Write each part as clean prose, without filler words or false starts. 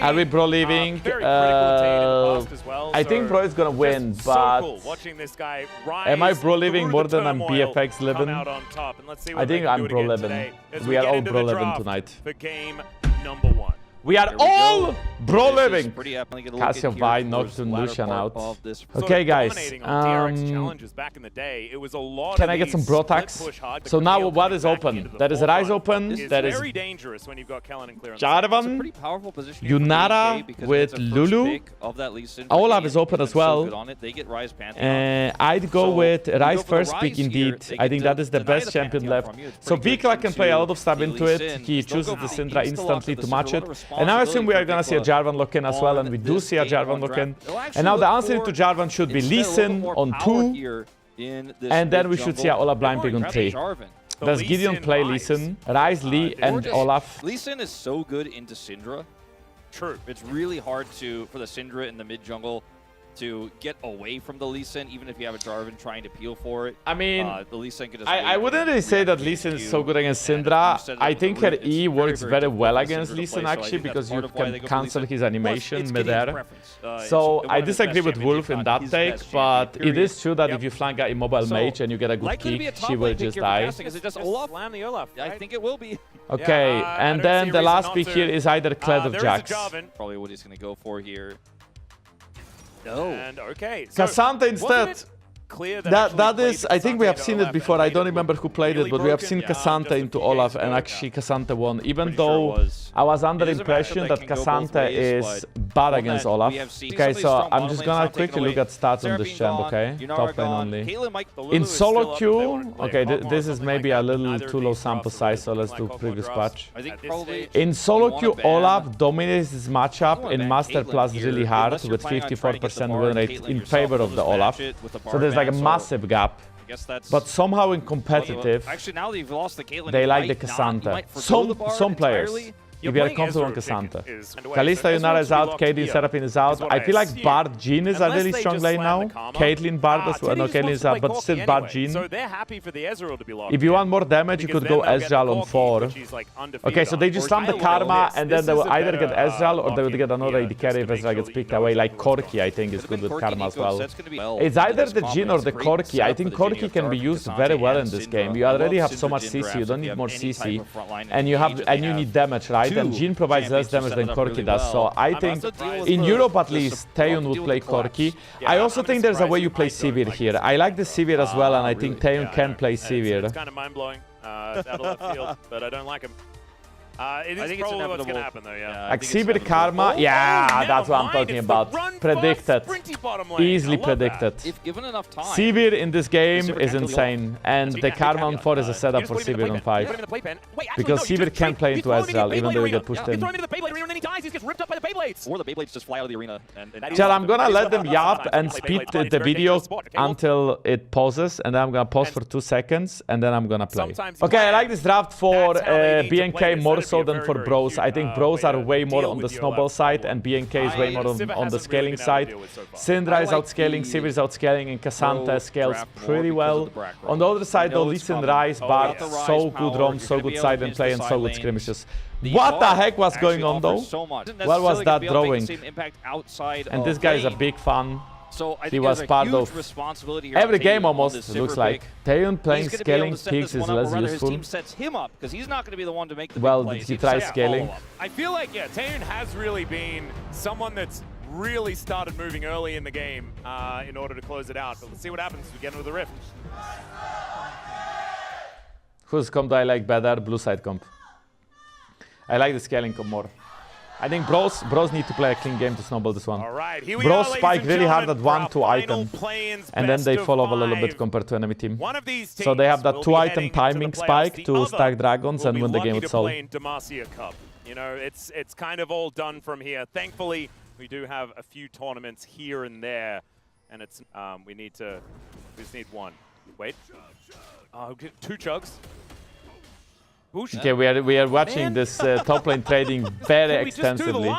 Are we bro leaving? I think bro is gonna win, but am I bro leaving more than I'm BFX living? I think I'm bro living. We are all bro living tonight. We are all bro living. Cassia Vi knocked Lucian out. Okay, guys. Can I get some bro tags? So now what is open? There is Rise open. There is Jarvan, Yunara with Lulu. Olaf is open as well. I'd go with Rise first pick indeed. I think that is the best champion left. So VicLa can play a lot of stuff into it. He chooses the Syndra instantly to match it. And now I assume we are gonna see a Jarvan lock in as well, and we do see a Jarvan lock in. And now the answer to Jarvan should be Lee Sin on 2, and then we should see a Olaf blind pick on 3. Does GIDEON play Lee Sin, Rise, Lee, and Olaf? Lee Sin is so good into Syndra. True. It's really hard for the Syndra in the mid jungle to get away from the Lee Sin, even if you have a Jarvan trying to peel for it. I mean, the Lee Sin could just I wouldn't really say that Lee Sin is so good against Syndra. I think her E works very well against Lee Sin actually, because you can cancel his animation mid-air. So I disagree with Wolf in that take, but it is true that if you flank an immobile mage and you get a good kick, she will just die. I think it will be. Okay, and then the last pick here is either Kled or Jax. Probably what he's going to go for here. No. And okay. Cassandra instead. That is, I think we have seen it before. I don't remember who played it, but we have seen Cassandra into Olaf, and actually Cassandra won. Even though I was under the impression that Cassandra is bad against Olaf. Okay, so I'm just gonna quickly look at stats on this champ, okay? Top lane only. In solo queue, okay, this is maybe a little too low sample size, so let's do previous patch. In solo queue, Olaf dominates this matchup in Master Plus really hard with 54% win rate in favor of the Olaf. So there's like a massive gap, but somehow in competitive, they like the Cassandra. Some players, if you are comfortable on Cassandra. Kalista Yunara is out, Caitlyn Seraphine is out. I feel like Bard Jean is a really strong lane now. Caitlyn Bard as well. No, Caitlyn is out, but still Bard Jean. If you want more damage, you could go Ezreal on 4. Okay, so they just slam the Karma, and then they will either get Ezreal or they will get another AD carry if Ezreal gets picked away. Like Corki, I think, is good with Karma as well. It's either the Jean or the Corki. I think Corki can be used very well in this game. You already have so much CC, you don't need more CC, and you need damage, right? And Jean provides less damage than Corki does, so I think in Europe at least Taeyoon would play Corki. I also think there's a way you play Sivir here. I like the Sivir as well, and I think Taeyoon can play Sivir. It's kind of mind-blowing out of left field, but I don't like him. It is probably what's going to happen though, yeah. Like Sivir Karma, yeah, that's what I'm talking about. Predicted. Easily predicted. Sivir in this game is insane, and the Karma on 4 is a setup for Sivir on 5. Because Sivir can play into Ezreal, even though he got pushed in. Or the Beyblades just fly out of the arena. Chad, I'm gonna let them yap and speed the video until it pauses, and then I'm gonna pause for 2 seconds, and then I'm gonna play. Okay, I like this draft for BNK more so than for bros. I think bros are way more on the snowball side, and BNK is way more on the scaling side. Syndra is outscaling, Sivir is outscaling, and Cassandra scales pretty well. On the other side though, Lee Sin, Rise, Bard, so good roam, so good side and play, and so good skirmishes. What the heck was going on though? What was that drawing? And this guy is a big fan. He was part of every game almost, it looks like. Taeyoon playing scaling picks is less useful. Well, did he try scaling? I feel like, yeah, Taeyoon has really been someone that's really started moving early in the game in order to close it out. But let's see what happens as we get into the Rift. Whose comp do I like better? Blue side comp. I like the scaling comp more. I think bros need to play a clean game to snowball this one. Bros spike really hard at 1-2 item, and then they fall off a little bit compared to enemy team. So they have that 2-item timing spike to stack dragons and win the game with Soul. You know, it's kind of all done from here. Thankfully, we do have a few tournaments here and there, and it's we just need one. Wait, 2 chugs. Okay, we are watching this top lane trading very extensively.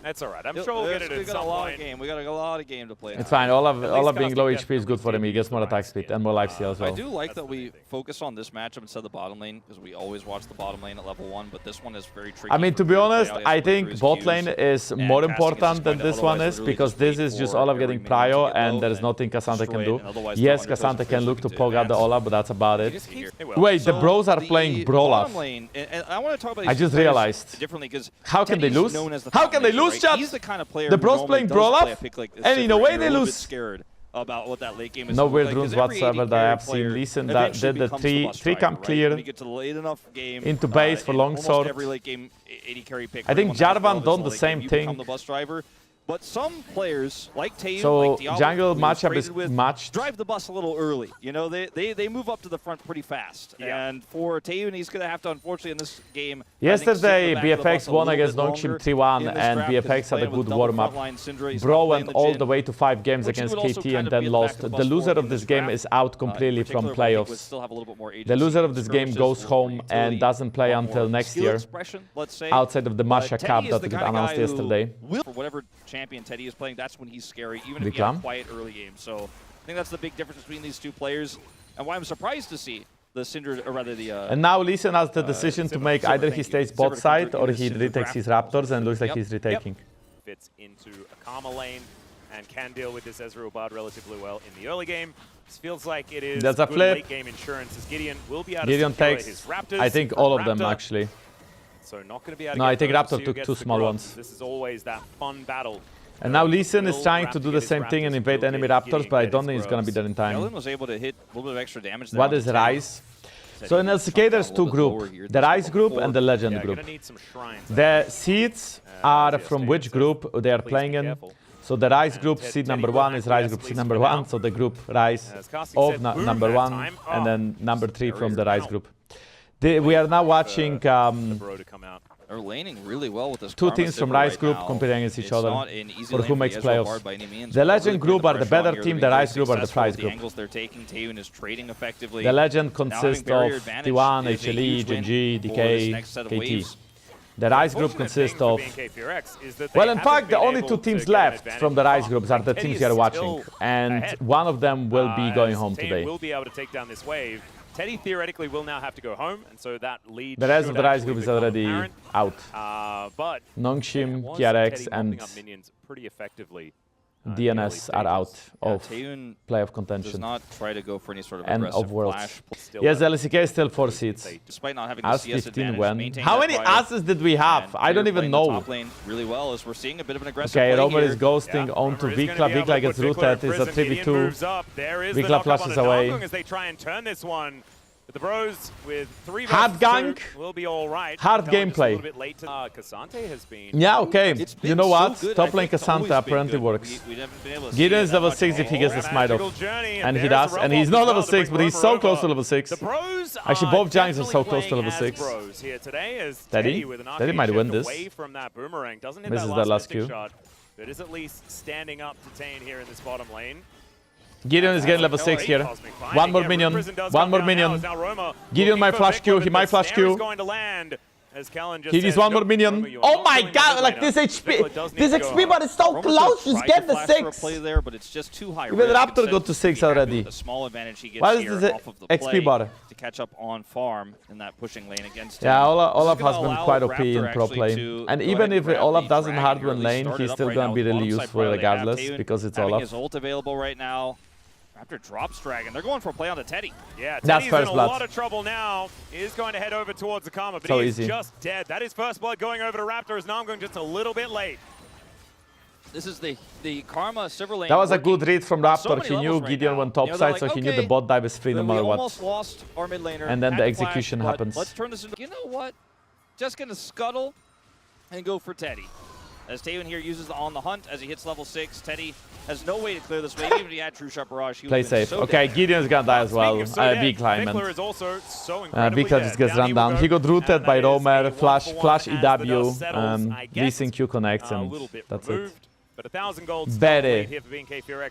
That's all right. I'm sure we'll get it at some point. We got a lot of game to play. It's fine. Olaf being low HP is good for him. He gets more attack speed and more life steal as well. I do like that we focus on this matchup instead of the bottom lane, because we always watch the bottom lane at level 1, but this one is very tricky. I mean, to be honest, I think bot lane is more important than this one is, because this is just Olaf getting prio and there is nothing K'Sante can do. Yes, K'Sante can look to poke out the Olaf, but that's about it. Wait, the bros are playing Brolaf. I just realized. How can they lose? How can they lose, chat? The bros playing Brolaf, and in a way they lose. About what that late game is no weird runes whatsoever that I have seen. Listen, that did the three camp clear into base for longsword. I think Jarvan done the same thing. But some players, like Taeyoon, so like Diablo, jungle matchup is matched. Drive the bus a little early. You know, they move up to the front pretty fast. Yeah. And for Taeyoon, he's going to have to, unfortunately, in this game... Yesterday, BFX won against Namgung 3-1, and BFX had a good warm-up. Bro went all the way to 5 games against KT and then lost. The loser of this game is out completely from playoffs. The loser of this game goes home and doesn't play until next year, outside of the Masha Cup that got announced yesterday. For whatever champion Teddy is playing, that's when he's scary, even if he has a quiet early game. So I think that's the big difference between these two players, and why I'm surprised to see the Syndra, or rather the... and now Lee Sin has the decision to make either he stays bot side or he retakes his Raptors, and looks like he's retaking. Fits into a Karma lane and can deal with this Ezreal Bard relatively well in the early game. This feels like it is There's a good flip. late game insurance as Gideon will be able Gideon to secure takes, his Raptors. I think, all of them actually. So not going to be able to no, I think Raptor took 2 small ones. This is always that fun battle. And now Lee Sin is trying to do the same thing and invade enemy Raptors, but I don't think he's going to be there in time. Kellin was able to hit a little bit of extra damage there. What is Rise? So in LCK there's 2 groups, the Rise group and the Legend group. The seeds are from which group they are playing in. So the Rise group seed number 1 is Rise group seed number 1, so the group Rise of number 1 and then number 3 from the Rise group. We are now watching They're laning really well with this 2 teams from Rise group competing against each other for who makes playoffs. The Legend group are the better team, the Rise group are the Prize group. The Legend consists of T1, HLE, Genji, DK, KT. The Rise group consists of... Well, in fact, the only 2 teams left from the Rise groups are the teams you are watching. And one of them will be going home today. Will be able to take down this wave. Teddy theoretically will now have to go home, and so that lead. The rest of the Rise group is already out. But Nongshim, KRX, and pretty effectively. DNS are out of playoff contention. Does not try to go for any sort of and of Worlds. Yes, LCK is still 4 seats. Despite not having As 15 when. How many asses did we have? I don't even know. Really well as we're seeing a bit of an aggressive okay, Romer is ghosting onto VicLa. VicLa gets rooted. It's a 3v2. VicLa flashes away. As they try and turn this one. The Bros with 3 hard gank, will be all right. hard gameplay. K'Sante has been yeah, okay. You know what? So top lane K'Sante apparently works. Gideon is level 6 if he gets the smite off. And he does. And he's not level 6, but he's so close to level 6. Actually, both Giants are so close to level 6. Teddy might win this. Misses that last Q. But is at least standing up to Taeyoon here in this bottom lane. Gideon is getting level 6 here. One more minion. One more minion. Gideon might flash Q. He might flash Q. He needs one more minion. Oh my god, like this HP. This XP bar is so close. Just get the 6. Even Raptor got to 6 already. Why is this XP bar? To catch up on farm in that pushing lane against him. Yeah, Olaf has been quite OP in pro play. And even if Olaf doesn't hard win lane, he's still gonna be really useful regardless because it's Olaf. His ult available right now. Raptor drops Dragon. They're going for a play on the Teddy. Yeah, Teddy's in a lot of trouble now. He is going to head over towards the Karma, but he's just dead. That is first blood going over to Raptor as Namgung just a little bit late. This is the Karma silver lane. That was a good read from Raptor. He knew Gideon went topside, so he knew the bot dive is free no matter what. Lost our mid laner. And then the execution happens. Let's turn this into... You know what? Just going to scuttle and go for Teddy. As Taeyoon here uses the On the Hunt as he hits level 6. Teddy has no way to clear this wave. Even if he had True Shot Barrage, he play safe. So okay, Gideon's gonna die as well. VicLa meant. VicLa just gets run down. He got rooted by Romer, flash EW, Lee Sin Q connects, and that's it. But 1,000 gold very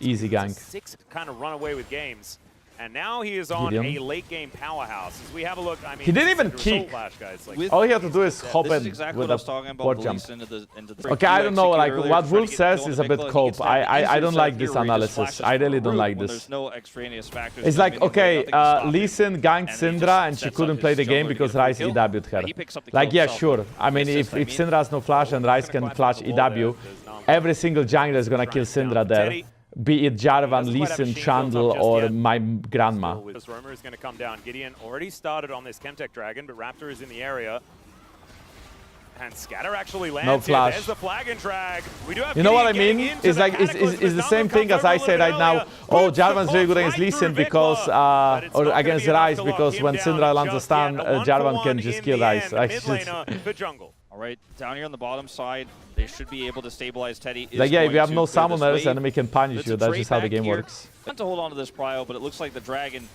easy gank. 6 kind of run away with games. And now he is on GIDEON. a late game powerhouse. As we have a look, I mean, He didn't even kick. Flash, guys. Like, All he had to do is hop This is in exactly with what I was a talking about. board jump. Into the Okay, I don't know, like what Wolf says is a bit cope. cope. I don't like this analysis. I really don't like this. There's no extraneous factors. It's like, okay, Lee Sin ganked Syndra and she couldn't play the game because Ryze EW'd her. Like, yeah, sure. I mean, if Syndra has no flash and Ryze can flash EW, every single jungler is gonna kill Syndra there. Be it Jarvan, Lee Sin, Chandel, or my grandma. This roamer is going to come down. GIDEON already started on this Chemtech Dragon, but Raptor is in the area. And Scatter actually lands. No flash. There's the flag and drag. We do have You know what I GIDEON mean? getting into It's like it's the same thing as I say right now. Oh, Jarvan's really good against Lee Sin because or against Ryze because when Syndra lands a stun, Jarvan can just kill Ryze. For jungle. All right, down here on the bottom side, they should be able to stabilize Teddy. Like, yeah, if you have no summoners, enemy can punish you. That's just how the game works. Want to hold on to this prio, but it looks like the dragon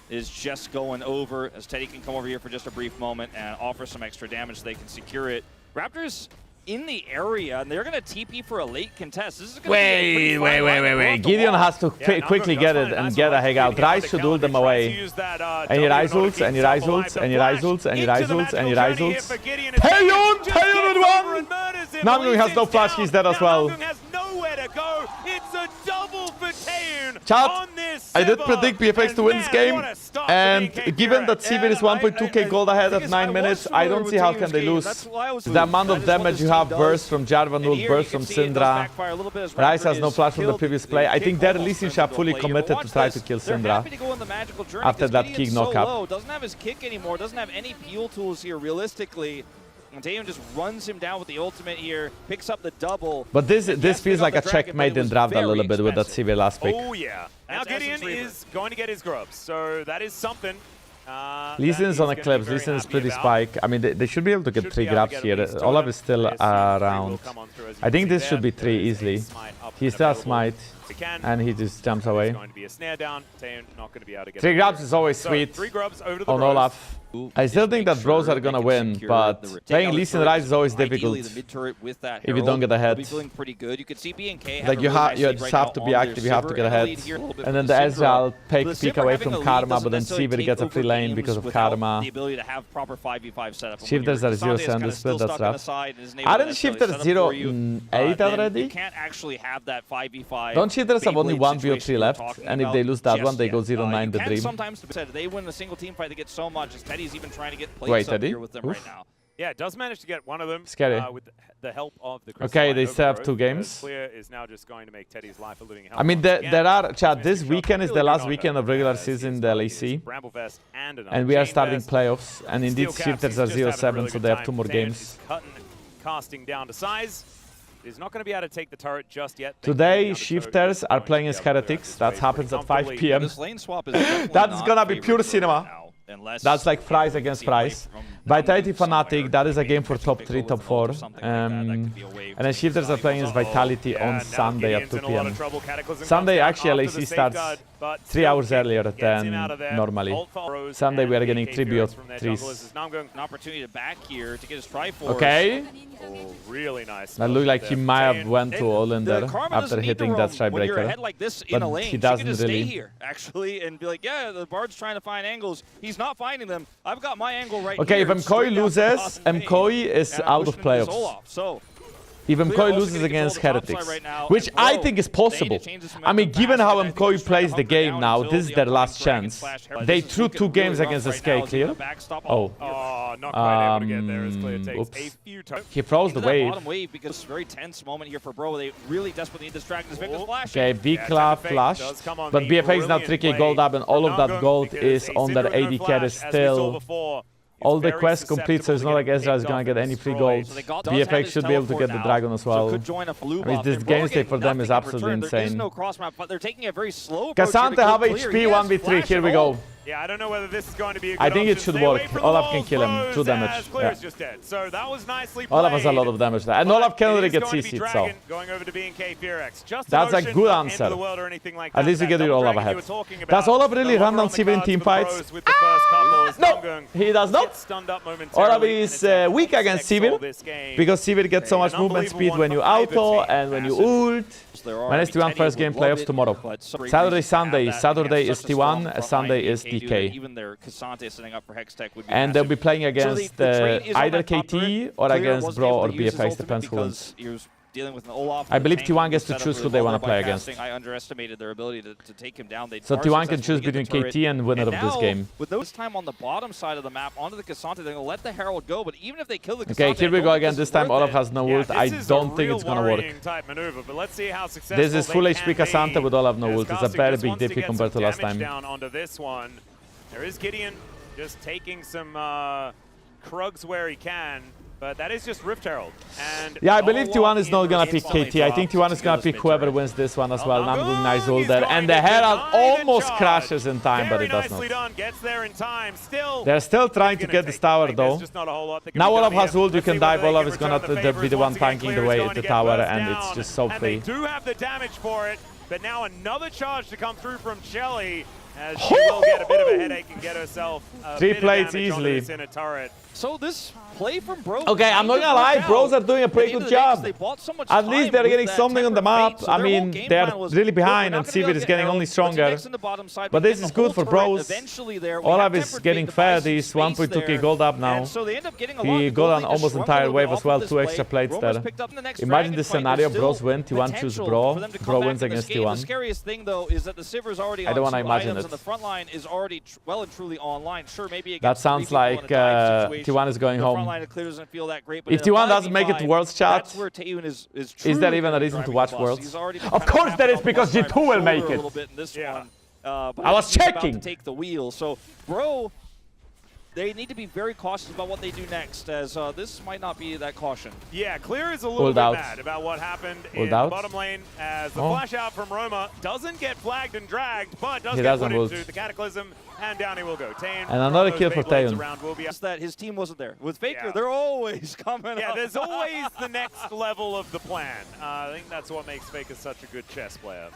is just going over as Teddy can come over here for just a brief moment and offer some extra damage so they can secure it. Raptors in the area, and they're going to TP for a late contest. This is gonna Wait. GIDEON has to quickly get it and get a heck out. Ryze should ult them away. And he Ryze ults, and he Ryze ults, and he Ryze ults, and he Ryze ults, and he Ryze ults. Taeyoon! Taeyoon with one! Namgung has no flash, he's dead as well. Namgung has nowhere to go. It's a double for Taeyoon. Chat, I did predict BFX to win this game, and given that Sivir is 1.2k gold ahead at 9 minutes, I don't see how can they lose. The amount of damage you have burst from Jarvan ult, burst from Syndra. Ryze has no flash from the previous play. I think they're Lee Sin fully committed to try to kill Syndra after that kick knockup. Doesn't have his kick anymore, doesn't have any peel tools here realistically. And Taeyoon just runs him down with the ultimate here, picks up the double. But this feels like a checkmate in draft a little bit with that Sivir last pick. Oh yeah. Now GIDEON is going to get his grubs, so that is something. Lee Sin's on Eclipse. Lee Sin is pretty spike. I mean, they should be able to get 3 grabs here. Olaf is still around. I think this should be 3 easily. He still has smite, and he just jumps away. 3 grabs is always sweet on Olaf. I still think that bros are gonna win, but playing Lee Sin Ryze is always difficult if you don't get ahead. Like you just have to be active, you have to get ahead. And then the Ezreal peek away from Karma, but then Sivir gets a free lane because of Karma. Shifters are 0 send split, that's rough. Aren't Shifters 0-8 already? Don't Shifters have only 1 VO3 left? And if they lose that one, they go 0-9 the dream. Sometimes they win a single team fight, they get so much as Teddy's even trying to get plays Wait, up Teddy? here with them right now. Yeah, it does manage to get one of them. Scary. With the help of the Okay, they still have 2 games. Clear is now just going to make Teddy's life a living hell. I mean, there are, chat, this weekend is the last weekend of regular season in the LEC. And we are starting playoffs. And indeed, Shifters are 0-7, so they have 2 more games. Casting down to size. Is not going to be able to take the turret just yet. Today, Shifters are playing as Heretics. That happens at 5 PM. That's gonna be pure cinema. That's like fries against fries. Vitality Fnatic, that is a game for top 3, top 4. And then Shifters are playing as Vitality on Sunday at 2 PM. Sunday, actually, LAC starts 3 hours earlier than normally. Sunday, we are getting 3 BO3s. An opportunity to back here to get his Triforce. Okay. Oh, really nice. That looked like he might have went to Olinder after hitting that Strikebreaker. But he doesn't really. Here, actually, and be like, yeah, the Bard's trying to find angles. He's not finding them. I've got my angle right okay, here. If MCoy loses, MCoy is out of playoffs. So, if MCoy loses against Heretics, which I think is possible. I mean, given how MCoy plays the game now, this is their last chance. They threw 2 games against SK, clear? Oh. Not quite able to get there as Clear takes Oops. a few turns. He froze the wave. Bottom wave because it's a very tense moment here for Bro. They really desperately need this dragon. This Victor's flash. Okay, VicLa flashed, but BFX now 3k gold up, and all of that gold is on their AD carry still. All the quests complete, so it's not like Ezra is gonna get any free gold. BFX should be able to get the dragon as well. I mean, this game state for them is absolutely insane. Cassante have HP 1v3, here we go. Yeah, I don't know whether this is going to be a good I think it option. should Stay away work. from the Olaf can walls, kill him. bros, 2 damage. as Clear's just dead. So that was nicely played. Olaf has a lot of damage there. And Olaf can already get CC'd, CC'd, so. Going over to B&K Fearex. Just That's a Ocean, good not answer. end of the world or anything like At that. least you That get your double Olaf dragon you ahead. were talking about, Does Olaf really no run longer down on the Sivir in cards team for the fights? bros with the first couple as No, Namgung he does not. gets stunned up momentarily, Olaf and is it's a weak against six all Sivir this game. because Sivir gets so much An movement speed unbelievable when you one from auto either and when you team. ult. When is T1 first game playoffs tomorrow? Saturday, Sunday. Saturday is T1, Sunday is DK. Even their Kasante setting up for Hextech would be And they'll massive. be playing against So the trade is on either that top KT turret. or Clear against wasn't Bro able or to use his BFX, ultimate depends who because wins. he was dealing with an Olaf. I believe Tank T1 was gets to set up choose really who they well wanna there play by against. casting. I underestimated their ability to take him down. They So are T1 can successful choose to get the between turret. KT and winner of this now, game. With those time on the bottom side of the map onto the Kasante, they're going to let the Herald go. But even if they kill the Kasante, Okay, here we go again. This time Olaf has no ult. I This is don't a think real it's gonna work. worrying type maneuver, but let's see how successful This is full they HP can Kasante be. with Olaf no As ult. It's a Caustic very just big wants to DP get compared to some last damage time. down onto this one. There is Gideon just taking some Krugs where he can, but that is just Rift Herald. And Yeah, I believe T1 is not gonna in pick finally KT. I think dropped T1 is gonna to pick this whoever mid-turret. wins this one as well. Namgung nice ult He's there. going And to the Herald deny the almost charge. crashes in time, but Very it does nicely not. done. Gets there in time. Still, They're still trying to gonna get this take tower There's though. just not a whole lot that can Now be done Olaf has here. ult, you Let's can see dive. whether they Olaf can is gonna return the be favors. the one Once again, tanking the Clear is way going the to get tower, burst and it's down, just so and free. they do have the damage for it, but now another charge to come through from Shelly, as she will get a bit of a headache and get herself a 3 bit of plates damage onto easily. this inner turret. So this play from Bro. Okay, I'm not gonna lie, Bros are doing a pretty good job. At least they're getting something on the map. I mean, they're really behind and Sivir is getting only stronger. But this is good for Bros. Olaf is getting fed. He's 1.2k gold up now. He got an almost entire wave as well, 2 extra plates there. Imagine this scenario, Bros win, T1 choose Bro, Bro wins against T1. The scariest thing though is that the Sivir's already I don't on wanna 2 imagine items it. and the front line is already well and truly online. Sure, maybe That against sounds 3 people like in a dive situation, T1 is going the front home. line clear doesn't feel that great, but If in a T1 doesn't make it to 5v5, Worlds chat, that's where Taeyoon is is there even a reason to driving watch the bus. Worlds? He's already Of kind of course there is, tapped because on G2 will shoulder make a it. little bit in this one. But I was he's about to checking. take the wheel. So, Bro, they need to be very cautious about what they do next, as this might not be that caution. Yeah, Clear is a little Ult bit out. mad about what happened Ult in the out. bottom lane, as the Oh. flash out from Roma doesn't get flagged and dragged, but does He get doesn't put ult. into the Cataclysm, and down he will go. Taeyoon, And another those kill for Beyblades Taeyoon. around will be It's that his team wasn't there. With Faker, Yeah. they're always coming Yeah, up. there's always the next level of the plan. I think that's what makes Faker such a good chess player.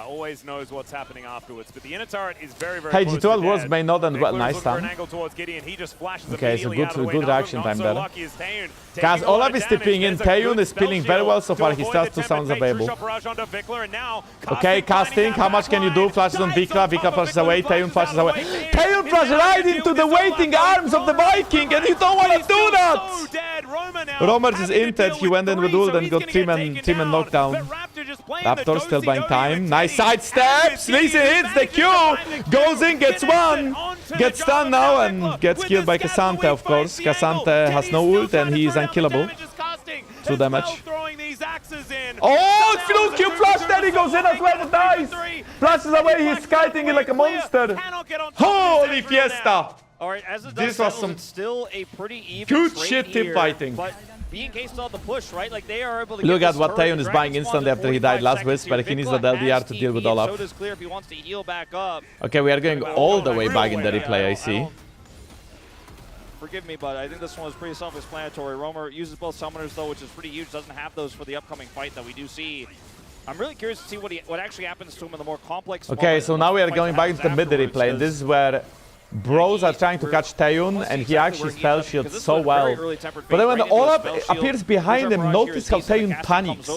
Always knows what's happening afterwards. But the inner turret is very, very Hey, close G12 to was dead. may not and Clear's nice looking for an stun. angle towards Gideon. He just flashes Okay, so immediately out of the way. good Namgung reaction not time so there. lucky as Taeyoon taking Guys, a lot Olaf of is damage. tipping in. There's a Taeyoon good is spell peeling very well so shield far. to He avoid still the has 2 tempered summons fate. available. True shot barrage onto VicLa, and now Okay, casting. How much can you do? Flashes on VicLa. VicLa flashes away. Taeyoon flashes away. Taeyoon flashes right into the waiting arms of the Viking, and you don't want to do that! Romer is inted. He went in with ult and got team and knockdown. Raptor still buying time. Nice sidesteps. Lisa hits the Q. Goes in, gets one. Gets stunned now and gets killed by Kasante, of course. Kasante has no ult and he is unkillable. 2 damage. Oh, Fluke Q flash there. He goes in as well and dies. Flashes away. He's kiting it like a monster. Holy fiesta. All right, as it This does was settle, some it's still a pretty even good trade shit team here, fighting. But B&K still have the push, right? Like they are able to Look get at this what turret. Taeyoon is Dragon buying spawns instantly in after he died 45 last seconds Wisp, but here. he needs VicLa the LDR has to deal with TP, Olaf. So does Clear if he wants to heal back up. Okay, we are going all the way back in the replay, I see. Forgive me, but I think this one was pretty self-explanatory. Romer uses both summoners though, which is pretty huge. Doesn't have those for the upcoming fight that we do see. I'm really curious to see what actually happens to him in the more complex. Okay, so now we are going back into the mid replay, and this is where Bros are trying to catch Taeyoon, and he actually spell shields so well. But then when Olaf appears behind him, notice how Taeyoon panics.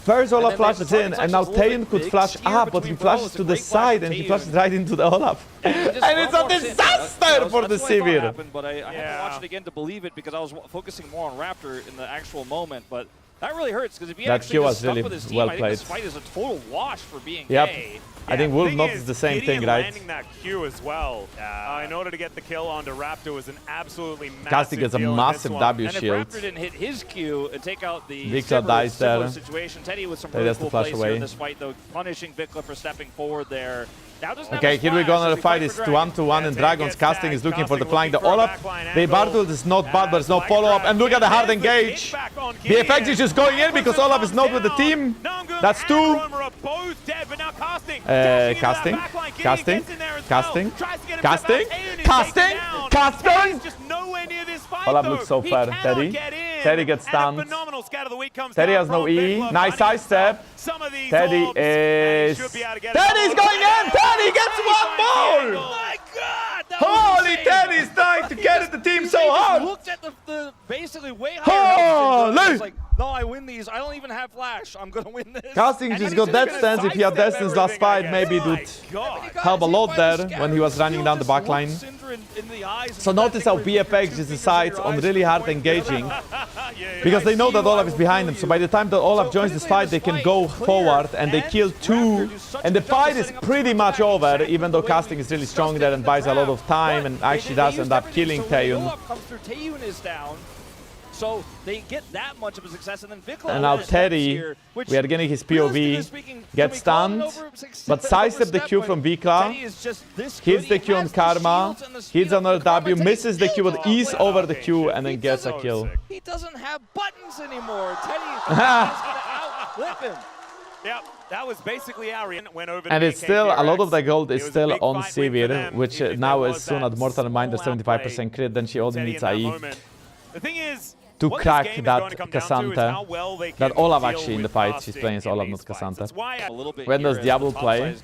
First Olaf flashes in, and now Taeyoon could flash up, but he flashes to the side, and he flashes right into the Olaf. And it's a disaster for the Sivir! But I had to watch it again to believe it, because I was focusing more on Raptor in the actual moment. But that really hurts, because if he actually was stuck with his team, I think this fight is a total wash for B&K. Yep. I think Wolf noticed the same thing, right? Landing that Q as well in order to get the kill onto Raptor was an absolutely massive Casting gets a deal in massive this W And if shield. Raptor didn't hit his Q and take out the VicLa dies similar there. situation, Teddy with some Teddy really has to cool flash plays here away. in this fight, though, punishing VicLa for stepping forward there. Okay, here we go. Another fight is 1-1 and Dragons. Casting is looking for the flank. The Olaf, the Barthold is not bad, but there's no follow-up. And look at the hard engage. The effect is just going in because Olaf is not with the team. That's 2. Casting. Olaf looks so fair. Teddy gets stunned. Teddy has no E. Nice side step. Teddy's going in! Teddy gets 1 more! Oh my God! Holy, Teddy's trying to get the team so hard! Looked at the basically way higher. Holy! Like, no, I win these. I don't even have flash. I'm gonna win this. Casting just got that stance. If he had that since last fight, maybe it would help a lot there when he was running down the back line. So notice how VFX just decides on really hard engaging because they know that Olaf is behind them. So by the time that Olaf joins this fight, they can go forward and they kill 2. And the fight is pretty much over, even though Casting is really strong there and buys a lot of time and actually does end up killing Taeyoon. Taeyoon is down. So they get that much of a success, and then VicLa. And now Teddy, we are getting his POV, gets stunned, but sidestep the Q from VicLa, hits the Q on Karma, hits another W, misses the Q, but ease over the Q, and then gets a kill. He doesn't have buttons anymore. Teddy is gonna outflip him. Yep, that was basically Arian went over. And it's still, a lot of the gold is still on Sivir, which now is soon at Mortal Reminder 75% crit, then she only needs IE. The thing is, to crack that Cassante, that Olaf actually in the fight, she's playing as Olaf, not Cassante. When does Diablo play?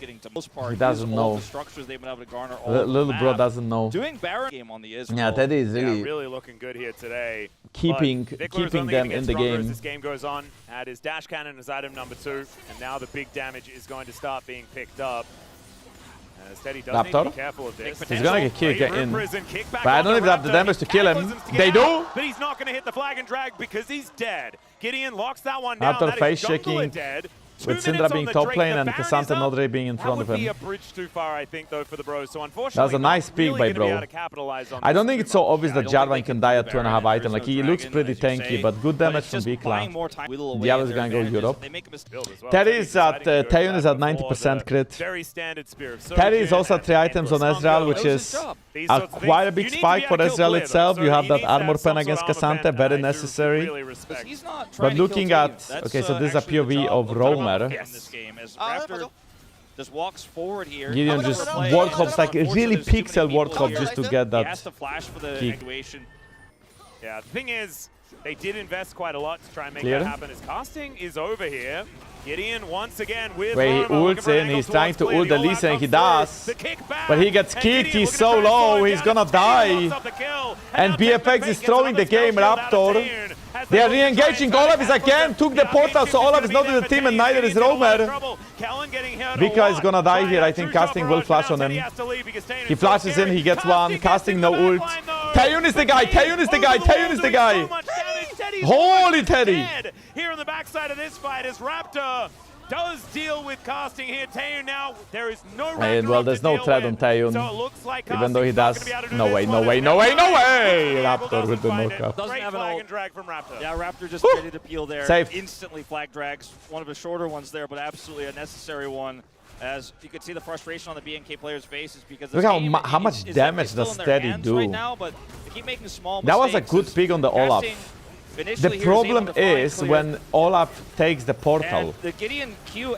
He doesn't know. Little bro doesn't know. Yeah, Teddy is really looking good here today. Keeping them in the game. As this game goes on, had his dash cannon as item number 2, and now the big damage is going to start being picked up. Raptor? He's gonna get kicked in. But I don't even have the damage to kill him. They do! But he's not gonna hit the flag and drag because he's dead. GIDEON locks that one down. Raptor face shaking with Syndra being top lane and Cassante not really being in front of him. A bridge too far, I think, though, for the Bros. So unfortunately, that was a nice peek by Bro. I don't think it's so obvious that Jarvan can die at 2.5 items. Like, he looks pretty tanky, but good damage from VicLa. Diablo is gonna go Europe. Teddy is at, Taeyoon is at 90% crit. Teddy is also at 3 items on Ezreal, which is quite a big spike for Ezreal itself. You have that armor pen against Cassante, very necessary. But looking at, okay, so this is a POV of Roamer. Just walks forward here. GIDEON just ward hops, like really pixel ward hop just to get that kick. Yeah, the thing is, they did invest quite a lot to try and make that happen. His casting is over here. GIDEON once again with he ults in, he's trying to ult the Lee Sin, he does. But he gets kicked, he's so low, he's gonna die. And BFX is throwing the game, Raptor. They are re-engaging, Olaf is again, took the portal, so Olaf is not in the team and neither is Roamer. VicLa is gonna die here, I think Casting will flash on him. He flashes in, he gets 1, Casting no ult. Taeyoon is the guy, Taeyoon is the guy, Taeyoon is the guy. Holy Teddy! Here on the backside of this fight as Raptor does deal with Casting here. Taeyoon now, there is no well, there's no threat on Taeyoon, even though he does. No way, no way, no way, no way! Raptor with the knockup. Doesn't have an ult. Drag from Raptor. Yeah, Raptor just ready to peel there. Safe. Instantly flag drags. One of the shorter ones there, but absolutely a necessary one. As you could see the frustration on the BNK player's faces because look how much damage does Teddy do. Right now, but they keep making small that was a good pick on the Olaf. The problem is when Olaf takes the portal.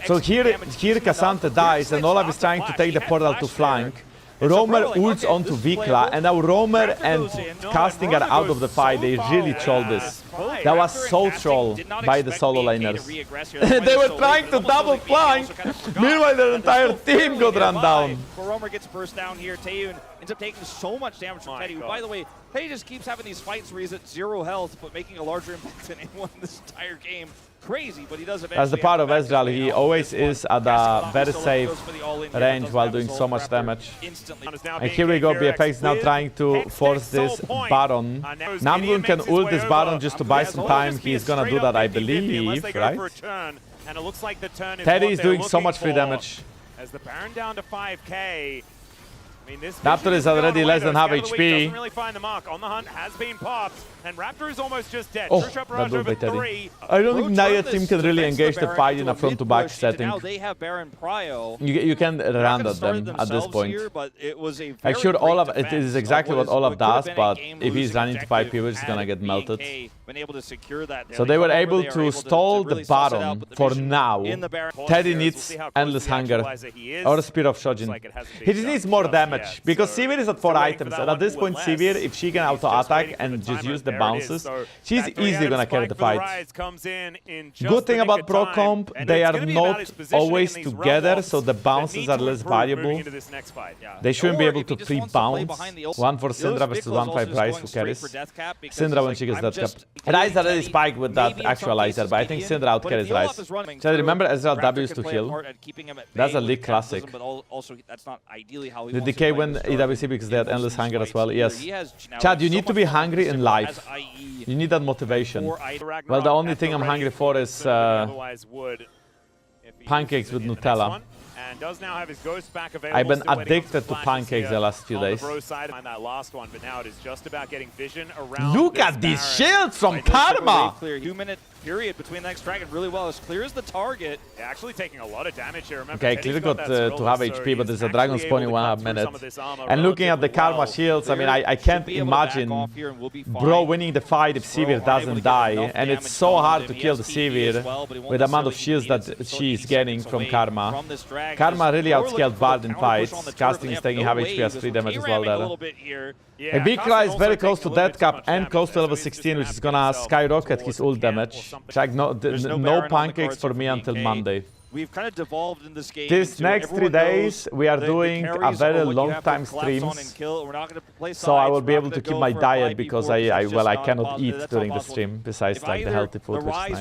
So here Cassante dies and Olaf is trying to take the portal to flank. Roamer ults onto VicLa and now Roamer and Casting are out of the fight. They really trolled this. That was so troll by the solo laners. They were trying to double flank. Meanwhile, their entire team got run down. Roamer gets burst down here. Taeyoon ends up taking so much damage from Teddy. By the way, Teddy just keeps having these fights where he's at 0 health, but making a larger impact than anyone in this entire game. Crazy, but he does eventually. As the part of Ezreal, he always is at a very safe range while doing so much damage. And here we go, BFX now trying to force this Baron. Namgung can ult this Baron just to buy some time. He's gonna do that, I believe, right? Teddy is doing so much free damage. As the Baron down to 5k. I mean, this Raptor is already less than half HP. Doesn't really find the mark. On the hunt has been popped, and Raptor is almost just dead. Oh, Barrage that over by Teddy. 3. I don't think neither team can really engage the fight in a front-to-back setting. Now they have Baron Prio. You can run at them at this point. Here, but it was a I'm sure Olaf, it is exactly what Olaf does, but if if he's running to 5 people, he's gonna get melted. Been able to secure that. So they were able to stall the Baron for now. Teddy needs Endless Hunger or Spear of Shojin. He just needs more damage, because Sivir is at 4 items, and at this point Sivir, if she can auto-attack and just use the bounces, she's easily gonna carry the fight. Good thing about Pro Comp, they are not always together, so the bounces are less valuable. They shouldn't be able to pre-bounce. One for Syndra versus 1-5 Ryze, who carries. Syndra when she gets that cap. Ryze already spiked with that actualizer, but I think Syndra out-carries Ryze. So remember Ezreal W's to heal? That's a League classic. Did DK win EWC because they had Endless Hunger as well? Yes. Chad, you need to be hungry in life. You need that motivation. Well, the only thing I'm hungry for is pancakes with Nutella. I've been addicted to pancakes the last few days. Look at these shields from Karma! 2-minute period between the next dragon really well. As clear as the target. Actually taking a lot of damage here. Remember, okay, Clear got to have HP, but there's a dragon spawning 1.5 minutes. And looking at the Karma shields, I mean, I can't imagine Bro winning the fight if Sivir doesn't die. And it's so hard to kill the Sivir with the amount of shields that she's getting from Karma. Karma really outscaled Bard in fights. Casting is taking half HP as 3 damage as well there. And VicLa is very close to death cap and close to level 16, which is gonna skyrocket his ult damage. Check, no pancakes for me until Monday. We've kind of devolved in this game. This next 3 days, we are doing a very long time streams. So I will be able to keep my diet because I cannot eat during the stream, besides like the healthy food, which is nice.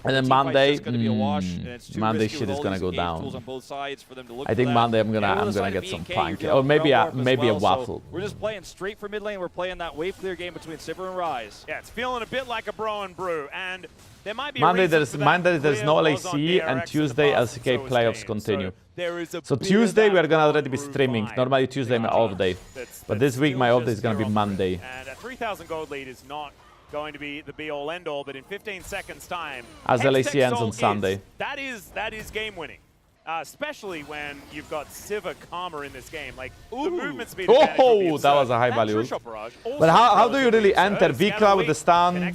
And then Monday, Monday shit is gonna go down. I think Monday I'm gonna get some pancake, or maybe a waffle. We're just playing straight for mid lane. We're playing that wave clear game between Sivir and Ryze. Yeah, it's feeling a bit like a bro and brew, and there might be Monday there's no LAC, and Tuesday LCK playoffs continue. So Tuesday we are gonna already be streaming. Normally Tuesday my off day, but this week my off day is gonna be Monday. And a 3,000 gold lead is not going to be the be-all end-all, but in 15 seconds time, as LAC ends on Sunday. That is game winning. Especially when you've got Sivir Karma in this game. Like, the movement speed advantage would be absurd. That was a high value. But how do you really enter? VicLa with the stun,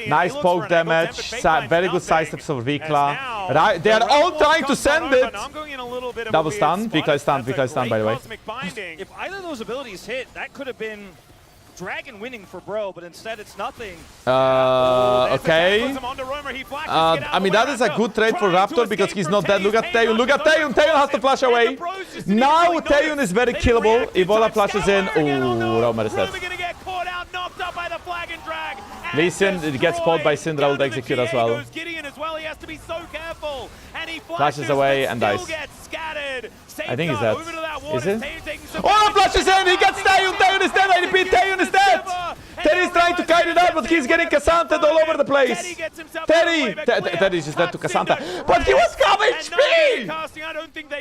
nice poke damage, very good side steps for VicLa. Right, they are all trying to send it. Double stun, VicLa is stunned by the way. If either of those abilities hit, that could have been Dragon winning for Bro, but instead it's nothing. Okay. I mean, that is a good trade for Raptor because he's not dead. Look at Taeyoon. Look at Taeyoon. Taeyoon has to flash away. Now Taeyoon is very killable. Ebola flashes in. Ooh, Romer is dead. Lee Sin gets pulled by Syndra, will execute as well. Flashes away and dies. I think he's dead. Is it? Oh, flashes in! He gets Taeyoon! Taeyoon is dead! I repeat, Taeyoon is dead! Teddy's trying to kite it out, but he's getting Kassanted all over the place. Teddy's just dead to Kassanta. But he was half HP!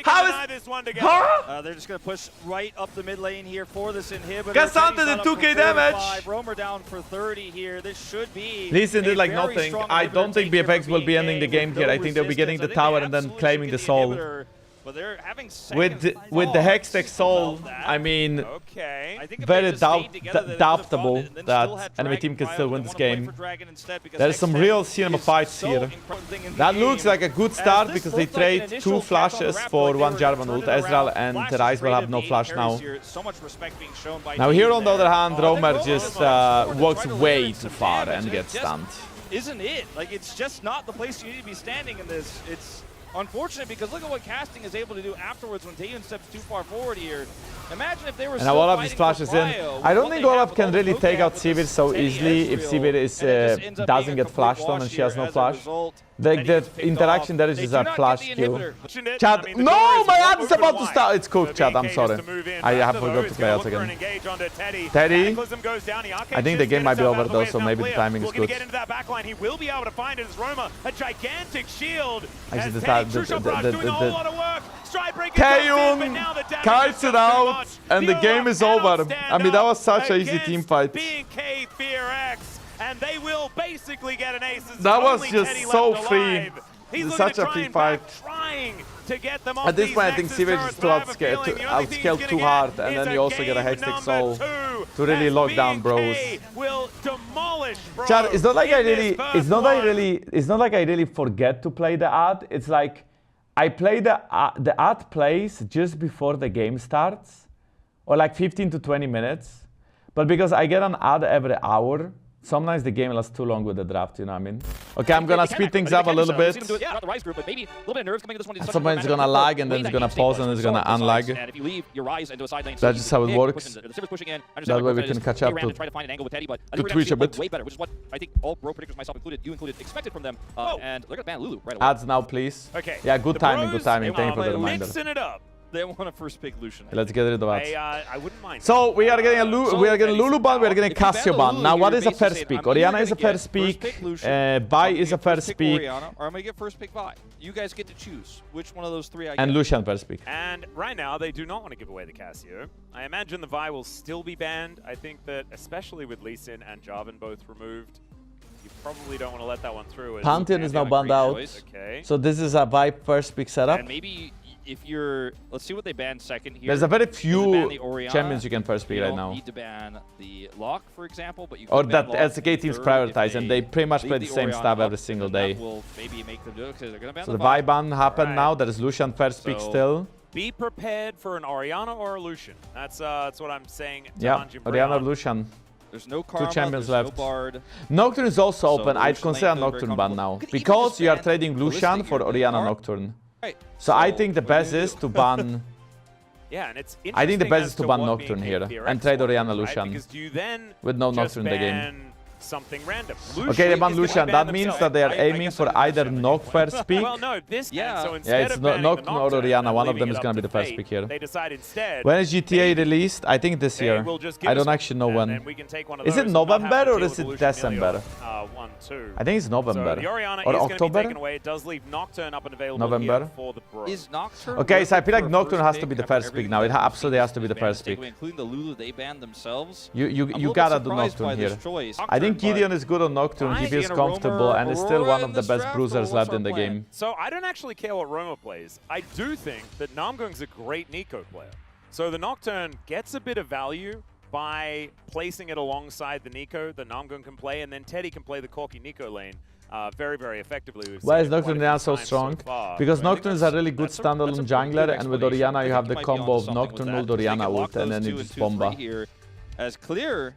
How is... Huh? They're just going to push right up the mid lane here for this inhibitor. Kassanted did 2k damage! Romer down for 30 here. This should be... Lee Sin did like nothing. I don't think BFX will be ending the game here. I think they'll be getting the tower and then claiming the soul. But they're having with the Hextech Soul, I mean, very doubtable that enemy team can still win this game. There's some real cinema fights here. That looks like a good start because they trade 2 flashes for 1 Jarvan ult. Ezreal and Ryze will have no flash now. Now here on the other hand, Romer just walks way too far and gets stunned. Isn't it? Like, it's just not the place you need to be standing in this. It's unfortunate because look at what casting is able to do afterwards when Taeyoon steps too far forward here. Imagine if they were And now Olaf just flashes in. I don't think Olaf can really take out Sivir so easily if Sivir is, doesn't get flashed on and she has no flash. The interaction there is just a flash kill. Chad, no, my ad is about to start. It's cooked, Chad, I'm sorry. I have forgot to play out again. Teddy, I think the game might be over though, so maybe the timing is good. He will be able to find his Roma, a gigantic shield. Actually, Taeyoon kites it out, and the game is over. I mean, that was such an easy team fight. And they will basically get an ace. That was just so free. Such a free fight. At this point, I think Sivir is too outscaled too hard, and then you also get a Hextech Soul to really lock down bros. Chad, it's not like I really forget to play the ad. It's like I play the ad plays just before the game starts, or like 15 to 20 minutes. But because I get an ad every hour, sometimes the game lasts too long with the draft, you know what I mean? Okay, I'm gonna speed things up a little bit. At some point it's gonna lag and then it's gonna pause and it's gonna unlag. That's just how it works. That way we can catch up to Twitch a bit. Ads now, please. Yeah, good timing. Thank you for the reminder. They want to first pick Lucian. Let's get rid of ads. I wouldn't mind. So we are getting Lulu ban, we are getting Cassio ban. Now what is a first pick? Orianna is a first pick. Vi is a first pick. Or I'm gonna get first pick Vi. You guys get to choose which one of those three I get. And Lucian first pick. And right now they do not want to give away the Cassio. I imagine the Vi will still be banned. I think that especially with Lee Sin and Jarvan both removed, you probably don't want to let that one through. Pantheon is now banned out. Okay. So this is a Vi first pick setup. And maybe if you're, let's see what they ban second here. There's a very few champions you can first pick right now. You don't need to ban the Lck, for example, but you can or ban that LCK teams prioritize, and they pretty much play the same stuff every single day. That will maybe make them do it because they're gonna ban so the Vi ban happened now. There is Lucian first pick still. Be prepared for an Orianna or a Lucian. That's what I'm saying. Yeah, Orianna or Lucian. There's no Karma, 2 champions left. No Bard. Nocturne is also open. I'd consider Nocturne ban now because you are trading Lucian for Orianna Nocturne. So I think the best is to ban. Yeah, and it's I think the best is to ban Nocturne here and trade Orianna Lucian with no Nocturne in the game. Something random. Okay, they ban Lucian. That means that they are aiming for either Noc first pick. Well, no, this so it's Noc or Orianna. One of them is going to be the first pick here. They decide instead. When is GTA released? I think this year. I don't actually know when. Is it November or is it December? I think it's November. Or October? November? Is Nocturne? Okay, so I feel like Nocturne has to be the first pick now. It absolutely has to be the first pick. Including the Lulu they banned themselves. You gotta do Nocturne here. I think GIDEON is good on Nocturne. He feels comfortable and is still one of the best bruisers left in the game. So I don't actually care what Roma plays. I do think that Namgung's a great Nico player. So the Nocturne gets a bit of value by placing it alongside the Nico that Namgung can play, and then Teddy can play the Corki Nico lane very, very effectively. Why is Nocturne now so strong? Because Nocturne is a really good standalone jungler, and with Orianna you have the combo of Nocturne ult, Orianna ult, and then you just bomba. As clear.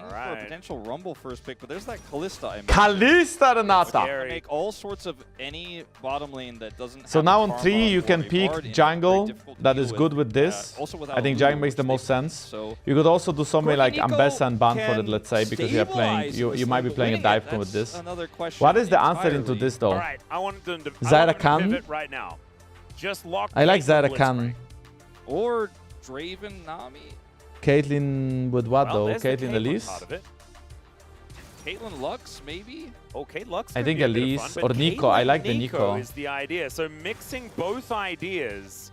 For a potential Rumble first pick, but there's that Kalista. Kalista Renata! Make all sorts of any bottom lane that doesn't. So now on 3 you can pick jungle that is good with this. I think jungle makes the most sense. You could also do something like Ambessa and ban for it, let's say, because you are playing. You might be playing a dive tone with this. What is the answer into this though? Zyra Khan? I like Zyra Khan. Or Draven Nami. Caitlyn with what though? Caitlyn Elise? Caitlyn Lux, maybe? Okay, Lux. I think Elise or Nico. I like the Nico. Is the idea. So mixing both ideas.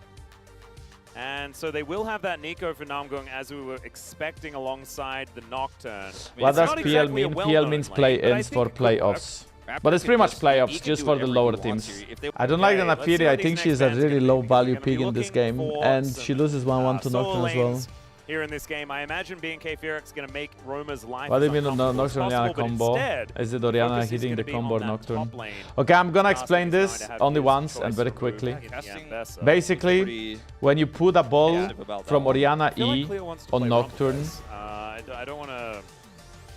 And so they will have that Nico for Namgung as we were expecting alongside the Nocturne. What does PL mean? PL means play-ins for playoffs. But it's pretty much playoffs, just for the lower teams. I don't like the Naafiri. I think she's a really low value pick in this game. And she loses 1-1 to Nocturne as well. Here in this game, I imagine BNK Fearx is going to make Roma's life. What do you mean Nocturne Orianna combo? Is it Orianna hitting the combo or Nocturne? Okay, I'm gonna explain this only once and very quickly. Basically, when you put a ball from Orianna E on Nocturne, I don't want to.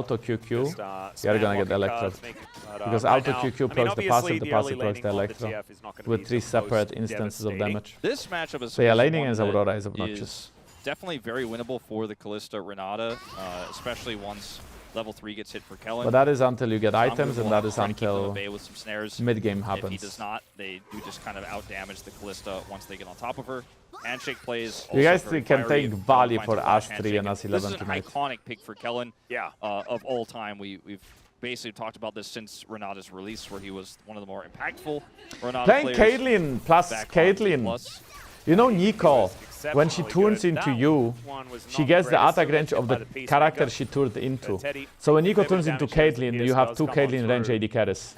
auto QQ, you're gonna get Electro. Because auto QQ procs the passive procs the Electro. With 3 separate instances of damage. This matchup is So yeah, laning as Aurora is obnoxious. Definitely very winnable for the Kalista Renata, especially once level 3 gets hit for Kellin. But that is until you get items, and that is until with some snares. mid-game happens. If he does not, they do just kind of out-damage the Kalista once they get on top of her. Handshake plays. You guys can take Vali for As 3 and As 11 This is an tonight. iconic pick for Kellin. Yeah. Of all time. We've basically talked about this since Renata's release, where he was one of the more impactful Renata Playing players. Caitlyn plus Caitlyn. You know Nico, when she turns into you, she gets the attack range of the character she turned into. So when Nico turns into Caitlyn, you have 2 Caitlyn range AD carries.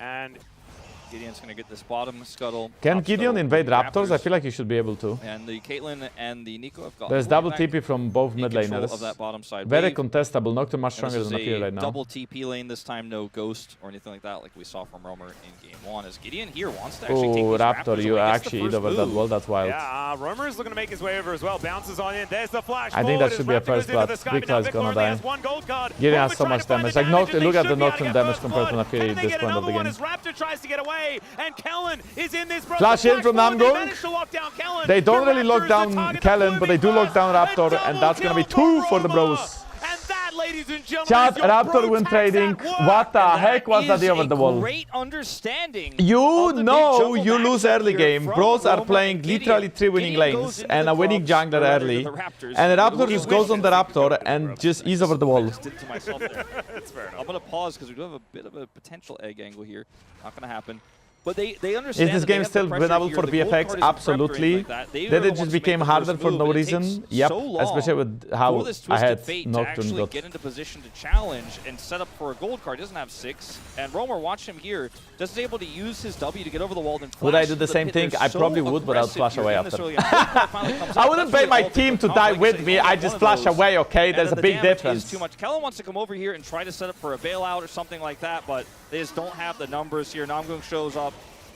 Gideon's going to get this bottom scuttle. Can Gideon invade Raptors? I feel like he should be able to. And the Caitlyn and the Nico have got There's double TP from both mid laners. Of that bottom side Very wave. contestable. Nocturne much stronger than Appear right now. Double TP lane this time, no ghost or anything like that, like we saw from Roamer in game 1. As Gideon here wants to actually take these Raptor, you actually eat over that wall. That's wild. Yeah, Roamer is looking to make his way over as well. Bounces on in. There's the flash. I think that should be a first blood. VicLa is gonna die. Gideon has so much damage. Like, look at the Nocturne damage compared to Naafiri at this point of the game. Raptor tries to get away, and Kellin is in this. Flash in from Namgung. They don't really lock down Kellin, but they do lock down Raptor, and that's gonna be 2 for the bros. And that, ladies and gentlemen, Chat, Raptor win trading. What the heck was that over the wall? Great understanding. You know you lose early game. Bros are playing literally 3 winning lanes and a winning jungler early. And Raptor just goes on the Raptor and just ease over the wall. I'm going to pause because we do have a bit of a potential egg angle here. Not going to happen. But they understand. Is this game still winnable for BFX? Absolutely. Did it just became harder for no reason? Yep, especially with how ahead Nocturne got. Get into position to challenge and set up for a gold card. Doesn't have 6. And Roamer, watch him here. Just able to use his W to get over the wall. And would I do the same thing? I probably would, but I'll flash away after. I wouldn't pay my team to die with me. I just flash away, okay? There's a big difference. Too much. Kellin wants to come over here and try to set up for a bailout or something like that, but they just don't have the numbers here. Namgung shows up,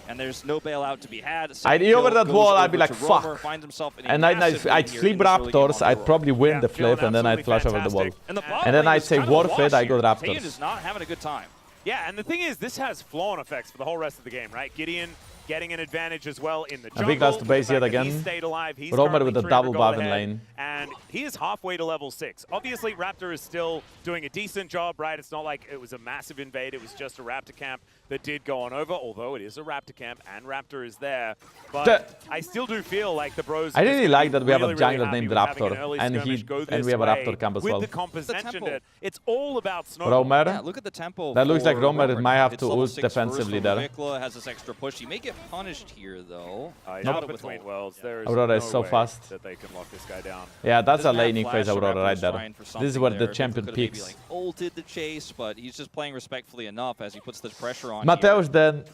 and there's no bailout to be had. I'd be over that wall, I'd be like, fuck. And I'd flip Raptors, I'd probably win the flip, and then I'd flash over the wall. And then I'd say, worth it, I go Raptors. Taeyoon is not having a good time. Yeah, and the thing is, this has flow-on effects for the whole rest of the game, right? Gideon getting an advantage as well in the jungle. Big last to base yet again. Roamer with a double buff in lane. And he is halfway to level 6. Obviously, Raptor is still doing a decent job, right? It's not like it was a massive invade. It was just a Raptor camp that did go on over, although it is a Raptor camp and Raptor is there. But I still do feel like the bros... I really like that we have a jungler named Raptor, and we have a Raptor camp as well. With the comps mentioned it, it's all about snow. Roamer. Yeah, look at the tempo. That looks like Roamer might have to ult defensively there. VicLa has this extra push. He may get punished here, though. Not between worlds. There is Aurora is so fast. That they can lock this guy down. Yeah, that's a laning phase Aurora right there. This is where the champion peaks. Ulted the chase, but he's just playing respectfully enough as he puts the pressure on. Mateusz, then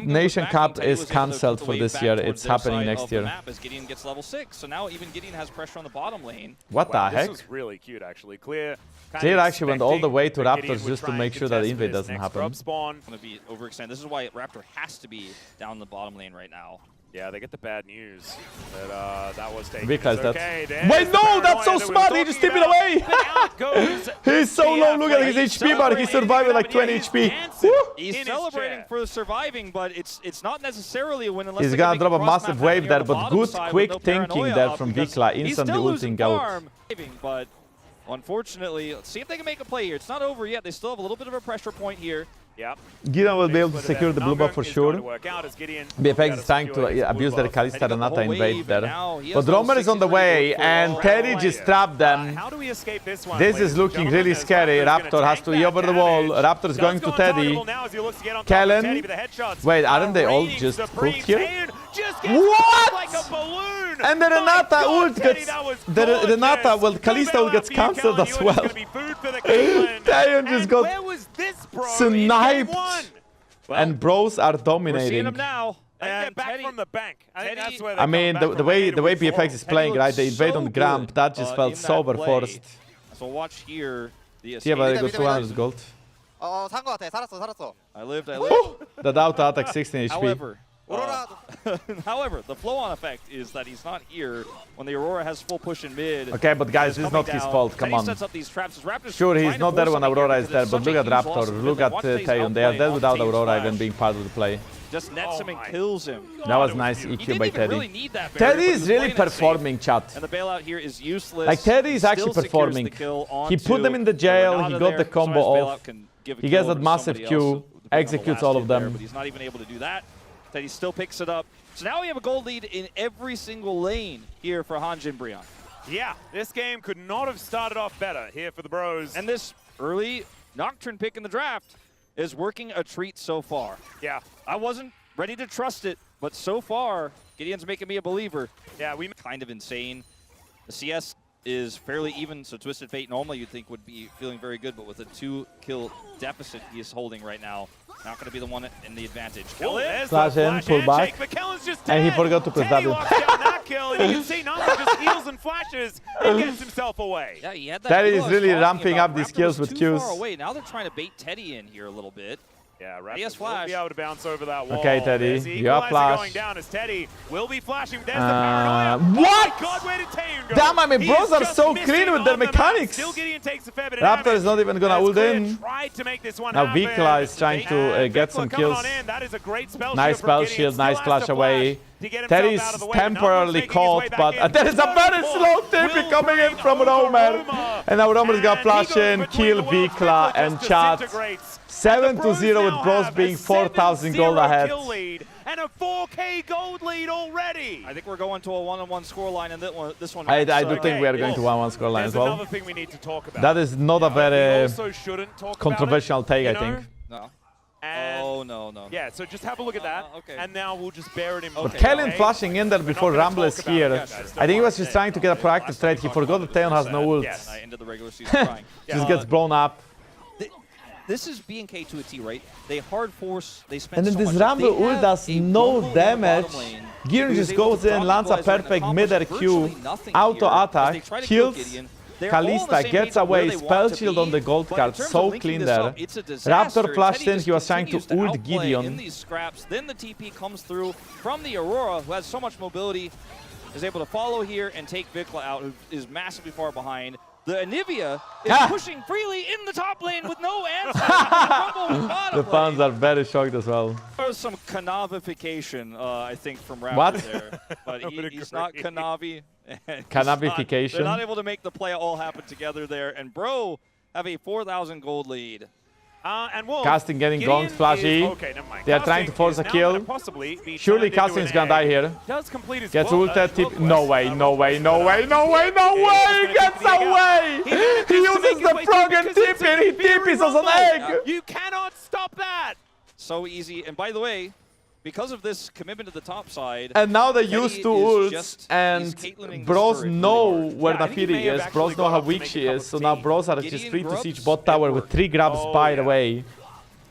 Nation Cup is cancelled for this year. It's happening next year. As Gideon gets level 6, so now even Gideon has pressure on the bottom lane. What the heck? This is really cute, actually. Clear actually went all the way to Raptors just to make sure that the invade doesn't happen. Going to be overextended. This is why Raptor has to be down the bottom lane right now. Yeah, they get the bad news that that was taken. Because wait, no, that's so smart. He just tipped it away. He's so low. Look at his HP bar. He survived with like 20 HP. He's celebrating for surviving, but it's not necessarily a win unless he's gonna drop a massive wave there, but good quick thinking there from VicLa, instantly ulting out. But unfortunately, let's see if they can make a play here. It's not over yet. They still have a little bit of a pressure point here. Yep. Gideon will be able to secure the blue buff for sure. BFX is trying to abuse their Kalista Renata invade there. But Roamer is on the way, and Teddy just trapped them. How do we escape this one? This is looking really scary. Raptor has to be over the wall. Raptor is going to Teddy. Kellin. Wait, aren't they all just cooked here? What? And the Renata ult gets... The Renata, well, Kalista ult gets cancelled as well. Taeyoon just got sniped. And bros are dominating. I mean, the way BFX is playing, right? They invade on Gramp. That just felt so overforced. So watch here. Yeah, but they got 200 gold. I lived. That auto attack 16 HP. However, the flow-on effect is that he's not here when the Aurora has full push in mid. Okay, but guys, this is not his fault. Come on. Sure, he's not there when Aurora is there, but look at Raptor, look at Taeyoon. They are dead without Aurora even being part of the play. Just nets him and kills him. That was nice EQ by Teddy. Teddy is really performing, chat. And the bailout here is useless. Like, Teddy is actually performing. He put them in the jail, he got the combo off. He gets that massive Q, executes all of them. But he's not even able to do that. Teddy still picks it up. So now we have a gold lead in every single lane here for Hanjin Brion. Yeah, this game could not have started off better here for the bros. And this early Nocturne pick in the draft is working a treat so far. Yeah. I wasn't ready to trust it, but so far, Gideon's making me a believer. Yeah, we kind of insane. The CS is fairly even, so Twisted Fate normally you'd think would be feeling very good, but with a 2-kill deficit he is holding right now, not going to be the one in the advantage. Kellin. Flash in, pull back, and he forgot to press W. that kill, and you can see Namgung just heals and flashes and gets himself away. Yeah, he had that Teddy is kill I was really talking ramping about. up these Raptor kills was with too Qs. far away. Now they're trying to bait Teddy in here a little bit. Yeah, Teddy has Raptor will flash. be able to bounce over that wall. Okay, Teddy, There's the you have equalizer flash. going down as Teddy will be flashing. There's the paranoia. What? Oh my God, where did Taeyoon go? Damn, I mean, He bros is are just so missing clean with their on the map. mechanics. Still Gideon takes a fair bit of Raptor damage. is not even gonna ult Clear in. tried to make this one Now happen. VicLa is trying to get VicLa some coming kills. on in. That is a great spell Nice shield from spell Gideon. shield, Still nice has flash to away. to get himself Teddy's out of the way. temporarily Namgung's making his caught, way back but in. there is a very slow TP Will coming in bring from over Romer. Roma. And now Romer's got And flash he goes in, between kill the worlds. VicLa, and just chat. disintegrates. 7-0 with now Bros have being a 4,000 gold 7-0 ahead. kill lead and a 4K gold lead already. I think we're going to a 1-on-1 scoreline in this one. I Max, do so- think we are going to 1-1 scoreline as There's well. another thing we need to talk about. That is not a We very also shouldn't talk controversial about it, take, I you know? think. No. And Oh, no. yeah, so just have a look at that, okay. and now we'll just bear it in mind. But Kellin okay? flashing in there before gonna Rumble is talk about here. it, guys. Don't I think he was worry. just trying to get a proactive trade. He forgot that Taeyoon has no ult. Yes. I ended the regular season crying. Just gets blown up. This is B&K to a T, right? They hard force, they spend And then so this much. Rumble They ult have does a no Rumble in the damage. bottom lane GIDEON who is just able goes to in, lands a equalize and perfect accomplish mid-air Q, virtually nothing auto here as attack, they try to kill kills Gideon. They're all on the Kalista, same gets page of where away, they want spell to shield be, on the gold but in card, terms of so linking clean this there. up, it's a disaster. Raptor flashed Teddy in, just he was trying to continues to ult outplay GIDEON. in these scraps. Then the TP comes through from the Aurora, who has so much mobility, is able to follow here and take VicLa out, who is massively far behind. The Anivia is pushing freely in the top lane with no answer. The fans are very shocked as well. There was some Kanavification, I think, from Raptor What? there. But he's not Kanavi. Kanavification? They're not able to make the play all happen together there. And Bro have a 4,000 gold lead. And Wolf, Casting getting Gideon gonged, flashy. okay, never mind. They are trying to force a kill. Surely Casting is gonna die here. Does complete his Gets full- ulted, tip. full No quest. way, no way, no way, no way, no way! He gets away! He uses the frog and tip and he TPs as an egg! You cannot stop that! So easy. And by the way, because of this commitment to the top side, And now they Teddy use two is ults, just- and he's Caitlining Bros this turret know really hard. where Yeah, I think he Nafiri may have is, actually Bros know got how up to weak make she a cup is, of so now tea. Bros are just Gideon free to grubs siege bot tower with 3 grabs Oh, by yeah. the way.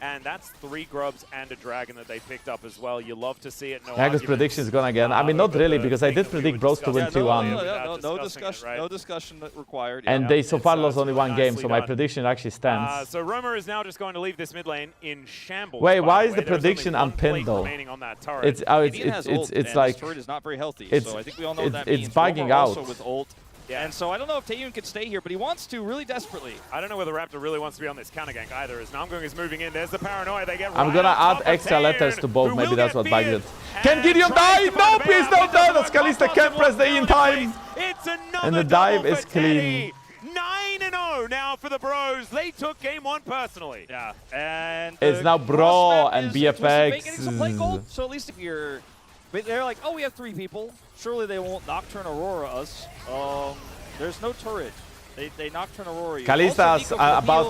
And that's 3 grubs and a dragon that they picked up as well. You love to see it. No Jankos arguments. prediction is gone again. I mean, not Over really, the because I thing did that we predict were Bros to win discussing 2-1. earlier. no Without discussion, it, right? no discussion required. And Yeah. they so far It's, lost only really 1 game, nicely so my done. prediction actually stands. So Roma is now just going to leave this mid lane in shambles. Wait, by why the is way. the There's only prediction one unpinned, plate though? remaining on that turret. It's Gideon has ult, and like this turret is not very healthy. it's- So I think we all know what that it's means. bugging Roma also out. with ult. Yeah. And so I don't know if Taeyoon can stay here, but he wants to really desperately. I don't know whether Raptor really wants to be on this counter gank either, as Namgung is moving in. There's the paranoia. They get I'm right gonna on top add of extra Taeyoon, letters to both, who maybe will that's get what bugged feared. it. Can And Gideon tries die? to No, find a please way don't out. die! It That's doesn't Kalista work. can't press the E in time! It's another And the dive double is for clean. Teddy. 9-0 now for the Bros. They took game 1 personally. Yeah. And It's the now cross Bro map and is Twisted BFX. Fate getting some play gold. So at least if you're, but they're like, oh, we have 3 people. Surely they won't Nocturne Aurora us. There's no turret. They Nocturne Aurora you. Kalista's Also, Nico about...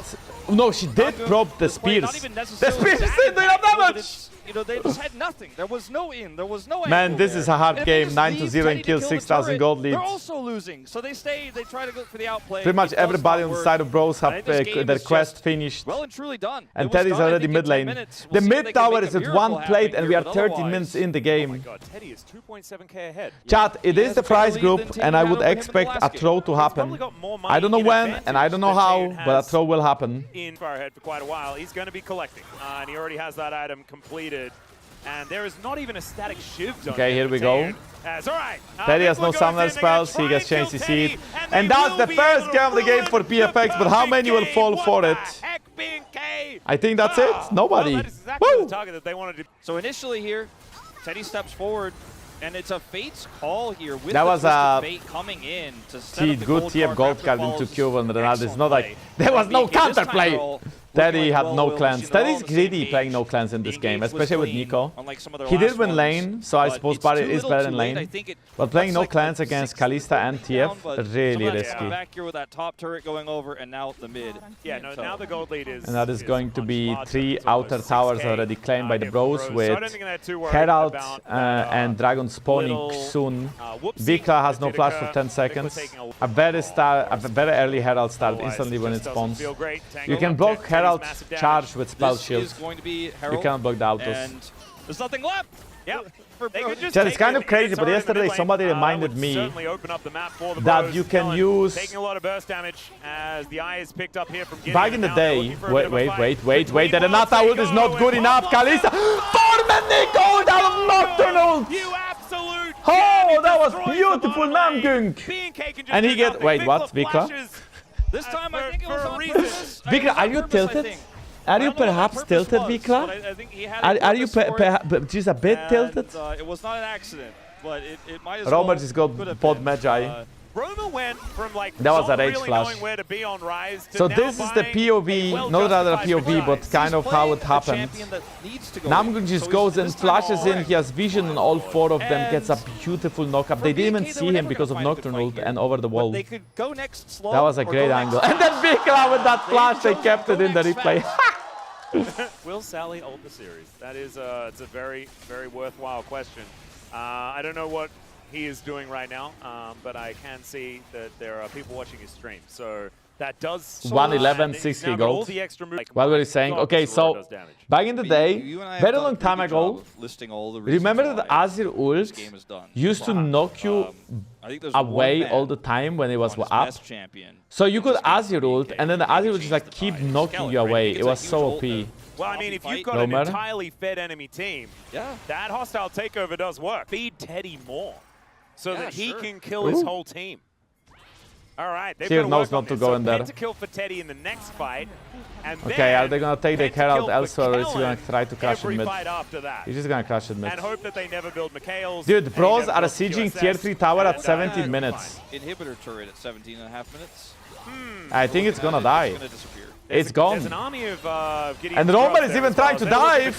Reveal, No, she did Namgung probe the play, not spears. even The necessarily spears that did enough impactful, but damage! it's- You know, they just had nothing. There was no in. There was no Man, angle this there. is a hard And if they game. just 9-0 leave and Teddy to kill the 6,000 turret, gold lead. They're also losing. So they stay. They try to go for the outplay. Pretty much It does everybody not on the work. side of Bros I have think this game their is quest just finished. well and truly done. And It was Teddy's done, I already think, in mid 10 lane. minutes. The We'll see if mid they can tower make is a at miracle 1 plate happen and here, we are but 30 otherwise- minutes in the Oh my game. god, Teddy is 2.7k ahead. Chat, it He is has the a better prize lead group than and Taeyoon I had would over him in the expect last a game. throw to He's happen. probably got more money I don't know in when advantage and I don't know than how, Taeyoon but a has throw will happen. in far ahead for quite a while. He's going to be collecting, and he already has that item completed. And there is not even a static shiv done. Okay, here we go. That's all right. Teddy has no summoner spells, he gets changed to seed. And that's the first game of the game for BFX, but how many will fall for it? I think that's it. Nobody. Well, that is exactly Woo! the target that they wanted to. So initially here, Teddy steps forward, and it's a Fate's call here with That the was Twisted a Fate coming in to set up the good TF gold card follows into Q, and Ronaldo. It's excellent not like play. there was no BK this time counterplay. roll Teddy had no cleanse. Teddy's greedy playing no cleanse in this game, especially with Nico. He did win lane, so I suppose Barry is better in lane. But playing no cleanse against Kalista and TF, really risky. Back here with that top turret going over, and now the mid. Yeah, no, now the gold lead is. And that is going to be 3 outer towers already claimed by the bros, with Herald and Dragon spawning soon. VicLa has no flash for 10 seconds. A very early Herald start instantly when it spawns. You can block Herald charge with spell shield. You cannot block the autos. And there's nothing left. Yeah. It's kind of crazy, but yesterday somebody reminded me that you can use... Taking a lot of burst damage as the eye is picked up here from GIDEON. Back in the day... Wait, the Renata ult is not good enough. Kalista! 4 minute gold out of Nocturnal! You absolute... Oh, that was beautiful, Namgung! And he get... Wait, what? VicLa? This time I think it was on purpose. VicLa, are you tilted? Are you perhaps tilted, VicLa? Are you just a bit tilted? It was not an accident, but it might as Romer well just got bot Magi. Romer went from like that was a rage really flash. knowing where to be on Rise to So now this is the POV, not rather a POV, but kind of how it happened. Namgung just goes and flashes in, he has vision on all 4 of them, gets a beautiful knockup. They didn't even see him because of Nocturnal and over the wall. That was a great angle. And then VicLa with that flash, they kept it in the replay. Will Sally ult the series? That is it's a very, very worthwhile question. I don't know what he is doing right now, but I can see that there are people watching his stream. So that does 111, 60 gold. What were you saying? Okay, so back in the day, very long time ago, remember that Azir ult used to knock you away all the time when it was up? So you could Azir ult, and then the Azir would just like keep knocking you away. It was so OP. Well, I mean, if you've got an entirely fed enemy team, that hostile takeover does work. Feed Teddy more so that he can kill his whole team. All right, Here knows not to go in there. To kill for Teddy in the next fight, and okay, are they gonna take the Herald elsewhere, or is he gonna try to crash it mid? That. He's just gonna crash it mid. And hope that they never build Mikhail's. Dude, bros are sieging tier 3 tower at 17 minutes. Inhibitor turret at 17.5 minutes. I think it's gonna die. It's gone. An army of, and Romer is even trying to dive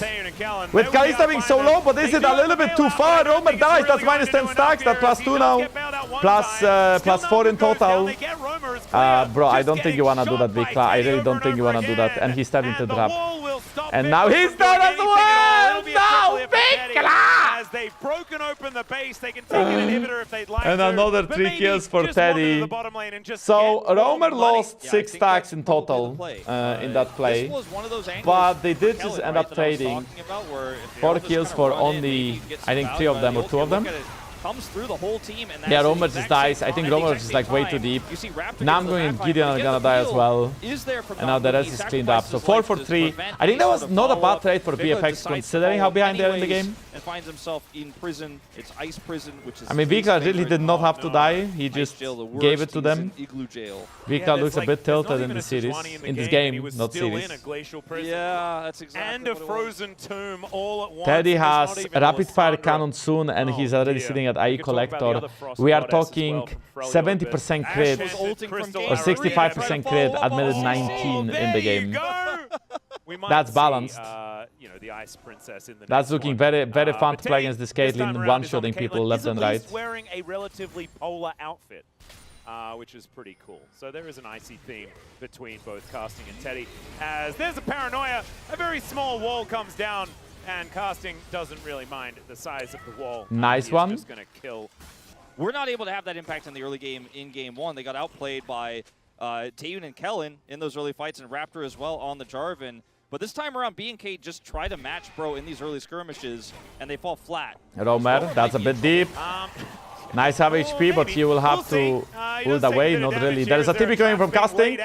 with Kalista being so low, but is it a little bit too far? Romer dies. That's minus 10 stacks. That's +2 now. Plus 4 in total. Bro, I don't think you wanna do that, VicLa. I really don't think you wanna do that. And he's starting to drop. And now he's done as well. No, VicLa! As they've broken open the base, they can take an inhibitor if they'd like. And another 3 kills for Teddy. So Romer lost 6 stacks in total. In that play, but they did just end up trading 4 kills for only, I think, 3 of them or 2 of them. Comes through the whole team, and yeah, Romer just dies. I think Romer is like way too deep. Namgung and GIDEON are gonna die as well. And now the rest is cleaned up. So 4 for 3. I think that was not a bad trade for VFX considering how behind they are in the game. And finds himself in prison. It's ice prison, which is. I mean, VicLa really did not have to die. He just gave it to them. VicLa looks a bit tilted in the series, in this game, not series. Yeah, that's exactly. And a frozen tomb all at once. Teddy has rapid fire cannon soon, and he's already sitting at IE Collector. We are talking 70% crit or 65% crit at minute 19 in the game. That's balanced. That's looking very, very fun to play against this Caitlyn, one-shotting people left and right. He's wearing a relatively polar outfit, which is pretty cool. So there is an icy theme between both Casting and Teddy. As there's a paranoia, a very small wall comes down, and Casting doesn't really mind the size of the wall. Nice one. Just gonna kill. We're not able to have that impact in the early game in game 1. They got outplayed by Taeyoon and Kellin in those early fights, and Raptor as well on the Jarvan. But this time around, B&K just try to match Bro in these early skirmishes, and they fall flat. Romer, that's a bit deep. Nice half HP, but you will have to ult away. Not really. There is a TP coming from Casting.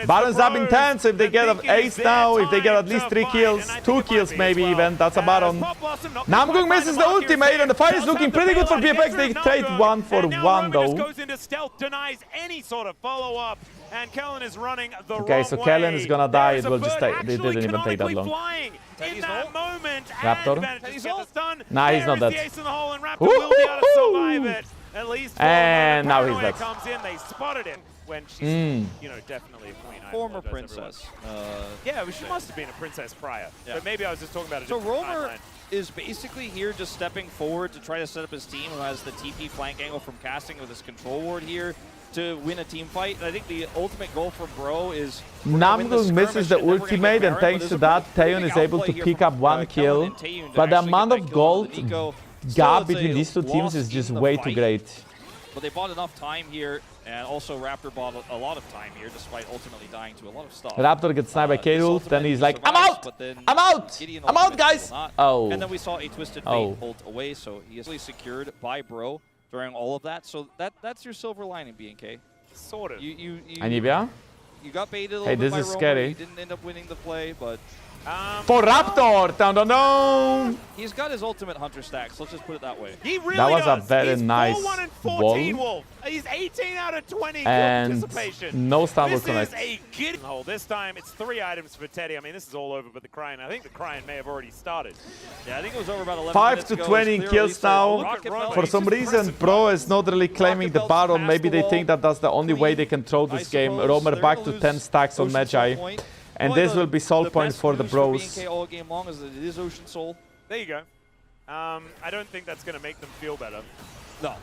Baron's zapping 10, so if they get an ace now, if they get at least 3 kills, 2 kills maybe even, that's a Baron. Namgung misses the ultimate, and the fight is looking pretty good for VFX. They trade 1 for 1 though. And Kellin is running the okay, so Kellin is gonna die. It will just take. It didn't even take that long. In that moment, Raptor. Nah, he's not dead. And now he's dead. And they spotted him. when she's, you know, definitely a queen. Former princess. Yeah, but she must have been a princess prior. Yeah. But maybe I was just talking about a So different Romer timeline. is basically here just stepping forward to try to set up his team, who has the TP flank angle from casting with his control ward here to win a team fight. And I think the ultimate goal for Bro is Namgung misses the ultimate, and thanks to that, Taeyoon is able to pick up one kill. But the amount of gold gap between these two teams is just way too great. But they bought enough time here, and also Raptor bought a lot of time here, despite ultimately dying to a lot of stuff. Raptor gets sniped by K-Wolf, then he's like, I'm out! I'm out! I'm out, guys! Oh. And then we saw a Twisted Fate ult away, so he is really secured by Bro during all of that. So that's your silver lining, BNK. Sort of. Anivia? You got baited a little Hey, bit this by is Romer. scary. You didn't end up winning the play, but For Raptor! Dun, dun, dun. he's got his ultimate hunter stacks. Let's just put it that way. He really That was does. a very He's nice 4-1 and 14 wall. Wolf. He's 18 out of 20 And participation. no stun will This connect. is a Gideon hole. This time it's 3 items for Teddy. I mean, this is all over, but the Crying, I think the Crying may have already started. Yeah, I think it was over about 11 5 minutes to ago. 20 It's kills clearly now. said, For some reason, Bro is not really claiming the Baron. Maybe they think that that's the only way they can throw this game. Romer back to 10 stacks on Magi. And this will be soul point for the Bros. BNK all game long as it is Ocean Soul. There you go. I don't think that's going to make them feel better. No.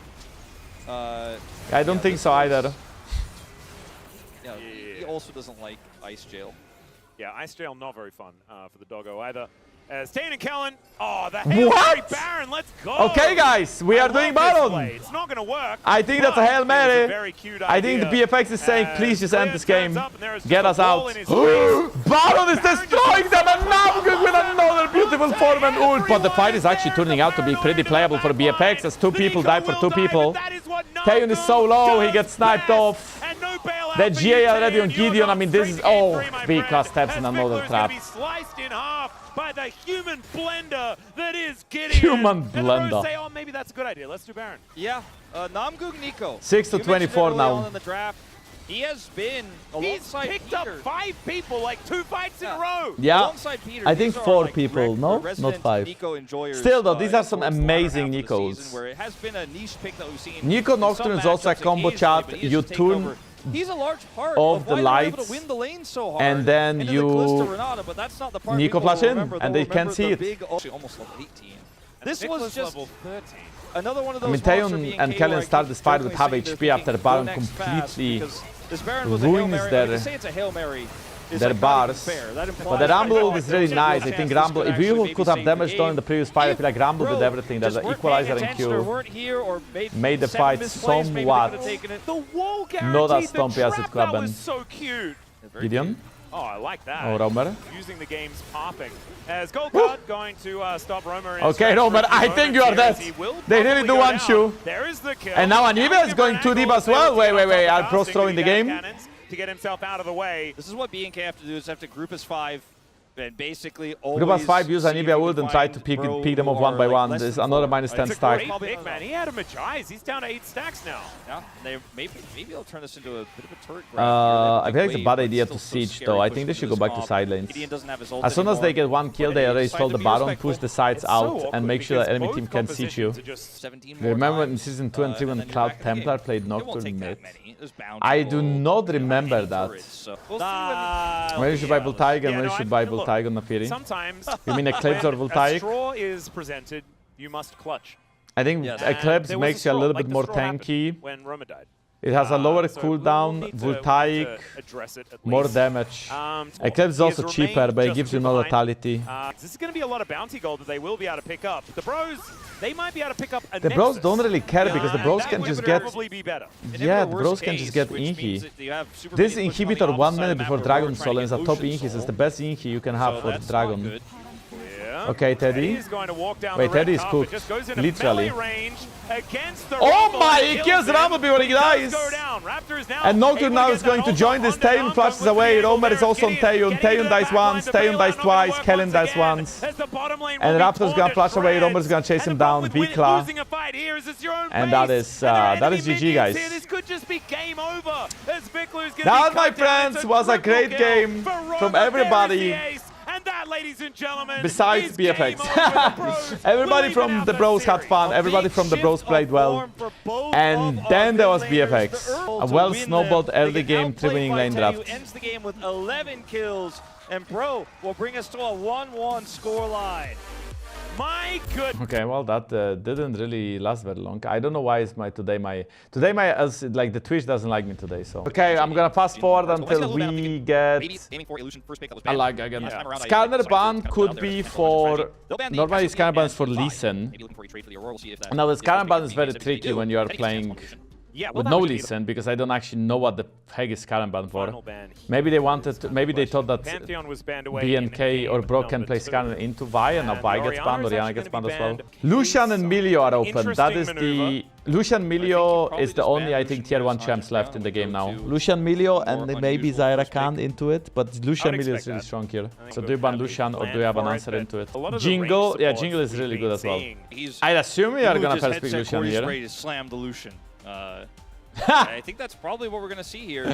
I don't think so either. Yeah, he also doesn't like Ice Jail. Yeah, Ice Jail not very fun for the doggo either. As Taeyoon and Kellin, oh, the Hail Mary Baron, let's go! Okay, guys, we are doing Baron. It's not going to work. I think that's a Hail Mary. Very cute I think the idea. BFX is saying, please just end this game. Get Get us out. Baron is destroying them, and Namgung with another beautiful form and ult. But the fight is actually turning out to be pretty playable for BFX, as 2 people die for 2 people. Taeyoon is so low, he gets sniped off. The GA already on Gideon. I mean, this is... Oh, VicLa steps in another trap. Sliced in half by the human blender that is Gideon. Human And the blender. Bros say, oh, maybe that's a good idea. Let's do Baron. Yeah, Namgung Nico. 6 to You mentioned it 24 early now. on in the draft. He has been He's alongside picked Peter. up 5 people, like 2 fights in a row. Yeah, Alongside Peter, I think these are 4 like people, no? Not resident 5. Nico enjoyers, Still though, these are some towards the latter amazing half of the Nikos. season, where it has been a niche pick that we've seen. Nico in some Nocturne is also a matchups combo occasionally, chat. but he has You just taken tune over. He's a large part of of the why they're able lights, to win the lane so hard. and then into you the Callisto Renata, but that's not the part Nico people will flash in, remember. and They'll they can't remember see the it. Big, actually almost level 18. This was Nicholas just level 13. another one of I those mean, moments for Taeyoon BNK and where Kellin I start keep this fight with half jokingly saying HP they're after thinking, Baron go next fast, completely because this Baron was a ruins Hail Mary. their- When you say it's a Hail Mary, it's their like not even bars. fair. That But the implies Rumble that is really there's a nice. good I think chance this Rumble, could if actually you maybe could have save the damage done in the game. previous fight, I feel like Rumble did Bro everything. That just the weren't paying equalizer and attention or Q weren't here or made the 7 fight misplays, maybe they somewhat could have taken it. The wall not as guaranteed the stumpy as it trap. could have That been. was so cute. Gideon? Oh, I like that. Oh, Romer? Using the game's popping. As Gold Card going to stop Romer. in Okay, stretch Romer, for a few I think you are moments here as dead. he will They really probably do go want down. you. There is the kill. And now Anivia is going too deep as well. Wait, I'll pro throw in the game. To get himself out of the way. This is what BNK have to do, is have to group as 5 and basically always Group as 5, use see if Anivia you ult can and try find to pick bro them off who one are, by like, one. less There's than another 4. -10 It's a stack. great pick, man. He had a Magize. He's down to 8 stacks now. Yeah, they maybe they'll turn this into a bit of a turret grab. I think it's a bad idea to siege though. I think they should go back to side lanes. Gideon doesn't have his ult As soon as they get anymore. 1 kill, they already stole the Baron, push the sides It's so out, awkward and make sure that because enemy both team can't siege you. compositions are just 17 more Remember in times, season 2 and 3 when then you're Cloud back in the game. Templar played It won't Nocturne take mid? that many. There's bound I to do go not remember that. turrets, so we'll see When you should buy Voltaic and Yeah, when you no, should I- buy look, Voltaic on Nafiri? Sometimes You mean Eclipse or when a Voltaic? straw is presented, you must clutch. I think Yes. Eclipse There was makes you a straw, little like bit the more straw happened tanky. when Roma died. It has a lower So we'll cooldown, need to Voltaic, address it at more least. damage. He Eclipse is also has cheaper, remained but it just gives you 2 no behind. lethality. This is going to be a lot of bounty gold that they will be able to pick up. The Bros, they might be able to pick up a The Bros Nexus. don't really care because the Bros That can would just get... probably be better. Yeah, the Bros can just get Inhi. This inhibitor 1 minute before Dragon Soul is a top Inhi. It's the best Inhi you can have for Dragon. Yeah. Okay, Teddy. He's going to walk down Wait, the red Teddy is carpet, cooked. just goes into Literally. melee range against the Oh Rumble my, and he kills kills him. Rumble before he dies. Does go down. Raptor is now And Nocturne able now to is get going that to join hold this. on Taeyoon Namgung flashes with away. the Romer is Gideon. also on Taeyoon. Getting Taeyoon to dies the back line once, to Taeyoon bail dies out, not twice, gonna work Kellin once dies again. once. As the bottom lane And will be Raptor's torn gonna to flash away, shreds. Romer's gonna chase And him the down, problem with VicLa. losing a fight here is it's your own And that base. is, And there are that is enemy GG, minions guys. here. This could just be game over. As VicLa is gonna That, be my cut down. friends, It's was a triple great kill game for from Romer. everybody. There is the ace. And that, ladies and gentlemen, besides is BFX. game over. The Bros Everybody will from even the have Bros had series. fun. Everybody from the Bros played well. And then there was BFX. A well snowballed early game 3-winning lane draft. Ends the game with 11 kills, and Bro will bring us to a 1-1 scoreline. My good. Okay, well that didn't really last very long. I don't know why it's today my like the Twitch doesn't like me today. So okay, I'm gonna fast forward until we get a lag again. Scanner ban could be for normally scanner ban is for Lee Sin. Now the scanner ban is very tricky when you are playing with no Lee Sin, because I don't actually know what the heck is current ban for. Maybe they wanted to, maybe they thought that BNK or Bro can play Scanner into Vi, and now Vi gets banned, Oriana gets banned as well. Lucian and Milio are open. That is the... Lucian Milio is the only, I think, tier 1 champs left in the game now. Lucian Milio and maybe Zyra Khan into it, but Lucian Milio is really strong here. So do you ban Lucian or do you have an answer into it? Jingle, yeah, Jingle is really good as well. I assume we are gonna first pick Lucian here. Slam the Lucian. I think that's probably what we're going to see here.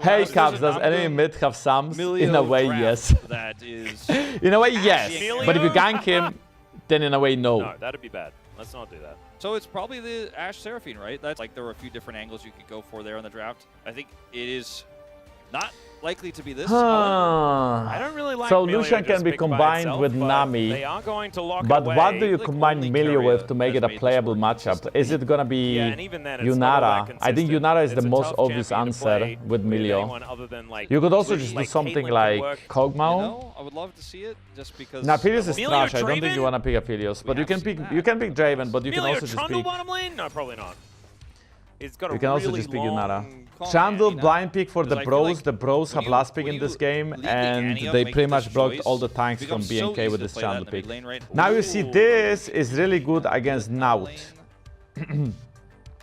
Hey Cubs, does enemy mid have Sams? In a way, yes. That is... In a way, yes. But if you gank him, then in a way, no. No, that'd be bad. Let's not do that. So it's probably the Ashe Seraphine, right? That's like there were a few different angles you could go for there in the draft. I think it is not likely to be this. I don't really like so Milio Lucian can be combined itself, with Nami. They are going to lock but away. what do you combine Milio with to make it a playable matchup? Is it gonna be Yunara? I think Yunara is the most obvious answer with Milio. Like you could also just do something like Kog'Maw. You know, I would love to see it just because. Nah, Pilios is trash. I don't think you wanna pick a Pilios, but you can pick Draven, but you can also just pick. Bottom lane? No, probably not. It's got you can also just pick Yunara. Trundle blind pick for the Bros. The Bros have last pick in this game, and they pretty much blocked all the tanks from BNK with this Trundle pick. Now you see this is really good against Naut.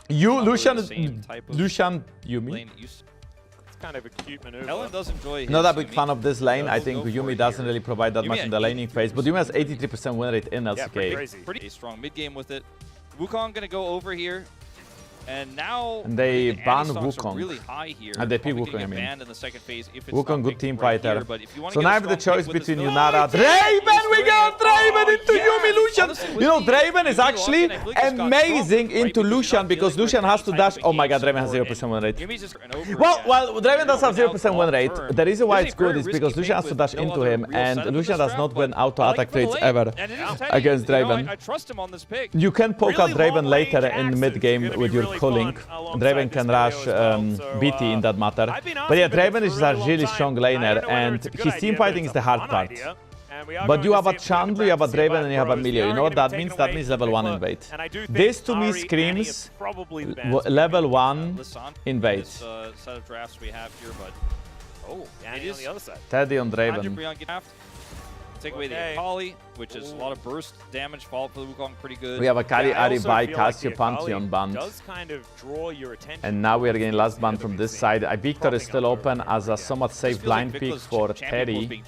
Lucian, Yumi. It's kind of a cute maneuver. Kellin does enjoy Not a big fan of this lane. I think Yumi doesn't really provide that much in the laning phase, but Yumi has 83% win rate in LCK. Pretty strong mid game with it. Wukong gonna go over here. And now they ban Wukong. Really high here. And they pick Wukong, I mean. In the second phase if Wukong, good team right fighter. Here, so now I have the choice between Yunara. Draven! We got Draven into Yumi Lucian! You know, Draven is actually amazing into Lucian because Lucian has to dash. Oh my god, Draven has 0% win rate. Well, Draven does have 0% win rate. The reason why it's good is because Lucian has to dash into him, and Lucian does not win auto-attack trades ever against Draven. You can poke out Draven later in mid-game with your Culling. Draven can rush BT in that matter. But yeah, Draven is a really strong laner, and his team fighting is the hard part. But you have a Chandler, you have a Draven, and you have a Milio. You know what that means? That means level 1 invade. This to me screams level 1 invade. Taeyoon Draven. Take away the Akali, which is a lot of burst damage, fall for the Wukong pretty good. We have Akali, Ari, Vi, Cassio, Pantheon banned. And now we are getting last ban from this side. Victor is still open as a somewhat safe blind pick for Terry.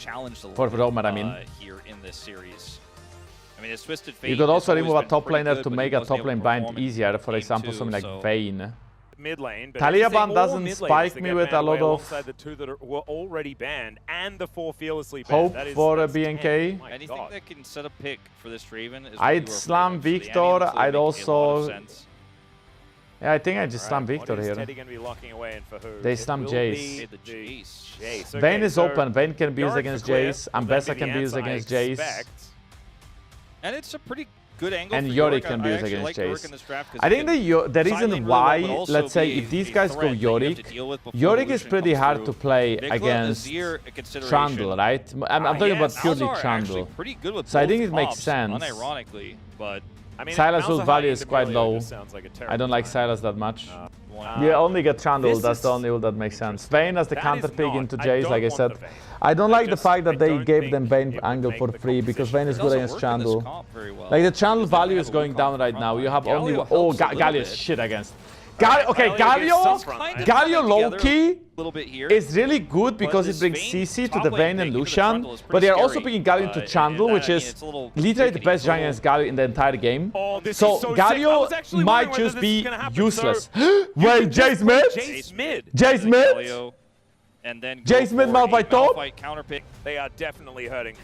For Romer, I mean. Here in this series. I mean, it's Twisted Fate. You could also remove a top laner to make a top lane blind easier. For example, something like Vayne. Mid lane, but Taliban doesn't spike me with a lot of the two that were already banned and the 4 fearlessly banned. Hope for a Anything BNK. that can set a pick for this Draven is I'd slam Victor. I'd also. Yeah, I think I just slam Victor here. They slam Jace. Vayne is open. Vayne can be used against Jace. Ambessa can be used against Jace. And it's a pretty good angle. And Yorick can be used against Jace. I think the reason why, let's say, if these guys go Yorick, Yorick is pretty hard to play against Trundle, right? I'm talking about purely Trundle. So I think it makes sense. Sylas' ult value is quite low. I don't like Sylas that much. You only get Trundle, that's the only ult that makes sense. Vayne as the counter pick into Jace, like I said. I don't like the fact that they gave them Vayne angle for free, because Vayne is good against Trundle. Like, the Trundle value is going down right now. You have only... Oh, Galio is shit against. Okay, Galio low-key is really good because it brings CC to the Vayne and Lucian, but they are also picking Galio into Trundle, which is literally the best jungle against Galio in the entire game. So Galio might just be useless. Wait, Jace mid? Jace mid? and then Jace mid, Malphite top. Counter pick. They are definitely hurting.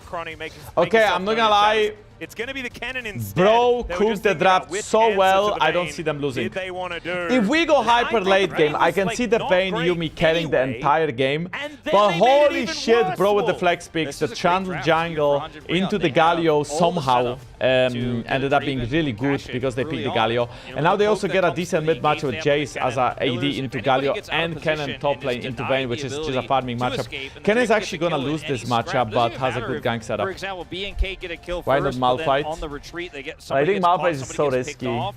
Crony making. Okay, I'm not gonna lie. It's gonna be the cannon instead. Bro cooked the draft so well, I don't see them losing. They want to do. If we go hyper late game, I can see the Vayne Yuumi carrying the entire game. But holy shit, bro, with the flex picks, the Trundle jungle into the Galio somehow ended up being really good because they picked the Galio. And now they also get a decent mid match with Jace as a AD into Galio and Kellin top lane into Vayne, which is just a farming matchup. Kellin is actually gonna lose this matchup, but has a good gank setup. For example, BNK get a kill Why not first, Malphite? on the retreat, they get, I think Malphite is somebody so gets risky. off.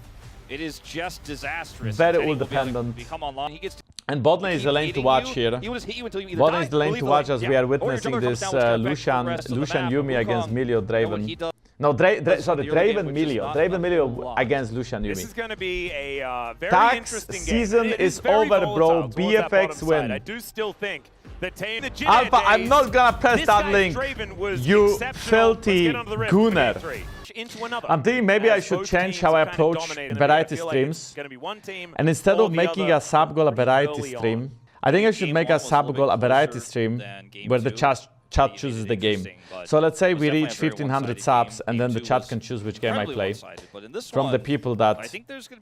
It is just disastrous. Very Teddy ult will be able to dependent. become online. He gets And bot lane is the lane to watch here. He will just hit you until you either Bot die lane is the or lane leave to the watch lane. as Yeah. we are Or your witnessing jungler this comes down, which can affect the rest of the Lucian map. Yuumi against Milio And what he Draven. does- No, sorry, the early Draven game, which is Milio. not Draven a Milio lot. against Lucian This is Yuumi. going to be a very Tax interesting season game. It is very over, bro. volatile towards that BFX bottom win. side. I do still think that Taeyoon, the Jin Alpha, I'm days, not gonna press this that guy's link. Draven was You exceptional. Let's filthy get onto the rift. gooner. 3-3. Into another. I'm thinking maybe I As should both change teams how I have kind of approach dominated. variety I feel like streams. it's gonna be one team And instead or of the making other a sub goal a pretty variety early on. stream, I think I should make a sub goal a variety stream than game where the two. chat chooses the game. So let's say we reach 1500 subs and then the chat can choose which game I play from the people that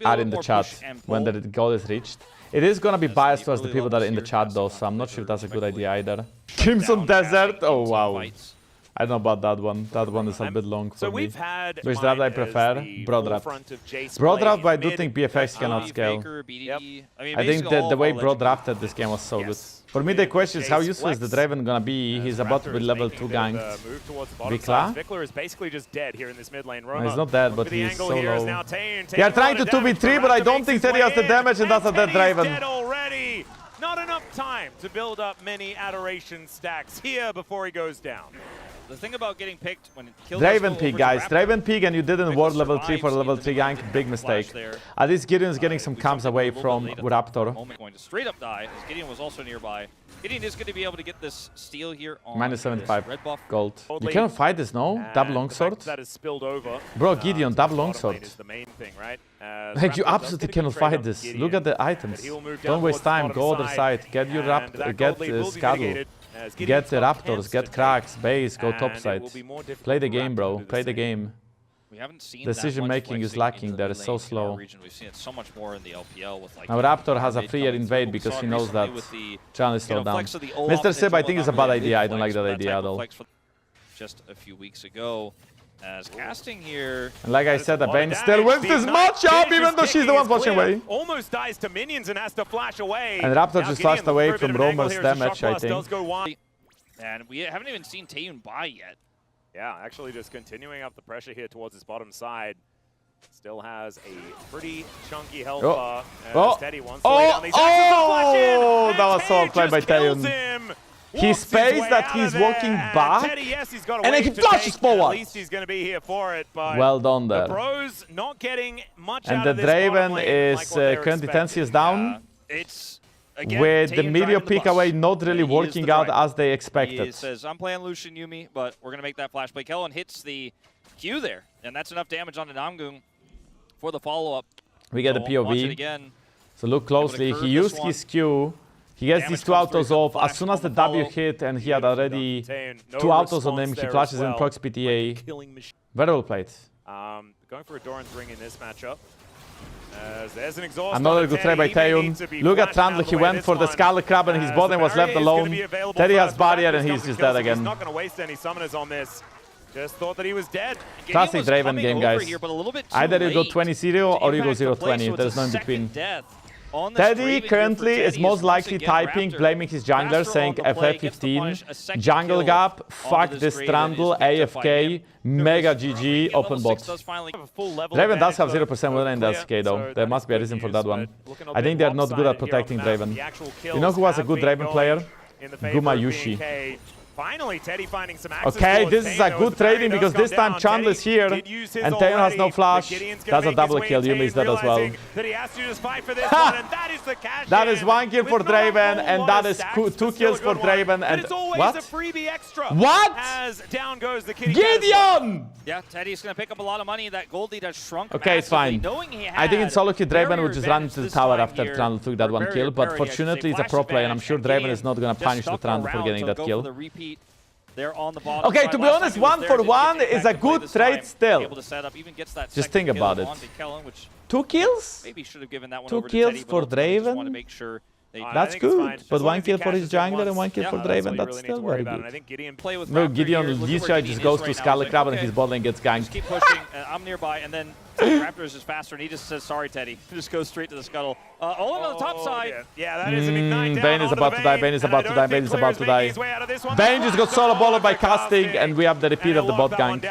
are in the chat when the goal is reached. It is gonna be biased towards the people that are in the chat though, so I'm not sure if that's a good idea either. Crimson Desert? Oh wow. I don't know about that one. That one is a bit long for So me. we've had Which draft I prefer? Broad draft. Broad draft, but I do think BFX cannot scale. I think that the way Broad drafted this game was so good. For me, the question is how useful is the Draven gonna be? He's about to be level 2 ganked. VicLa? VicLa is basically just dead here in this mid lane. No, he's not dead, but he's so low. They They are trying to 2v3, but I don't think Teddy has the damage, and that's a dead Draven. Dead already. Not enough time to build up many adoration stacks here before he goes down. The thing about getting picked when it kills Draven peak, guys. Draven peak, and you didn't ward level 3 for level 3 gank. Big mistake. At least Gideon is getting some camps away from Raptor. Going to straight up die, as Gideon was also nearby. Gideon is going to be able to get this steal here on Minus 75 red buff. gold. You cannot fight this, no? Double longsword? That is spilled over. Bro, Gideon, double longsword. Is the main thing, right? Like, you absolutely cannot fight this. Look at the items. Don't waste time. Go other side. Get your Raptor. Get Scuttle. Get the Raptors. Get Cracks. Base. Go top side. Play the game, bro. Play the game. We haven't seen Decision making is lacking there. It's so slow. We've seen it so much more in the LPL with like Now Raptor has a free invade because he knows that John is slowed down. Mr. Sib, I think it's a bad idea. I don't like that idea at all. Just a few weeks ago, as casting here. And like I said, the Vayne still wins this matchup, even though she's the one flashing away. Almost dies to minions and has to flash away. And Raptor just flashed away from Roamer's damage, I think. And we haven't even seen Taeyoon buy yet. Yeah, actually just continuing up the pressure here towards his bottom side. Still has a pretty chunky health bar. Teddy wants to lay down these that was so well played by Taeyoon. He spaced that he's walking back, Teddy, yes, he's got a and then he flashes forward. At least he's going to be here for it. But well done there. The pros not getting much and out the of this bottom Draven lane is currently Tensius down. It's again, with the Taeyoon media driving the pick bus. away not really He is working the out driver. as they He expected. says, I'm playing Lucian Yuumi, but we're going to make that flash play. Kellin hits the Q there, and that's enough damage on the Namgung for the follow-up. We get the Watch it POV. again. So look closely. He used his Q. He gets these 2 autos off. As soon as the W hit and he had already 2 autos on him, he flashes in procs PTA. Very well played. Going for a Doran's ring in this matchup. There's an exhaust. Another good try by Taeyoon. Look at Trundle, he went for the Scarlet Crab and his bottom was left alone. Teddy has barrier and he's just dead again. He's not going to waste any summoners on this. Just thought that he was dead. Classic Draven game, guys. Here, Either you go 20-0 or you go 0-20. There's no in between. Teddy currently is most likely typing, blaming his jungler, saying FF15, jungle gap, fuck this Trundle, AFK, mega GG, open bot. Draven does have 0% win in the SK though. There must be a reason for that one. I think they are not good at protecting Draven. You know who was a good Draven player? Gumayushi. Finally, Teddy finding some access. Okay, this is a good trading because this time Chandler is here and Taeyoon has no flash. That's a double kill. You missed that as well. That is 1 kill for Draven and that is 2 kills for Draven. And what? What? As down goes the GIDEON! Yeah, Teddy's going to pick up a lot of money. That gold lead has shrunk. Okay, it's fine. I think in solo queue, Draven would just run into the tower after Trundle took that 1 kill. But fortunately, it's a pro play and I'm sure Draven is not going to punish the Trundle for getting that kill. Okay, to be honest, 1 for 1 is a good trade still. Just think about it. 2 kills? Maybe should have given that one 2 over to kills Teddy, for but I just want to Draven? make sure That's good, but 1 kill for his jungler and 1 kill for Draven, that's still very good. No, GIDEON literally just goes to Skullcrab and his bot lane gets ganked. Keep pushing, I'm nearby, and then Raptor is just faster, and he just says, sorry, Teddy. Just goes straight to the scuttle. All on the top side. Yeah, that is an ignite down. Bane is about to die, Bane is about to die, Bane is about to die. Bane just got solo balled by casting, and we have the repeat of the bot gank.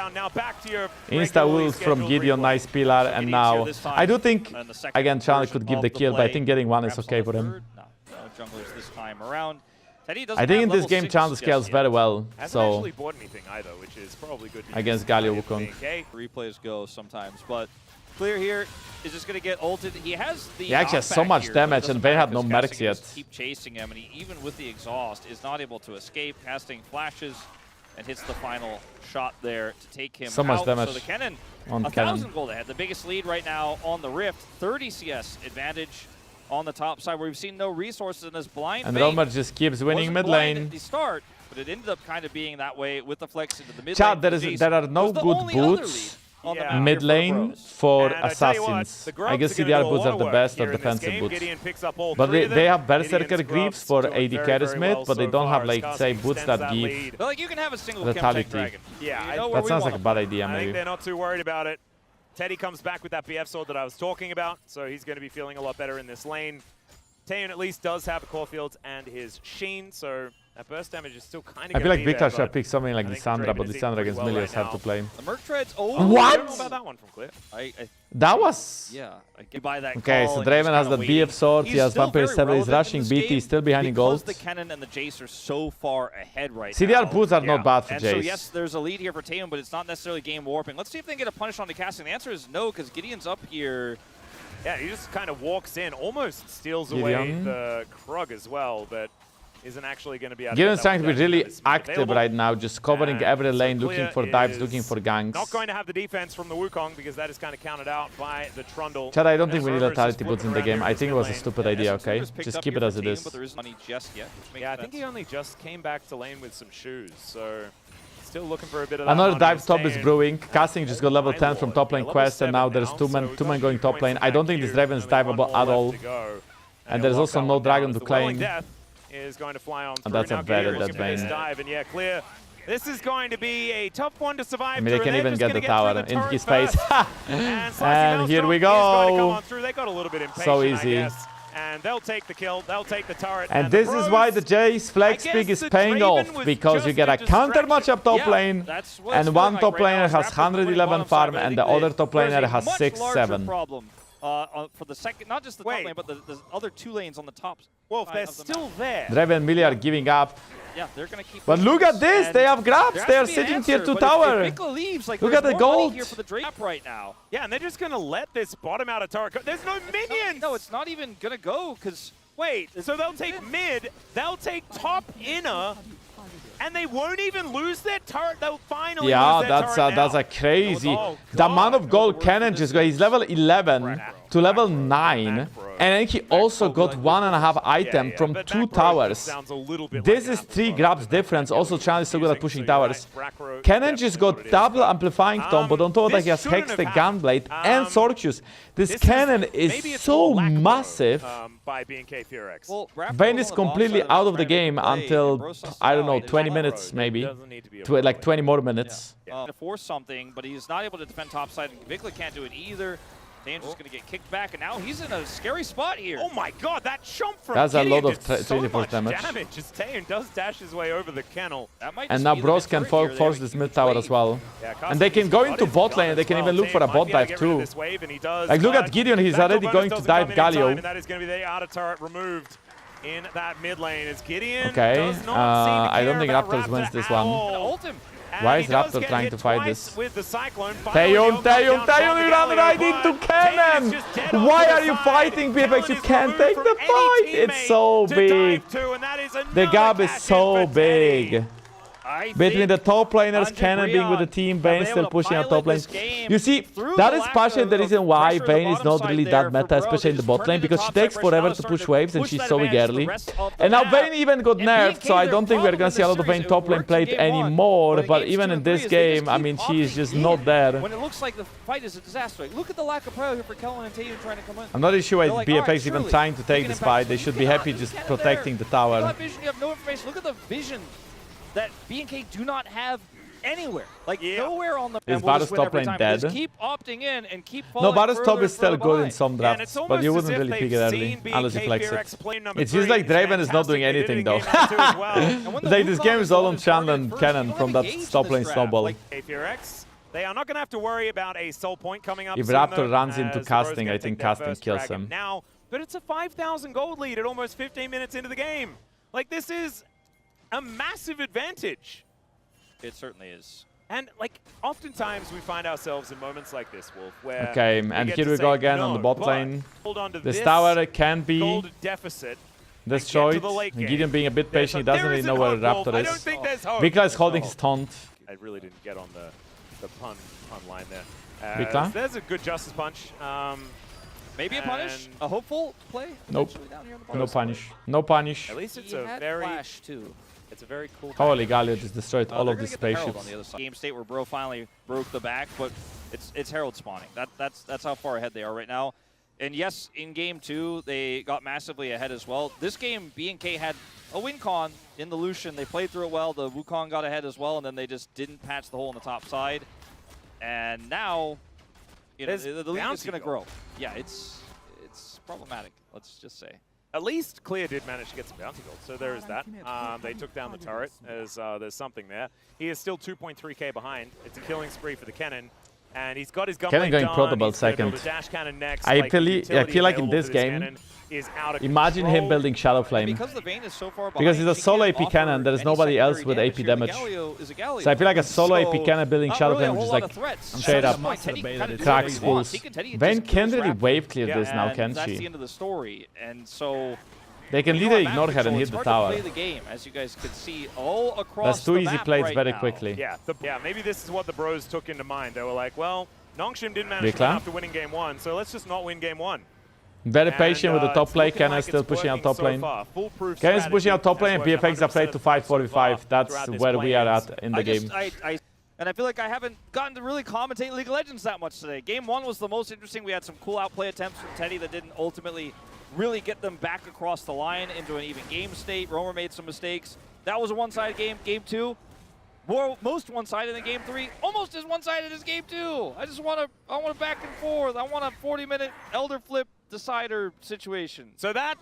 Insta ult from GIDEON, nice pillar, and now I do think, again, Chandler could give the kill, but I think getting 1 is okay for him. Junglers this time around. I think in this game Chandler scales very well, so against Galio Wukong. Replays go sometimes, but Clear here is just going to get ulted. He has the He actually has so much damage and Vayne had no mercs yet. Keep chasing him, and he, even with the exhaust, is not able to escape, casting flashes and hits the final shot there to take him so much out. damage So the Kellin, on 1,000 gold ahead. The biggest lead right now on the Rift. 30 CS advantage on the top side, where we've seen no resources in this blind. And Romer just keeps winning mid lane. At the start, but it ended up kind of being that way with the flex into the mid Chad, lane. there are no good boots mid lane for assassins. I guess CDR boots are the best or defensive boots. But they have Berserker Greaves for AD carries mid, but they don't have, like, say, boots that give like, you can have a single lethality. dragon. Yeah, that sounds like a bad idea, I maybe. think they're not too worried about it. Teddy comes back with that BF sword that I was talking about, so he's going to be feeling a lot better in this lane. Taeyoon at least does have Caulfields and his Sheen, so that burst damage is still kind of. I feel like VicLa should pick something like Lissandra, but Lissandra against Milius have to play. The Merc Treads. Oh, what? I don't know about that one from Clear. That was. Yeah. I buy that. Okay, so Draven has the BF sword. He has Vampire 7. He's rushing BT. He's still behind in gold. The Cannon and the Jace are so far ahead right CDR now. boots are not bad for and Jace. So yes, there's a lead here for Taeyoon, but it's not necessarily game warping. Let's see if they can get a punish on the casting. The answer is no, because Gideon's up here. Yeah, he just kind of walks in, almost steals away the Krug as well, but isn't actually going to be able to. Gideon's trying to be really active right now, just covering every lane, looking for dives, looking for ganks. Not going to have the defense from the Wukong because that is kind of counted out by the Trundle. Chad, I don't think we need lethality boots in the game. I think it was a stupid idea, okay? Just keep it as it is. Yeah, I think he only just came back to lane with some shoes, so still looking for a bit of another dive top is brewing. Casting just got level 10 from top lane quest, and now there's two men going top lane. I don't think this Draven is diveable at all. And there's also no dragon to claim. Is going to fly on and that's a very dead Vayne. And yeah, Clear. This is going to be a tough one to survive. I mean, they can even get the tower in his face. And here we go. They got a little bit impatient, so easy. And they'll take the kill, they'll take the turret. And this is why the Jace flex pick is paying off, because you get a counter matchup top lane, and one top laner has 111 farm, and the other top laner has 6-7. For the second, not just the top lane, but the other 2 lanes on the top. Well, if they're still there. Draven and Millie are giving up. Yeah, they're gonna keep. But look at this! They have grabs. They are sitting tier 2 tower. Look at the gold. Here for the Drake right now. Yeah, and they're just gonna let this bottom out of turret. There's no minions. No, it's not even gonna go because. Wait, so they'll take mid, they'll take top inner, and they won't even lose their turret. They'll finally lose their turret that's a crazy. The amount of gold Cannon just got. He's level 11 to level 9, and then he also got 1.5 item from 2 towers. This is 3 grabs difference. Also, Chan is so good at pushing towers. Cannon just got double amplifying tome, but on top of that he has Hex the Gunblade and Sorcius. This Cannon is so massive. Vayne is completely out of the game until, I don't know, 20 minutes maybe. Like 20 more minutes. To force something, but he's not able to defend topside, and VicLa can't do it either. Taeyoon's just going to get kicked back, and now he's in a scary spot here. Oh my god, that jump from that's a lot of so 24 damage. As Taeyoon does dash his way over the kennel. And now Bros can force this mid tower as well. And they can go into bot lane, and they can even look for a bot dive too. Like, look at GIDEON, he's already going to dive Galio. And that is going to be the outer turret removed. in that mid lane as Gideon Okay, does not seem to I don't care think about Raptors wins Raptor this at one. all. Why is he does Raptor get trying hit to fight twice this? with the Cyclone. Finally, Taeyoon, he'll come Taeyoon, down you from run the right alley, into but Kellin! Taeyoon is just dead off Why to the are you side. fighting, BFX? Kellin You is can't removed take from the any fight! It's teammate so to big. dive to, and that is The gap another is cash so in for Teddy. big. Between the top laners, Cannon being with the team, Vayne still pushing out top lane. You see, that is partially the reason why Vayne is not really that meta, especially in the bot lane, because she takes forever to push waves and she's so early. And now Vayne even got nerfed, so I don't think we're gonna see a lot of Vayne top lane played anymore. But even in this game, I mean, she is just not there. When it looks like the fight is a disaster. Look at the lack of priority for Kellin and Taeyoon trying to come in. I'm not really sure why BFX even trying to take this fight. They should be happy just protecting the tower. You have no information. Look at the vision that B&K do not have anywhere. Like nowhere on the Is Varus top lane dead? Just keep opting in and keep falling. No, Varus top is still further good in behind. some drafts, but you wouldn't really pick it early unless you flex it. It feels like Draven is not doing anything though. Like this game is all on Chan and Cannon from that top lane snowball. They are not going to have to worry about a soul point coming up. If Raptor runs into casting, I think casting kills him. Now, but it's a 5,000 gold lead at almost 15 minutes into the game. Like, this is a massive advantage. It certainly is. And, like, oftentimes we find ourselves in moments like this, Wolf, where okay, and here we go again on the bot lane. Hold on to this tower can be gold deficit destroyed. Gideon being a bit patient, he doesn't really know where Raptor is. VicLa is holding his taunt. I really didn't get on the pun line there. VicLa? There's a good Justice Punch. Maybe a punish? A hopeful play? Nope. No punish. No punish. At least it's a very... Flash too. It's a very cool... Holy Galio just destroyed all of these spaceships. Game state where Bro finally broke the back, but it's Herald spawning. That's how far ahead they are right now. And yes, in game 2, they got massively ahead as well. This game, B&K had a win con in the Lucian. They played through it well. The Wukong got ahead as well, and then they just didn't patch the hole on the top side. And now, you know, the league is going to grow. Yeah, it's problematic, let's just say. At least Clear did manage to get some bounty gold, so there is that. They took down the turret, as there's something there. He is still 2.3k behind. It's a killing spree for the cannon. And he's got his gunblade going done. protobelt second. Dash cannon next. I feel like in this game, imagine him building Shadow Flame. Because the Vayne is so far behind, because he's a solo AP cannon, there is nobody else with AP damage. So I feel like a solo AP cannon building Shadow Flame is just like straight up cracks fools. Vayne can't really wave clear this now, can that's she? the end of the story. And so they can either ignore her and hit the tower. Play the game, as you guys could see all across That's two easy plays very quickly. Yeah, maybe this is what the bros took into mind. They were like, well, Nongshim didn't manage to come after winning game 1, so let's just not win game 1 Very patient with the top lane. Cannon still pushing out top lane. Cannon is pushing out top lane and VFX are afraid to fight 4v5. That's where we are at in the game. And I feel like I haven't gotten to really commentate League of Legends that much today. Game 1 was the most interesting. We had some cool outplay attempts from Teddy that didn't ultimately really get them back across the line into an even game state. Romer made some mistakes. That was a one-sided game. Game 2, most one-sided in game 3, almost as one-sided as game 2. I want a back and forth. I want a 40-minute elder flip decider situation. So that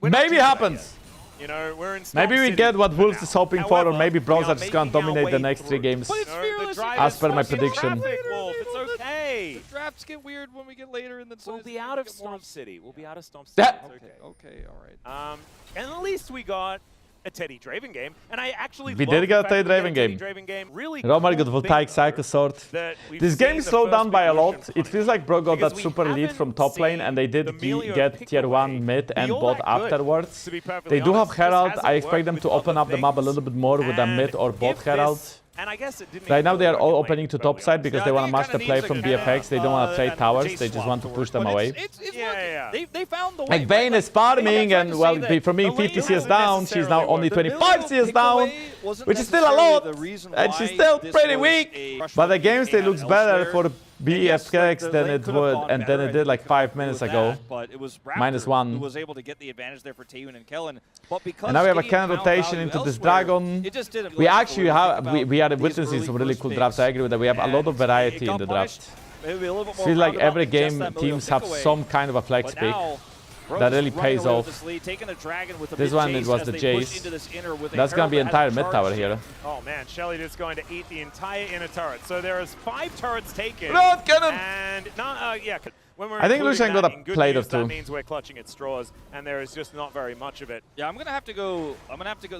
maybe happens. You know, we're in maybe we get what Wolves is hoping for, or maybe Bros are just gonna dominate the next 3 games. But it's fearless. As per my prediction. It's okay. The drafts get weird when we get later in the season. We'll be out of Stomp City. We'll be out of Stomp City. Okay, all right. And at least we got a Teddy Draven game, and I actually we did get a Teddy Draven game. Really Romer got Voltaic Psycho Sword. This game is slowed down by a lot. It feels like Bro got that super lead from top lane, and they did get tier 1 mid and bot afterwards. They do have Herald. I expect them to open up the map a little bit more with a mid or bot Herald. And I guess it didn't right now they are all opening to top side because they want to match the play from BFX. They don't want to trade towers. They just want to push them away. They found the way. Like Vayne is farming, and well, from being 50 CS down, she's now only 25 CS down, which is still a lot, and she's still pretty weak. But the game still looks better for BFX than it would, and than it did like 5 minutes ago. -1. Was able to get the advantage there for Taeyoon and Kellin. And now we have a cannon rotation into this dragon. We actually have we are witnessing some really cool drafts. I agree with that. We have a lot of variety in the draft. It feels like every game teams have some kind of a flex pick that really pays off. This one, it was the Jace. That's going to be entire mid tower here. Oh man, Shelly is going to eat the entire inner turret. So there is 5 turrets taken. Run, cannon! And when we're I think including Lucian got that in a good plate news, or two. That means we're clutching at straws, and there is just not very much of it. Yeah, I'm gonna have to go.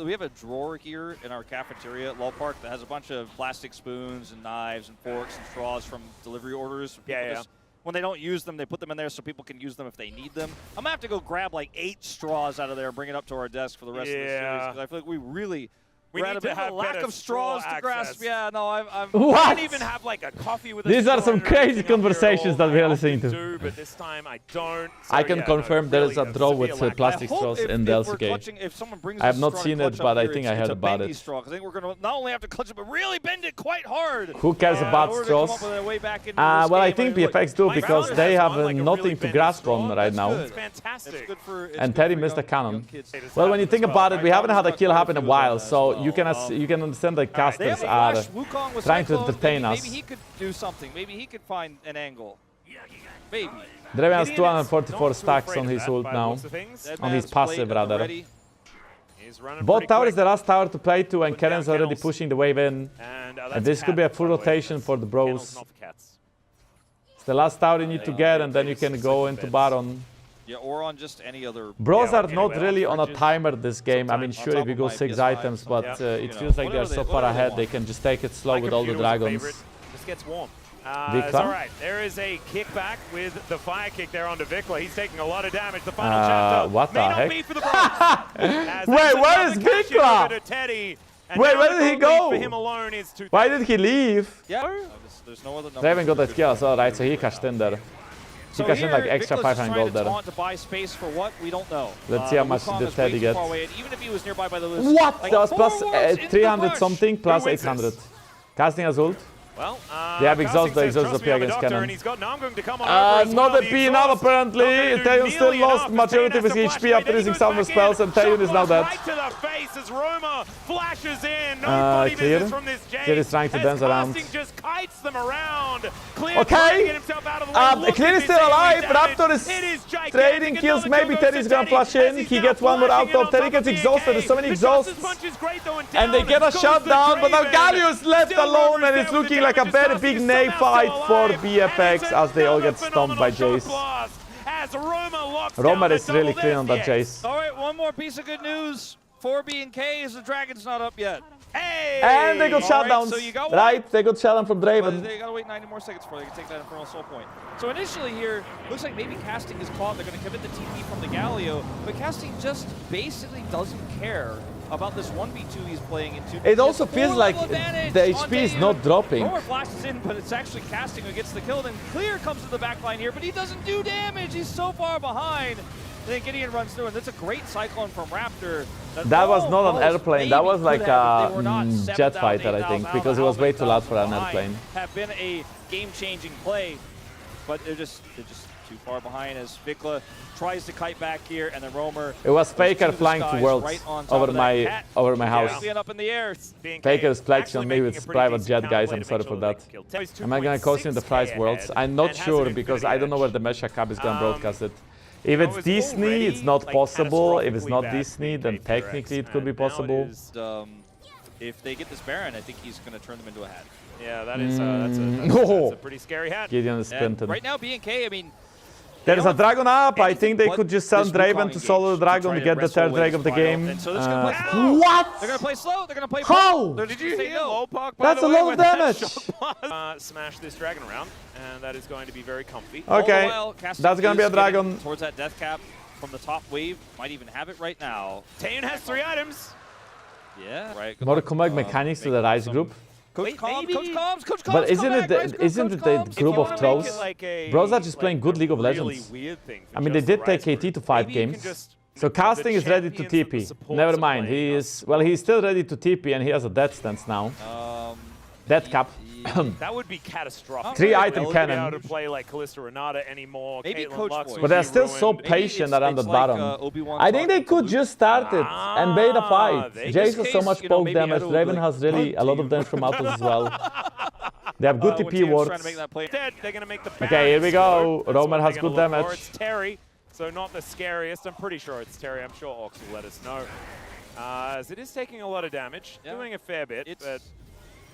We have a drawer here in our cafeteria at Lol Park that has a bunch of plastic spoons and knives and forks and straws from delivery orders. Yeah. When they don't use them, they put them in there so people can use them if they need them. I'm gonna have to go grab like 8 straws out of there and bring it up to our desk for the rest of the series, because I feel like we're at a bit of a lack of straws to grasp. Yeah, no, What? I don't even have like a coffee with a These are straw some or crazy anything up here at conversations all. that we are I listening often to. do, but this time I don't. I So, can yeah, confirm there is a really draw severe with lack. plastic I hope straws if in the we're LCK. clutching, if someone brings I have us a not straw seen to it, clutch but up I here, think I it's heard a about bendy it. straw, 'cause I think we're gonna not only have to clutch it, but really bend it quite hard. Who cares about in order to straws? come up with a way back into Well, this I game. think mean, look, VFX do my because brother they has have one, like a nothing really to bendy grasp straw. on right That's now. good. It's fantastic. It's good for, it's And good Teddy for missed the young cannon. kids. Well, when you think about it, we haven't had a kill happen in a while, so well. you can understand that They casters have a are flash. Wukong with trying to Cyclone. entertain us. Maybe he could do something. Maybe he could find an angle. Maybe. Draven has Gideon is 244 not too stacks afraid on of his that ult by the now. looks of things. Dead On his man's plate passive, at the rather. ready. He's running Bot pretty tower quick. is the last tower to play to, and Put down Kellin's already Kennels. pushing the wave in. And And this could be a full rotation for the bros. It's the last tower you need to get, and then you can go into Baron. Yeah, or on just any other. Bros are Yeah, not anyway, really on a just timer this game. I mean, sometimes sure, on if you top go of my 6 PS5, items, but sometimes, it you know, feels like they're whatever so they far want. ahead, they can just take it slow with all the dragons. Just gets warm. VicLa? It's all right. There is a kickback with the fire kick there onto VicLa. He's taking a lot of damage. The final chapter what may the not heck? be for the Bros. Wait, where is VicLa? Wait, Wait, where did he go? For him alone is Why did he leave? Yeah. There's no other number. Draven got that kill as well, right? So he cashed in there. He cashed in like extra 500 gold there. To buy space for what? We don't know. Let's see how much Wukong did is way Teddy too get. far away, and even if he was nearby by the list, What? like, That was 4 plus wards in the 300 push. something, plus Who wins 800. this? Casting has ult. Well, They have exhaust, the Casting says, exhaust "Trust OP me, I'm a against doctor," Cannon. and he's got Namgung to come on over as Not well. a P now apparently. Taeyoon still lost majority of his HP after using summer spells, and Taeyoon is now dead. Right to the face as Roma flashes in. No body Clear. visits from this Jace. Clear is trying to as dance around. Casting just kites them around. Clear Okay. trying to get himself out of the way. Look Clear at is this still alive. AoE damage. Raptor is It is gigantic. trading kills. Another Maybe kill goes Teddy's to gonna Teddy flash as in. he's He now gets one more flashing out in of. on Teddy top gets of exhausted. There's so many The exhausts. Justice Punch is great, though, And they get a shutdown, but now Galio is left alone and it's looking like a very big nay fight for BFX as they all get stumped by Jace. Roma is really clean on that Jace. All right, one more piece of good news. 4B and K is the Dragon's not up yet. Hey! And they got All shutdowns. right, so you got one. Right, they got shutdown from But Draven. they gotta wait 90 more seconds before they can take that Infernal Soul Point. So initially here, looks like maybe Casting is caught. They're gonna commit the TP from the Galio, but Casting just basically doesn't care about this 1v2 he's playing into. It also feels like the HP is not dropping. Roar flashes in, but it's actually Casting who gets the kill. Then Clear comes to the back line here, but he doesn't do damage. He's so far behind. And then Gideon runs through, and that's a great Cyclone from Raptor. That was not an almost airplane, that maybe was like could have, if they were a not jet 7,000, fighter, I think, 8,000 because it was way too loud for an behind. airplane. Have been a game-changing play, but they're just too far behind as VicLa tries to kite back here, and then Roamer. It was Faker to the flying to skies Worlds right on top over of that my cat. house. Being up in the air. Faker is flexing on me with his private jet, guys. I'm sorry for that. Am I gonna cost him the prize Worlds? I'm not sure because I don't know where the Mesha Cup is gonna broadcast it. If it's Disney, it's not possible. If it's not Disney, then technically it could be possible. If they get this Baron, I think he's going to turn them into a hat. Yeah, that is that's a pretty scary hat. Gideon is sprinting. Right now, B&K, I mean... There is a dragon up. I think they could just send Draven to solo the dragon to get the third drag of the game. What? They're going to play slow. They're going to play... How? Did you hear Lolpark, That's a lot of damage. Smash this dragon around, and that is going to be very comfy. Okay, that's going to be a dragon. Towards that death cap from the top wave. Might even have it right now. Taeyoon has 3 items. Yeah. Right. More command mechanics to the Rise group. Coach Combs, But isn't it the group of trolls? Bros are just playing good League of Legends. I mean, they did take KT to 5 games. So Casting is ready to TP. Never mind, he's still ready to TP and he has a death stance now. Death cap. That would be catastrophic. 3-item Be cannon. able to play like Kalista Renata anymore. Maybe Caitlyn Coach Lux Boy. would But they're be still ruined. so Maybe patient around the it's like, bottom. Obi-Wan I think they talking to could Luke. just start it and bait a fight. in Jace this has so case, much you know, poke maybe damage. Edo would Raven like, has really a lot of damage from Autos as well. They have good TP wards. Instead, they're going to make the Okay, here we go. That's Roman what has they're good gonna look damage. for. It's Terry, so not the scariest. I'm pretty sure it's Terry. I'm sure Ox will let us know. As it is taking a lot of damage, doing a fair bit, but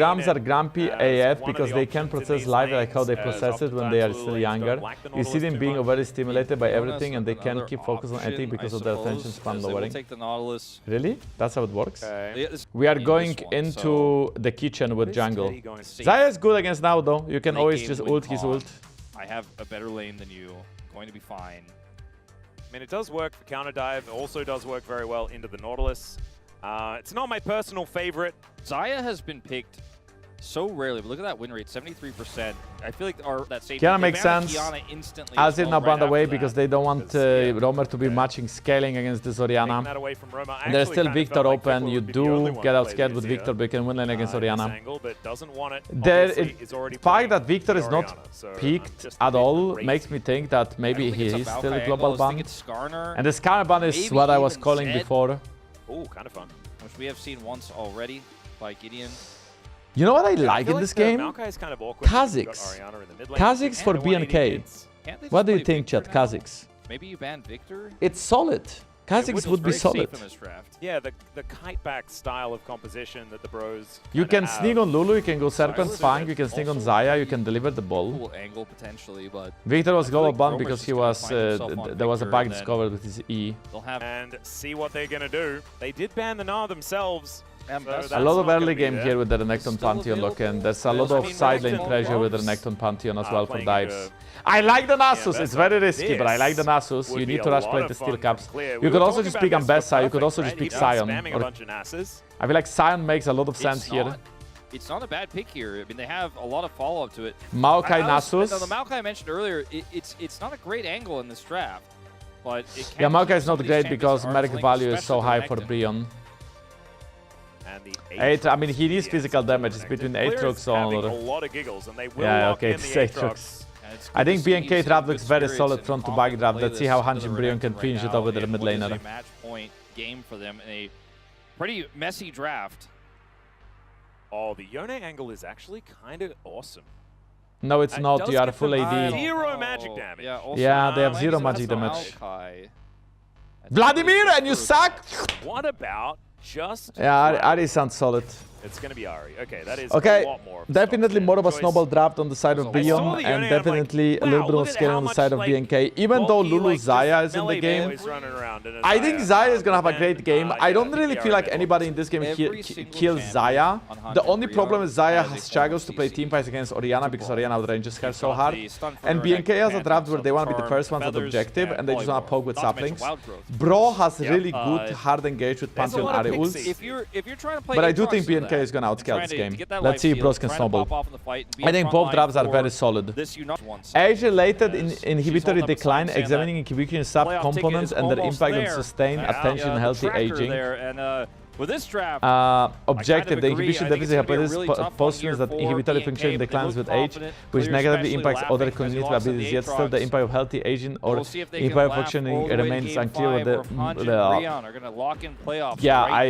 Grams are it grumpy as AF one of because the they can options in process these live like lanes, how they as process it when they are still oftentimes younger. don't like the You see Nautilus them too being much. very stimulated by Bonus, everything and they can't another keep focused on option, anything because I of their attention suppose, span as they will lowering. take the Nautilus. Really? That's how it works? Okay. We are in going this one, into so the kitchen with What is jungle. Teddy going to see? Xayah is good against now though. You can Late always game just win ult his con. ult. I have a better lane than you. Going to be fine. I mean, it does work for counter dive. It also does work very well into the Nautilus. It's not my personal favorite. Xayah has been picked so rarely, but look at that win rate, 73%. I feel like that safety Kiana makes sense. Azir now banned away because they don't want Romer to be matching scaling against this Orianna. And there's still Victor open. You do get out scared with Victor, but you can win lane against Orianna. The fact that Victor is not peaked at all makes me think that maybe he is still a global ban. And the Skarner ban is what I was calling before. Oh, kind of fun. Which we have seen once already by GIDEON. You know what I like in this game? Kind of Kha'Zix. Kha'Zix for BNK. What do you think, chat? Kha'Zix. Maybe you ban Victor? It's solid. Kha'Zix would be solid. Yeah, the kite back style of composition that the bros. You can sneak on Lulu, you can go Serpent's Fang, you can sneak on Xayah, you can deliver the ball. Cool angle potentially, but Victor was global ban because he was there was a bug discovered with his E. And see what they're gonna do. They did ban the Gnar themselves. A lot of early game here with the Renekton Pantheon look, and there's a lot of side lane pressure with the Renekton Pantheon as well for dives. I like the Nasus, it's very risky, but I like the Nasus. You need to rush play the steel caps. You could also just pick Ambessa, you could also just pick Sion. I feel like Sion makes a lot of sense here. It's not a bad pick here. I mean, they have a lot of follow-up to it. Maokai Nasus. No, the Maokai I mentioned earlier, it's not a great angle in this draft, but it can. Yeah, Maokai is not great because Merc value is so high for Brion. I mean, he needs physical damage. It's between Aatrox or... Yeah, okay, it's Aatrox. I think BNK draft looks very solid front to back draft. Let's see how Hanji and Brion can finish it over the mid laner. Match point game for them in a pretty messy draft. Oh, the Yone angle is actually kind of awesome. No, it's not. You are full AD. Zero magic damage. Yeah, they have zero magic damage. Vladimir, and you suck! What about just... Yeah, Ari sounds solid. It's going to be Ari. Okay, that is okay, a lot more. Definitely more of a snowball draft on the side of Brion, and definitely a little bit of skill on the side of BNK. Even though Lulu Xayah is in the game, I think Xayah is going to have a great game. I don't really feel like anybody in this game kills Xayah. The only problem is Xayah struggles to play team fights against Orianna because Orianna outranges her so hard. And BNK has a draft where they want to be the first ones at the objective, and they just want to poke with saplings. Bro has really good hard engage with Pantheon Ari ults. But I do think BNK is going to outscale this game. Let's see if Bros can snowball. I think both drafts are very solid. Age-related inhibitory decline, examining inhibition sub-components and their impact on sustained attention and healthy aging. With this draft, objective, the inhibition deficit hypothesis postulates that inhibitory function declines with age, which negatively impacts other cognitive abilities, yet still the impact of healthy aging or inhibitor functioning remains unclear with the... Yeah, I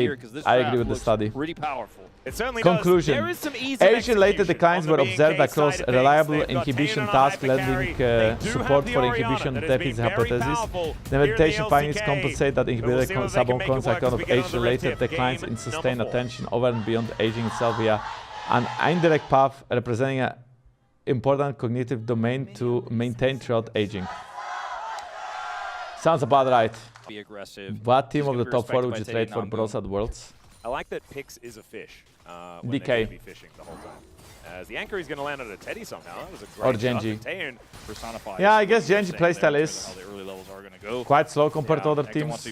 agree with the study. Conclusion. Age-related declines were observed across reliable inhibition task lending support for inhibition deficit hypothesis. The meditation findings compensate that inhibitor sub-components account of age-related declines in sustained attention over and beyond aging itself via an indirect path representing an important cognitive domain to maintain throughout aging. Sounds about right. Be aggressive. What team of the top 4 would you trade for Bros at Worlds? I like that Pix is a fish. When DK. they're going to be fishing the whole time. As the anchor is going to land on a Teddy somehow. That was a great or Genji. Taeyoon Yeah, I guess Genji playstyle is quite slow compared to other teams.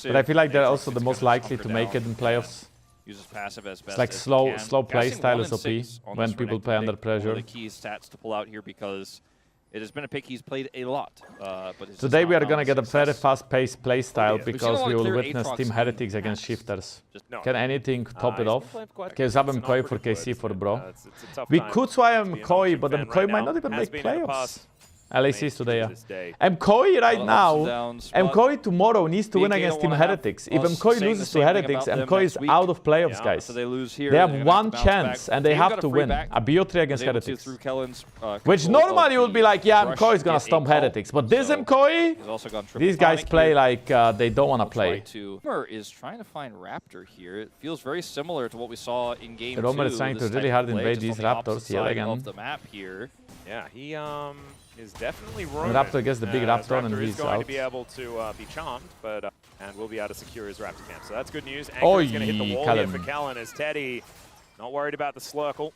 But I feel like they're also the most likely to make it in playoffs. It's like slow playstyle is OP when people play under pressure. The key stats to pull out here because it has been a pick he's played a lot. But today we are going to get a very fast-paced playstyle because we will witness Team Heretics against Shifters. Can anything top it off? Okay, Zab McCoy for KC for Bro. We could try McCoy, but McCoy might not even make playoffs. LACs today, yeah. McCoy right now, McCoy tomorrow needs to win against Team Heretics. If McCoy loses to Heretics, McCoy is out of playoffs, guys. They have one chance and they have to win. A BO3 against Heretics. Which normally would be like, yeah, McCoy is gonna stomp Heretics. But this McCoy, these guys play like they don't want to play. Romer is trying to find Raptor here. It feels very similar to what we saw in game 2. Romer is trying to really hard invade these Raptors yet again. Yeah, he is definitely roaming. Raptor gets the big Raptor and he's out. Raptor is going to be able to be charmed, but and will be able to secure his Raptor camp. So that's good news. Anchor is going to hit the wall Kellin. here for Kellin as Teddy not worried about the Slurkle.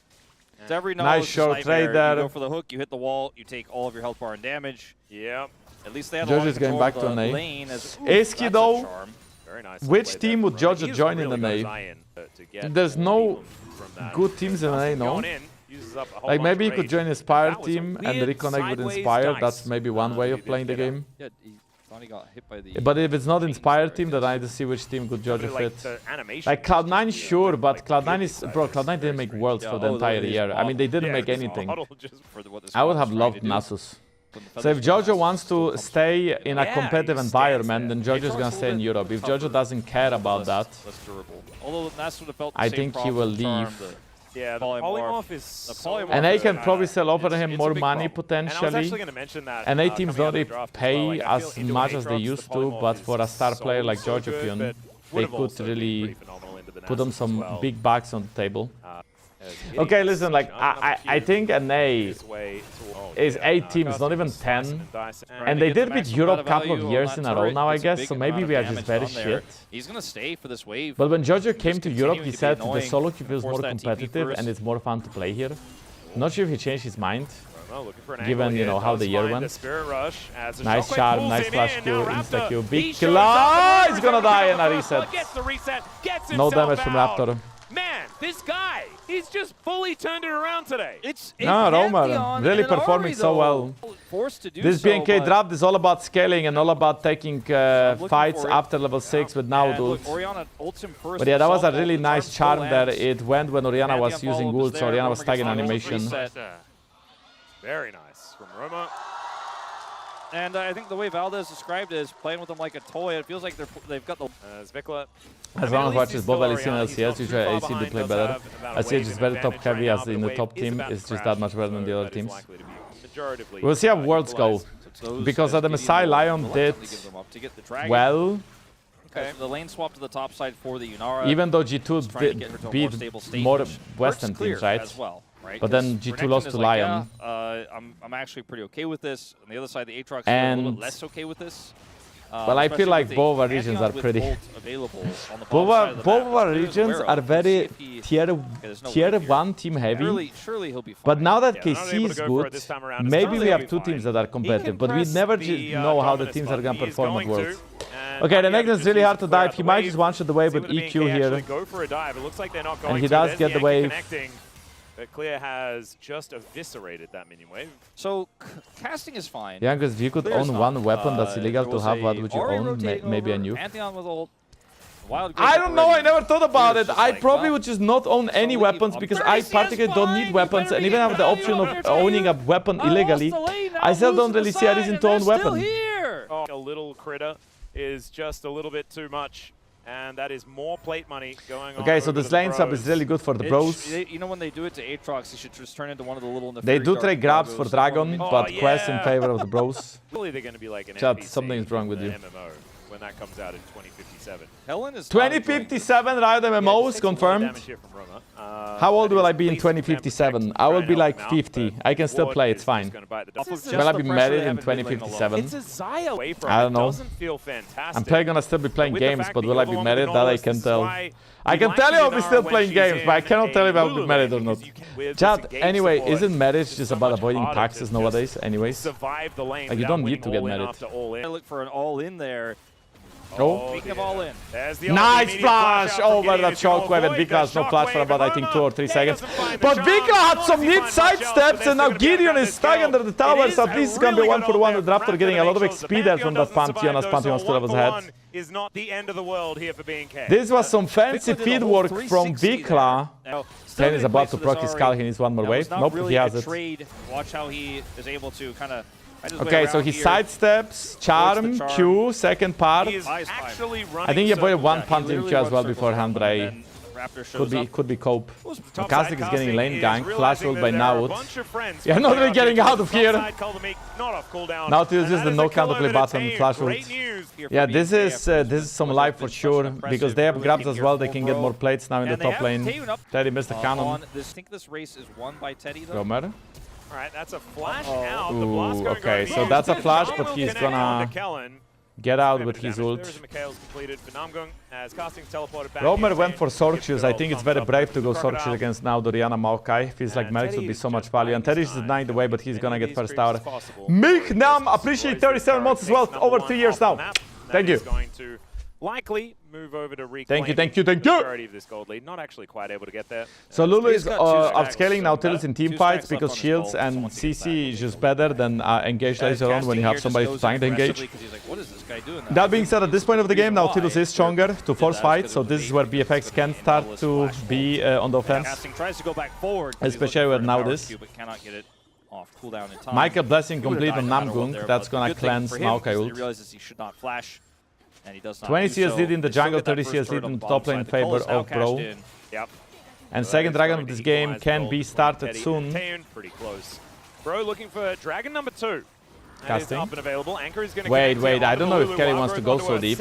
It's every nice short trade there. You go for the hook, you hit the wall, you take all of your health bar and damage. Yep. At least they have Josh is going back to an A. Is he though? Very nice. Which team would Jojo join in the NA? There's no good teams in the NA, no? Like maybe he could join Inspire team and reconnect with Inspire. That's maybe one way of playing the game. Yeah, he finally got hit by the... But if it's not Inspire team, then I need to see which team could Jojo fit. Like Cloud9, sure, but Cloud9 is... Bro, Cloud9 didn't make Worlds for the entire year. I mean, they didn't make anything. I would have loved Nasus. So if Jojo wants to stay in a competitive environment, then Jojo's gonna stay in Europe. If Jojo doesn't care about that, I think he will leave. Yeah, the polymorph is... And they can probably still offer him more money potentially. And NA teams don't really pay as much as they used to, but for a star player like Jojo, they could really put them some big bucks on the table. Okay, listen, like, I think NA is 8 teams, not even 10. And they did beat Europe a couple of years in a row now, I guess, so maybe we are just very shit. He's gonna stay for this wave. But when Jojo came to Europe, he said the solo queue feels more competitive and it's more fun to play here. Not sure if he changed his mind, given, you know, how the year went. Nice charm, nice flash Q, insta Q, VicLa! He's gonna die in a reset. No damage from Raptor. Man, this guy, he's just fully turned it around today. No, Romer, really performing so well. This BNK draft is all about scaling and all about taking fights after level 6 with now ult. But yeah, that was a really nice charm there. It went when Orianna was using ult, so Orianna was tagging animation. Very nice from Roma. And I think the way Valdez described it is playing with them like a toy. It feels like they've got the... VicLa. As long as watches both LEC and LCS, usually AC do play better. LCS is very top heavy as in the top team. It's just that much better than the other teams. We'll see how Worlds go. Because the Messiah Lion did well. Okay. So the lane swap to the top side for the Yunara. Even though G2 did beat more Western teams, right? Right? But then G2 lost to like, Lion. Yeah, I'm actually pretty okay with this. On the other side, the Aatrox is a little bit less okay with this. Well, I feel like both our regions are pretty... Both our regions are very tier 1 team heavy. Surely he'll be fine. But now that KC is good, maybe we have 2 teams that are competitive. But we never know how the teams are going to perform at Worlds. Okay, the Negrin is really hard to dive. He might just one-shot the wave with EQ here. And he does get the wave. VicLa has just eviscerated that minion wave. So, casting is fine. Yeah, because if you could own one weapon that's illegal to have, what would you own? Maybe a nuke. I don't know, I never thought about it. I probably would just not own any weapons because I particularly don't need weapons and even have the option of owning a weapon illegally. I still don't really see a reason to own a weapon. A little critter is just a little bit too much. And that is more plate money going on. Okay, so this lane sub is really good for the bros. You know, when they do it to Aatrox, you should just turn into one of the little... They do trade grabs for Dragon, but Quest in favor of the bros. Really, they're going to be like an Chat, something's wrong with you. MMO when that comes out in 2057. Kellin is 2057 Riot MMOs confirmed. How old will I be in 2057? I will be like 50. I can still play, it's fine. Will I be married in 2057? I don't know. I'm probably gonna still be playing games, but will I be married? That I can tell. I can tell you I'll be still playing games, but I cannot tell you if I'll be married or not. Chat, anyway, isn't marriage just about avoiding taxes nowadays anyways? Like, you don't need to get married. I look for an all-in there. Oh. Speaking of all in. Nice flash over the shockwave, and VicLa has no flash for about, I think, 2 or 3 seconds. But VicLa had some neat side steps, and now GIDEON is stuck under the tower, so at least it's going to be 1-for-1 with Raptor getting a lot of XP there from that Pantheon, as Pantheon still levels ahead. This was some fancy feed work from VicLa. Ken is about to proc his skull, he needs one more wave. Nope, he has it. Watch how he is able to kind of... Okay, so he sidesteps, charm, Q, second part. I think he avoided one Pantheon Q as well beforehand, but I could be cope. Kazakh is getting lane gank, flash ult by Naut. Yeah, not really getting out of here. Naut uses the no counterplay button, flash ult. Yeah, this is some life for sure, because they have grabs as well, they can get more plates now in the top lane. Teddy missed the cannon. I think this race is won by Teddy though. Romer. Alright, that's a flash out. Ooh, okay, so that's a flash, but he's gonna get out with his ult. Romer went for Sorkshoes. I think it's very brave to go Sorkshoes against now Doriana Maokai. Feels like Mercs would be so much value. And Teddy's denying the way, but he's gonna get first tower. Mick Nam, appreciate 37 months as well. Over 3 years now. Thank you. likely move over to reclaim Thank you. the majority of this gold lead. Not actually quite able to get there. So Lulu is upscaling Nautilus in team fights because shields and CC is just better than engage later on when you have somebody trying to engage. That being said, at this point of the game, Nautilus is stronger to force fight, so this is where BFX can start to be on the offense. Especially where now this. Michael Blessing complete on Namgung. That's gonna cleanse Maokai ult. He realizes he should not flash. And he does not 20 CS lead in the jungle, 30 CS lead in the top lane in favor of Bro. Yep. And second dragon of this game can be started soon. Taeyoon, pretty close. Bro looking for dragon number 2. Casting. Up and available. Anchor is gonna Wait, I don't know if Kellin wants to go so deep.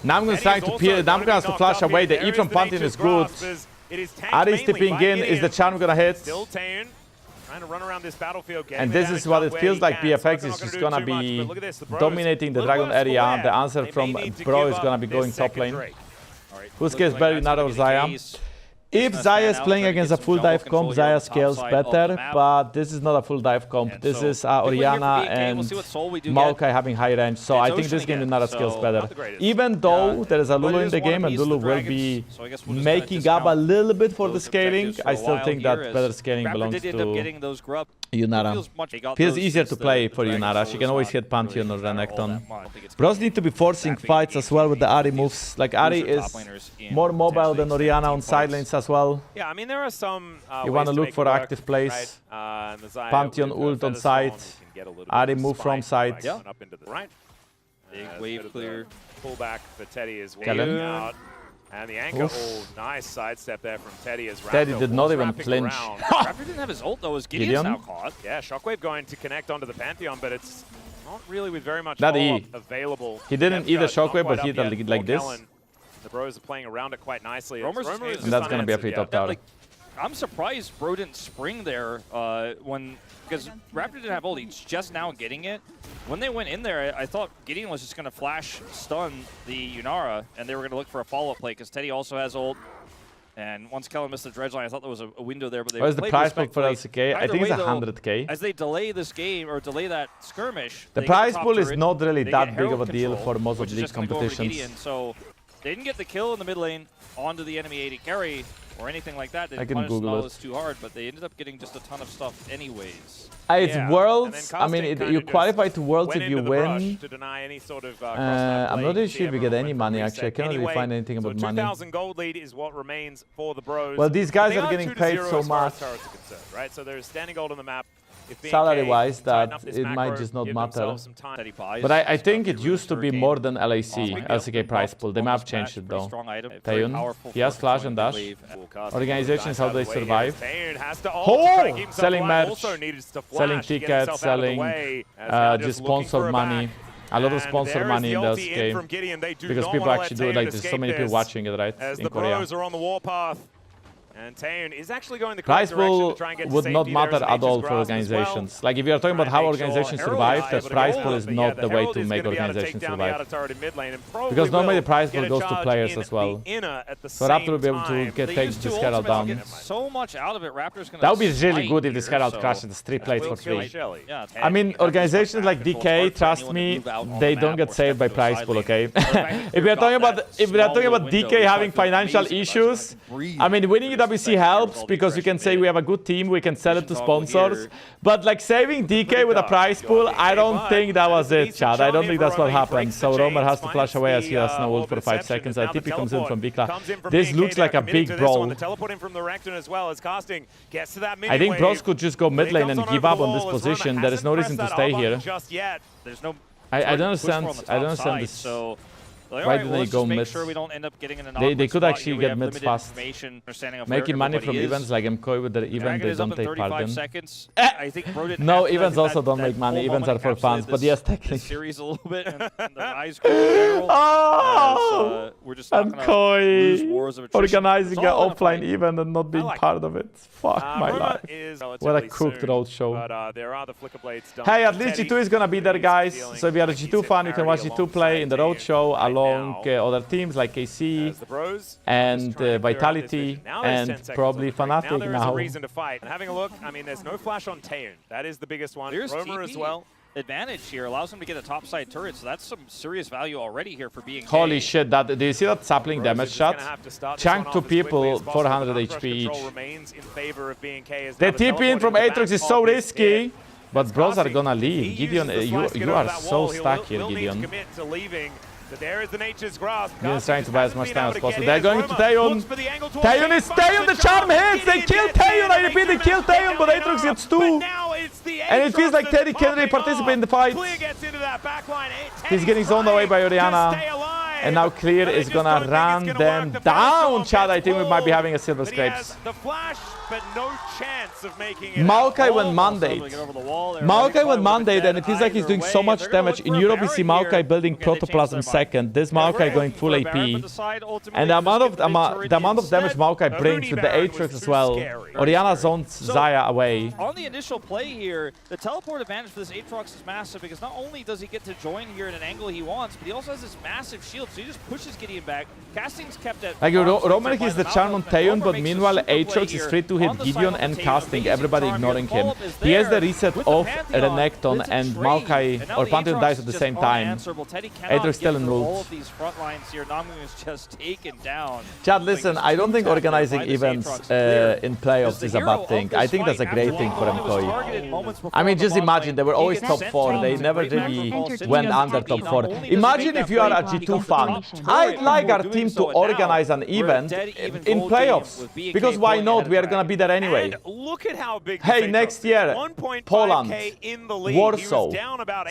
Namgung is trying to peel, Namgung has to flash away, the E from Pantheon is good. Ari stepping in, is the charm gonna hit? Still Taeyoon. Trying to run around this battlefield, and this is what it feels like. BFX is just gonna be dominating the dragon area. The answer from Bro is gonna be going top lane. Who scales better, Yunara or Xayah? If Xayah is playing against a full dive comp, Xayah scales better, but this is not a full dive comp. This is Orianna and Maokai having high range, so I think this game Yunara scales better. Even though there is a Lulu in the game and Lulu will be making up a little bit for the scaling, I still think that better scaling belongs to Yunara. Feels easier to play for Yunara. She can always hit Pantheon or Renekton. Bros need to be forcing fights as well with the Ari moves. Like Ari is more mobile than Orianna on side lanes as well. Yeah, I mean there are some you want to look for active plays. Right? Pantheon ult on side. Ari move from side. Yeah. Big wave clear. Pull back for Teddy as well. Kellin. Out. And the anchor, nice sidestep there from Teddy as Raptor. Teddy did not even flinch. Raptor didn't have his ult though, as Gideon's now caught. Yeah, Shockwave going to connect onto the Pantheon, but it's not really with very much available. He didn't either Shockwave, but he did like this. Kellin. The Bros are playing around it quite nicely. And that's going to be a free top tower. Like, I'm surprised Bro didn't spring there because Raptor didn't have ult. He's just now getting it. When they went in there, I thought Gideon was just going to flash stun the Yunara, and they were going to look for a follow-up play because Teddy also has ult. And once Kellin missed the dredge line, I thought there was a window there. But they what is the price pool for LCK? I think it's 100k. As they delay this game or delay that skirmish, the price pool is not really that big of a deal for most of league competitions. So they didn't get the kill in the mid lane onto the enemy AD carry or anything like that. They didn't punish Nautilus too hard, but they ended up getting just a ton of stuff anyways. It's Worlds. I mean, you qualify to Worlds if you win. I'm not really sure if you get any money, actually. I can't really find anything about money. 2,000 gold lead is what remains for the Bros. Well, these guys are getting paid so much. Right? So there's standing gold on the map. Salary-wise, that it might just not matter. But I think it used to be more than LAC, LCK price pool. They might have changed it though. Taeyoon, he has flash and dash. Organizations, how they survive. Oh! Selling merch, selling tickets, selling just sponsor money. A lot of sponsor money in the LCK. Because people actually do it, like there's so many people watching it, right? In Korea. And Taeyoon is actually going the price pool would not matter at all for organizations. Like if you are talking about how organizations survive, the price pool is not the way to make organizations survive. Because normally the price pool goes to players as well. So Raptor will be able to take this Herald down. So much out of it, Raptor's gonna that would be really good if this Herald crashes the 3 plates for free. I mean, organizations like DK, trust me, they don't get saved by price pool, okay? If we are talking about DK having financial issues, I mean, winning WC helps because you can say we have a good team, we can sell it to sponsors. But like saving DK with a prize pool, I don't think that was it, Chad. I don't think that's what happened. So Romer has to flash away as he has no ult for 5 seconds. I think he comes in from VicLa. This looks like a big brawl. I think Bros could just go mid lane and give up on this position. There is no reason to stay here. I don't understand this. Why didn't they go mid? They could actually get mid fast. Making money from events like MKOI with their event, they don't take part in. No, events also don't make money. Events are for fans, but yes, technically. Oh! MKOI organizing an offline event and not being part of it. Fuck my life. What a cooked road show. Hey, at least G2 is gonna be there, guys. So if you are a G2 fan, you can watch G2 play in the road show along other teams like KC and Vitality and probably Fnatic now. Reason to fight. And having a look, I mean, there's no flash on Taeyoon. That is the biggest one. Romer as well. advantage here, allows him to get a topside turret, so that's some serious value already here for being. Holy shit, do you see that sapling damage shot? Chunk 2 people, 400 HP each. The TP in from Aatrox is so risky, but bros are gonna leave. Gideon, you are so stuck here, Gideon. Gideon's trying to buy as much time as possible. They're going to Taeyoon. Taeyoon, the charm hits! They kill Taeyoon! I repeat, they kill Taeyoon, but Aatrox gets 2. And it feels like Teddy can't really participate in the fight. He's getting zoned away by Orianna. And now Clear is gonna run them down, Chad. I think we might be having a Silver Scrapes. Maokai went Mandate. Maokai went Mandate, and it feels like he's doing so much damage. In Europe, we see Maokai building Protoplasm second. This Maokai going full AP. And the amount of damage Maokai brings with the Aatrox as well. Orianna zones Xayah away. On the initial play here, the teleport advantage for this Aatrox is massive because not only does he get to join here in an angle he wants, but he also has this massive shield, so he just pushes Gideon back. Casting's kept at... Like, Romantic is the charm on Taeyoon, but meanwhile Aatrox is free to hit Gideon and casting, everybody ignoring him. He has the reset of Renekton and Maokai or Pantheon dies at the same time. Aatrox still in ult. Chad, listen, I don't think organizing events in playoffs is a bad thing. I think that's a great thing for MKOI. I mean, just imagine, they were always top 4. They never really went under top 4. Imagine if you are a G2 fan. I'd like our team to organize an event in playoffs. Because why not? We are gonna be there anyway. Hey, next year, Poland, Warsaw,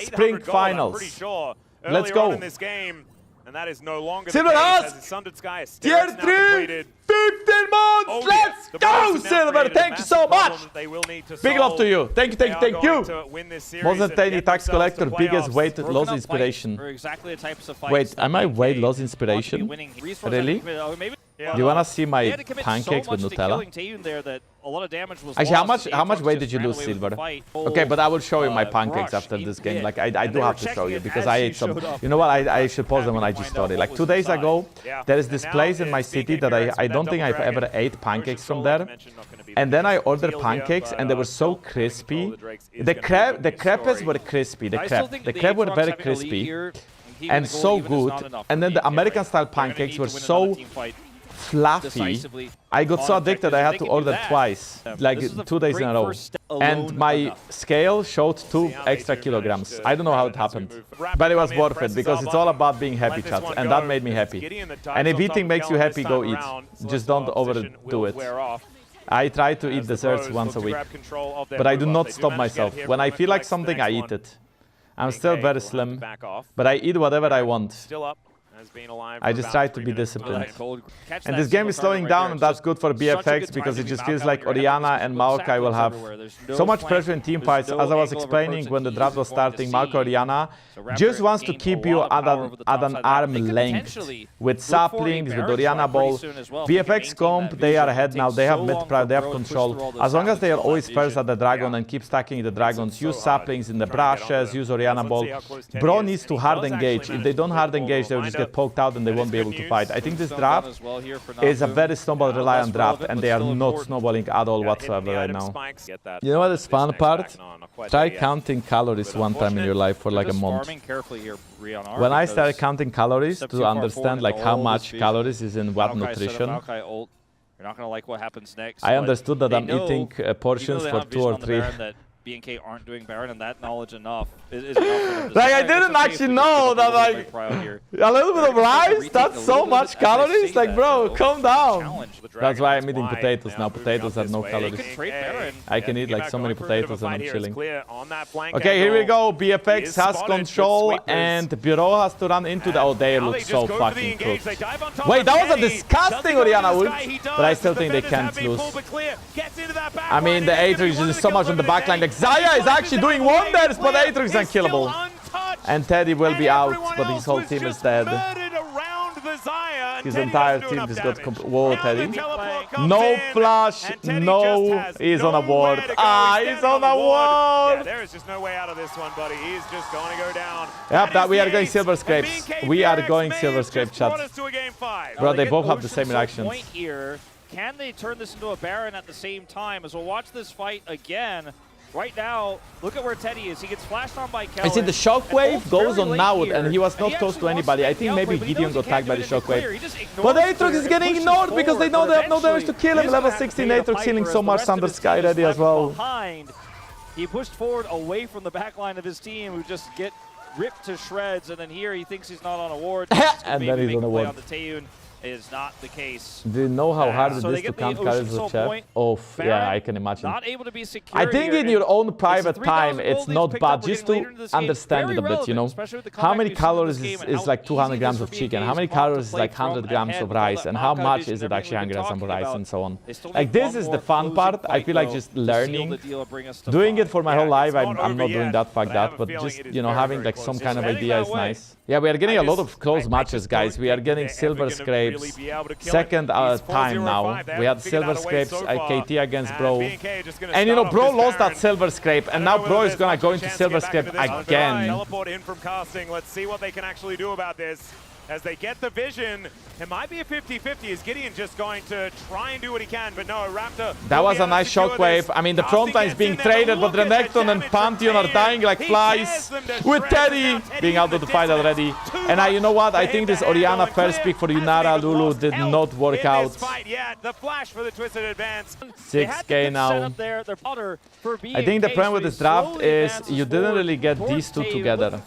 Spring Finals. Let's go. And that is no longer Silver Hearts! Tier 3! 15 months! Let's go, Silver! Thank you so much! Big love to you. Thank you. Most entertaining tax collector, biggest weight loss inspiration. Wait, am I weight loss inspiration? Really? Do you wanna see my pancakes with Nutella? Actually, how much weight did you lose, Silver? Okay, but I will show you my pancakes after this game. Like, I do have to show you because I ate some. You know what? I should post them on IG story. Like 2 days ago, there is this place in my city that I don't think I've ever ate pancakes from there. And then I ordered pancakes and they were so crispy. The crepes were crispy. The crepe were very crispy and so good. And then the American style pancakes were so fluffy. I got so addicted I had to order twice, like 2 days in a row. And my scale showed 2 extra kilograms. I don't know how it happened, but it was worth it because it's all about being happy, chat, and that made me happy. And if eating makes you happy, go eat. Just don't overdo it. I try to eat desserts once a week, but I do not stop myself. When I feel like something, I eat it. I'm still very slim, but I eat whatever I want. I just try to be disciplined. And this game is slowing down, and that's good for BFX because it just feels like Orianna and Maokai will have so much pressure in team fights. As I was explaining when the draft was starting, Maokai Orianna just wants to keep you at an arm length with saplings, with Orianna ball. BFX comp, they are ahead now. They have mid-prime, they have control. As long as they are always first at the dragon and keep stacking the dragons, use saplings in the brushes, use Orianna ball. Bro needs to hard engage. If they don't hard engage, they will just get poked out and they won't be able to fight. I think this draft is a very snowball reliant draft and they are not snowballing at all whatsoever right now. You know what is fun part? Try counting calories one time in your life for like a month. When I started counting calories to understand like how much calories is in what nutrition, I understood that I'm eating portions for 2 or 3. BNK aren't doing Baron, and that knowledge enough is like I didn't actually know that like a little bit of rice, that's so much calories. Like bro, calm down. That's why I'm eating potatoes now. Potatoes have no calories. I can eat like so many potatoes and I'm chilling. Okay, here we go. BFX has control and Bureau has to run into the... Oh, they look so fucking cooked. Wait, that was a disgusting Orianna ult, but I still think they can't lose. I mean, the Aatrox is so much on the backline. Like Xayah is actually doing wonders, but Aatrox is unkillable. And Teddy will be out, but his whole team is dead. His entire team just got... Whoa, Teddy. No flash, no... He's on a ward. He's on a ward! There is just no way out of this one, buddy. He's just going to go down. Yep, that we are going Silver Scrapes. We are going Silver Scrape, chat. Bro, they both have the same reactions. Can they turn this into a Baron at the same time? As we'll watch this fight again. Right now, look at where Teddy is. He gets flashed on by Kellin. I see the shockwave goes on Naut, and he was not close to anybody. I think maybe Gideon got tagged by the shockwave. But Aatrox is getting ignored because they know they have no damage to kill him. Level 16 Aatrox healing so much under Sky ready as well. He pushed forward away from the back line of his team, who just get ripped to shreds, and then here he thinks he's not on a ward. And then he's on a ward. On the Taeyoon is not the case. Do you know how hard it so is to count carries with Chef? Oh, yeah, I can imagine. Not able to be secure I think in your own private time, it's not bad just to understand it a bit, you know? How many calories is like 200 grams of chicken? How many calories is like 100 grams of rice? And how much is it actually 100 grams of rice and so on? Like, this is the fun part. I feel like just learning. Doing it for my whole life, I'm not doing that, fuck that. But just, you know, having like some kind of idea is nice. Yeah, we are getting a lot of close matches, guys. We are getting silver scrapes. Second time now. We had silver scrapes, KT against Bro. And you know, Bro lost that silver scrape, and now Bro is gonna go into silver scrape again. Teleport in from casting. Let's see what they can actually do about this. As they get the vision, it might be a 50-50. Is Gideon just going to try and do what he can? But no, Raptor. That was a nice shockwave. I mean, the front line is being traded, but Renekton and Pantheon are dying like flies. With Teddy being out of the fight already. And you know what? I think this Orianna first pick for Yunara Lulu did not work out. The flash for the twisted advance. 6k now. I think the problem with this draft is you didn't really get these two together.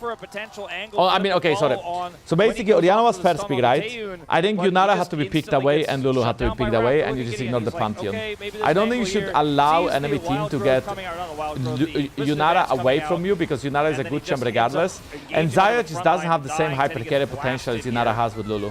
Oh, I mean, okay, sorry. So basically, Orianna was first pick, right? I think Yunara had to be picked away and Lulu had to be picked away, and you just ignore the Pantheon. I don't think you should allow enemy team to get Yunara away from you, because Yunara is a good champ regardless. And Xayah just doesn't have the same hyper carry potential as Yunara has with Lulu.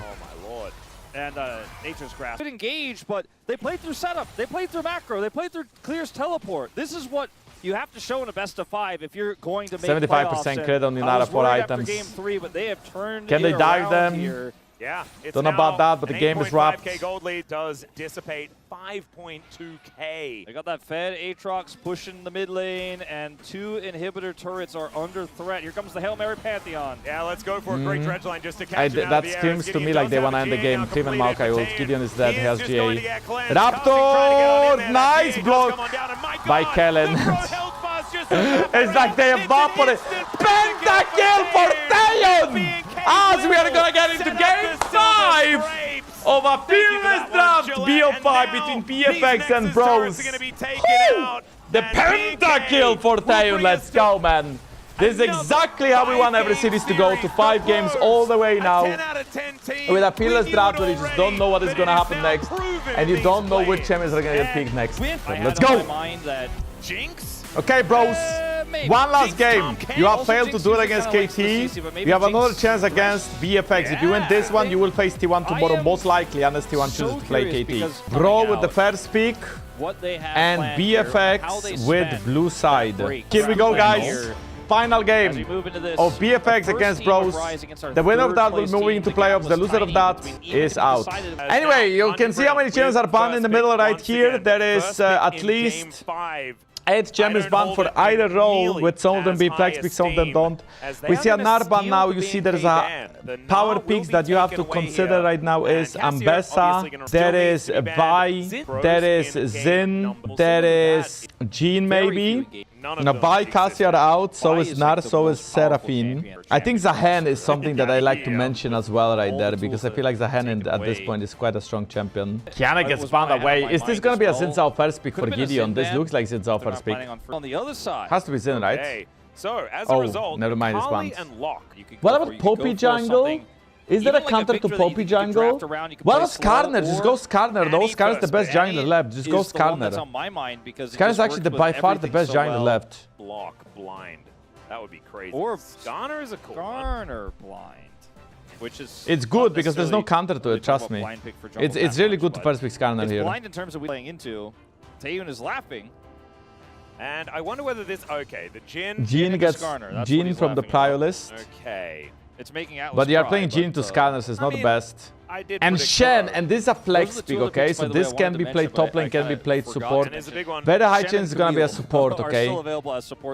And Nature's Grasp. Good engage, but they played through setup, they played through macro, they played through Clear's teleport. This is what you have to show in a best of 5 if you're going to make 75% crit on Yunara 4 items. Game 3, but they have turned Can they dive them? Here. Yeah, it's don't know about that, but the game is wrapped. 5k gold lead does dissipate 5.2k. They got that fed. Aatrox pushing the mid lane, and 2 inhibitor turrets are under threat. Here comes the Hail Mary Pantheon. Yeah, let's go for a great dredge line just to catch that screams to me like they want to end the game. Triven Maokai ult. Gideon is dead. He has GA. Raptor! Nice block by Kellin. It's like they evaporate. Pentakill for Taeyoon! As we are gonna get into game 5 of a fearless draft BO5 between PFX and Bros. The pentakill for Taeyoon, let's go, man. This is exactly how we want every series to go, to 5 games all the way now. With a fearless draft where you just don't know what is gonna happen next, and you don't know which champions are gonna get picked next. Let's go! Okay, Bros. One last game. You have failed to do it against KT. You have another chance against BFX. If you win this one, you will face T1 tomorrow, most likely, unless T1 chooses to play KT. Bro with the first pick, and BFX with blue side. Here we go, guys. Final game of BFX against Bros. The winner of that will move into playoffs. The loser of that is out. Anyway, you can see how many champions are banned in the middle right here. There is at least 8 champions banned for either role, with some of them being flex picks, some of them don't. We see a Narban now. You see there's a power picks that you have to consider right now is Ambessa, there is Vi, there is Zin, there is Jean maybe. Now Vi, Cassie are out, so is Nar, so is Seraphine. I think Zahen is something that I like to mention as well right there, because I feel like Zahen at this point is quite a strong champion. Kiana gets banned away. Is this gonna be a Xin Zhao first pick for Gideon? This looks like Xin Zhao first pick. On the other side. Has to be Xin, right? So, as a result, never mind, it's banned. Lck. What about Poppy jungle? Is there a counter to Poppy jungle? What about Skarner? Just go Skarner. No, Skarner is the best jungler left. Just go Skarner. Skarner is actually by far the best jungler left. Block blind. That would be crazy. Or Skarner is a cool Skarner blind. Which is it's good because there's no counter to it, trust me. It's really good to first pick Skarner here. It's blind in terms of playing into. Taeyoon is laughing. And I wonder whether this... Okay, the Jin... Jin gets Jin from the prio list. Okay. It's making Atlas but you are playing Jin to Skarner, so it's not the best. And Shen, and this is a flex pick, okay? So this can be played top lane, can be played support. Very high chance is gonna be a support, okay?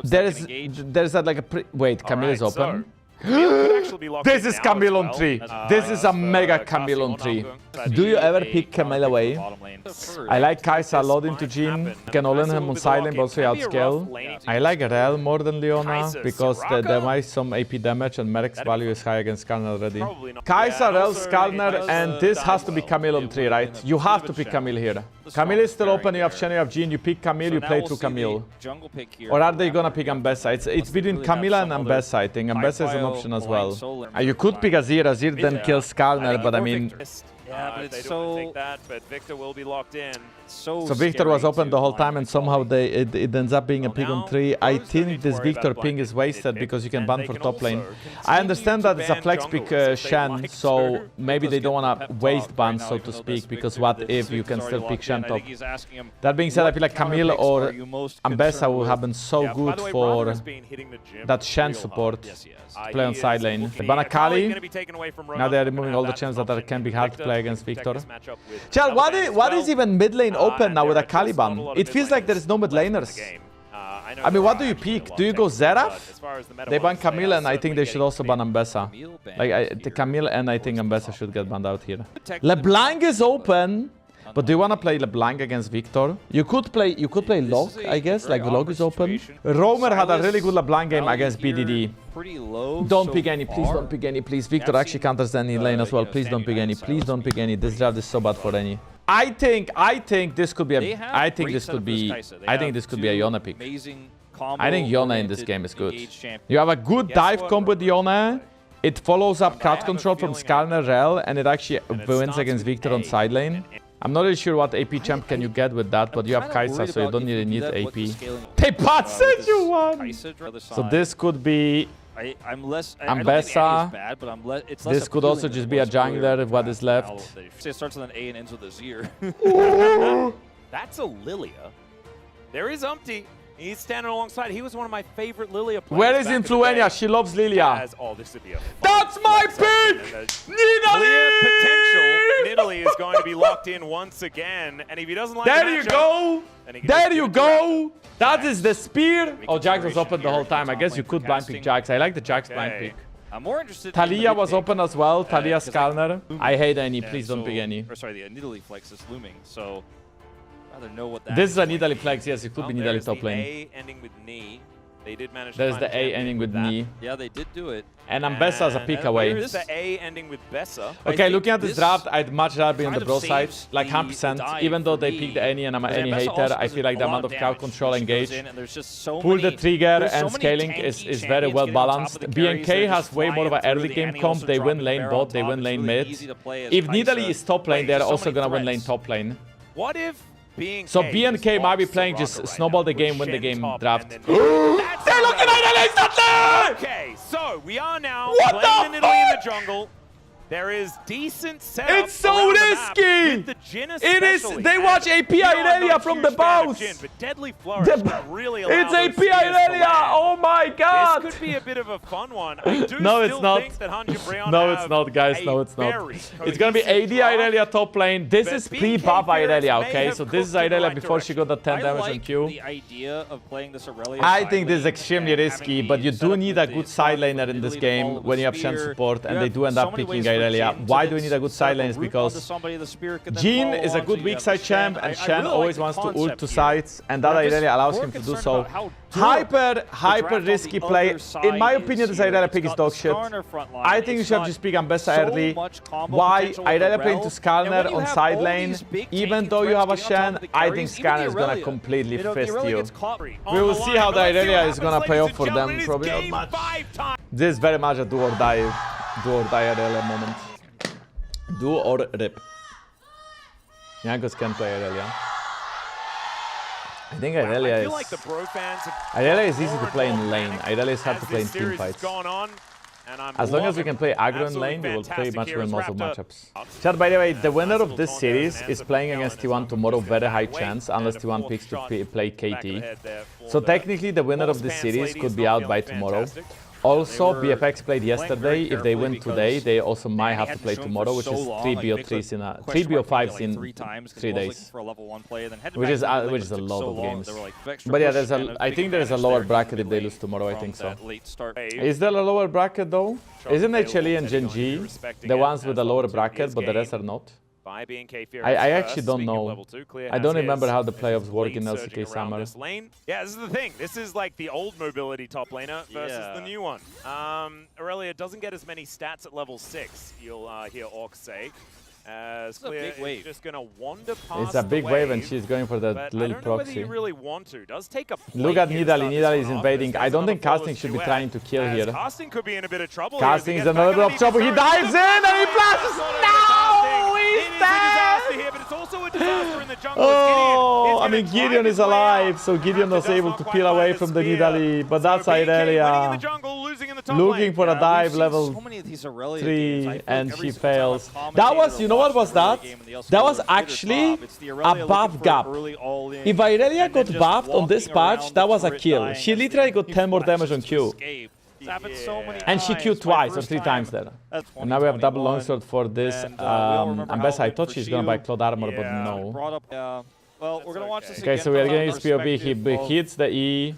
There's like a wait, Camille is open. This is Camille on 3. This is a mega Camille on 3. Do you ever pick Camille away? I like Kai'Sa a lot into Jhin. Can all in him on side lane, but also outscale. I like Rel more than Leona because there might some AP damage and Merc's value is high against Skarner already. Kai'Sa, Rel, Skarner, and this has to be Camille on 3, right? You have to pick Camille here. Camille is still open, you have Shen, you have Jhin, you pick Camille, you play through Camille. Or are they gonna pick Ambessa? It's between Camilla and Ambessa, I think. Ambessa is an option as well. You could pick Azir then kills Skarner, but I mean... Yeah, but they don't think that, but Victor will be locked in. So Victor was open the whole time and somehow it ends up being a pick on 3. I think this Victor ping is wasted because you can ban for top lane. I understand that it's a flex pick Shen, so maybe they don't want to waste ban, so to speak, because what if you can still pick Shen top. That being said, I feel like Camille or Ambessa will have been so good for that Shen support to play on side lane. Ban Akali, now they're removing all the champs that can be hard to play against Victor. Chad, what is even mid lane open now with a Caliban? It feels like there is no mid laners. I mean, what do you pick? Do you go Xerath? They ban Camille and I think they should also ban Ambessa. Like, the Camille and I think Ambessa should get banned out here. LeBlanc is open. But do you want to play LeBlanc against Victor? You could play Locke, I guess, like Locke is open. Roamer had a really good LeBlanc game against BDD. Don't pick any, please don't pick any, please. Victor actually counters any lane as well. Please don't pick any, please don't pick any. This draft is so bad for any. I think this could be a, I think this could be a Yone pick. I think Yone in this game is good. You have a good dive combo with Yone. It follows up cut control from Skarner Rel, and it actually wins against Victor on side lane. I'm not really sure what AP champ can you get with that, but you have Kai'Sa, so you don't really need AP. They said you won! So this could be Ambessa. This could also just be a jungler if what is left. It starts with an A and ends with a Z. That's a Lilia. There is Umpty. He's standing alongside. He was one of my favorite Lilia players. Where is Influenia? She loves Lilia. That's my pick! Clear potential. Nidalee is going to be locked in once again. And if he doesn't like there you go! There you go! That is the spear! Oh, Jax was open the whole time. I guess you could blind pick Jax. I like the Jax blind pick. I'm more interested Talia was open as well. Talia Skarner. I hate any. Please don't pick any. Or sorry, the Nidalee flex is looming. So know what that this is a Nidalee flex, yes, it could be Nidalee top lane. A ending with knee. They did manage there's to the A ending with knee. Yeah, they did do it. And Ambessa is a pick away. There's the A ending with Bessa. Okay, looking at this draft, I'd much rather be on the bro side, like 100%. Even though they picked the Annie and I'm an Annie hater, I feel like the amount of crowd control engage, pull the trigger and scaling is very well balanced. BNK has way more of an early game comp. They win lane bot, they win lane mid. If Nidalee is top lane, they're also gonna win lane top lane. What if so BNK might be playing just snowball the game, win the game draft. They're looking at Nidalee! Okay, so we are now playing the Nidalee in the jungle. There is decent setup. It's so risky! It is. They watch AP Irelia from the bows. But Deadly Flourish really it's AP Irelia! Oh my god! This could be a bit of a fun one. I do no, it's still not. think that Hunter Breon no, it's not, guys. No, it's not. It's gonna be AD Irelia top lane. This is pre-buff Irelia, okay? So this is Irelia before she got the 10 damage on Q. The idea of playing this Irelia I think this is extremely risky, but you do need a good side laner in this game when you have Shen support, and they do end up picking Irelia. Why do we need a good side lane? Is because Jhin is a good weak side champ, and Shen always wants to ult to sides, and that Irelia allows him to do so. Hyper risky play. In my opinion, this Irelia pick is dog shit. I think you should have just pick Ambessa early. Why? Irelia playing to Skarner on side lane. Even though you have a Shen, I think Skarner is gonna completely fist you. We will see how the Irelia is gonna pay off for them. Probably not much. This is very much a do or die Irelia moment. Do or rip. Jankos can play Irelia. I think Irelia is easy to play in lane. Irelia is hard to play in team fights. As long as we can play aggro in lane, we will pretty much win most of matchups. Chat, by the way, the winner of this series is playing against T1 tomorrow, very high chance, unless T1 picks to play KT. So technically, the winner of this series could be out by tomorrow. Also, BFX played yesterday. If they win today, they also might have to play tomorrow, which is 3 BO3s in 3 BO5s in 3 days, which is a lot of games. But yeah, I think there is a lower bracket if they lose tomorrow. I think so. Is there a lower bracket though? Isn't HLE and Gen G the ones with the lower bracket, but the rest are not? by B&K Fear. I actually don't know. I don't remember how the playoffs work in LCK Summer. Yeah, this is the thing. This is like the old mobility top laner versus the new one. Aurelia doesn't get as many stats at level 6, you'll hear Orc say. As Clear is just going to wander past. It's a big wave and she's going for that little proxy. I don't know whether you really want to. Does take a Look at Nidalee. Nidalee is invading. I don't think Casting should be trying to kill here. Casting could be in a bit of trouble. Casting is in a little bit of trouble. He dives in and he flashes. No! He's dead! Here, but it's also a disaster in the jungle. Oh, I mean, Gideon is alive, so Gideon was able to peel away from the Nidalee, but that's Aurelia looking for a dive level 3 and she fails. That was, you know what was that? That was actually a buff gap. If Aurelia got buffed on this patch, that was a kill. She literally got 10 more damage on Q. And she Q'd twice or 3 times there. And now we have double longsword for this. Ambessa, I thought she's gonna buy Cloud Armor, but no. Well, we're gonna watch this okay, so we're getting his POV. He hits the E.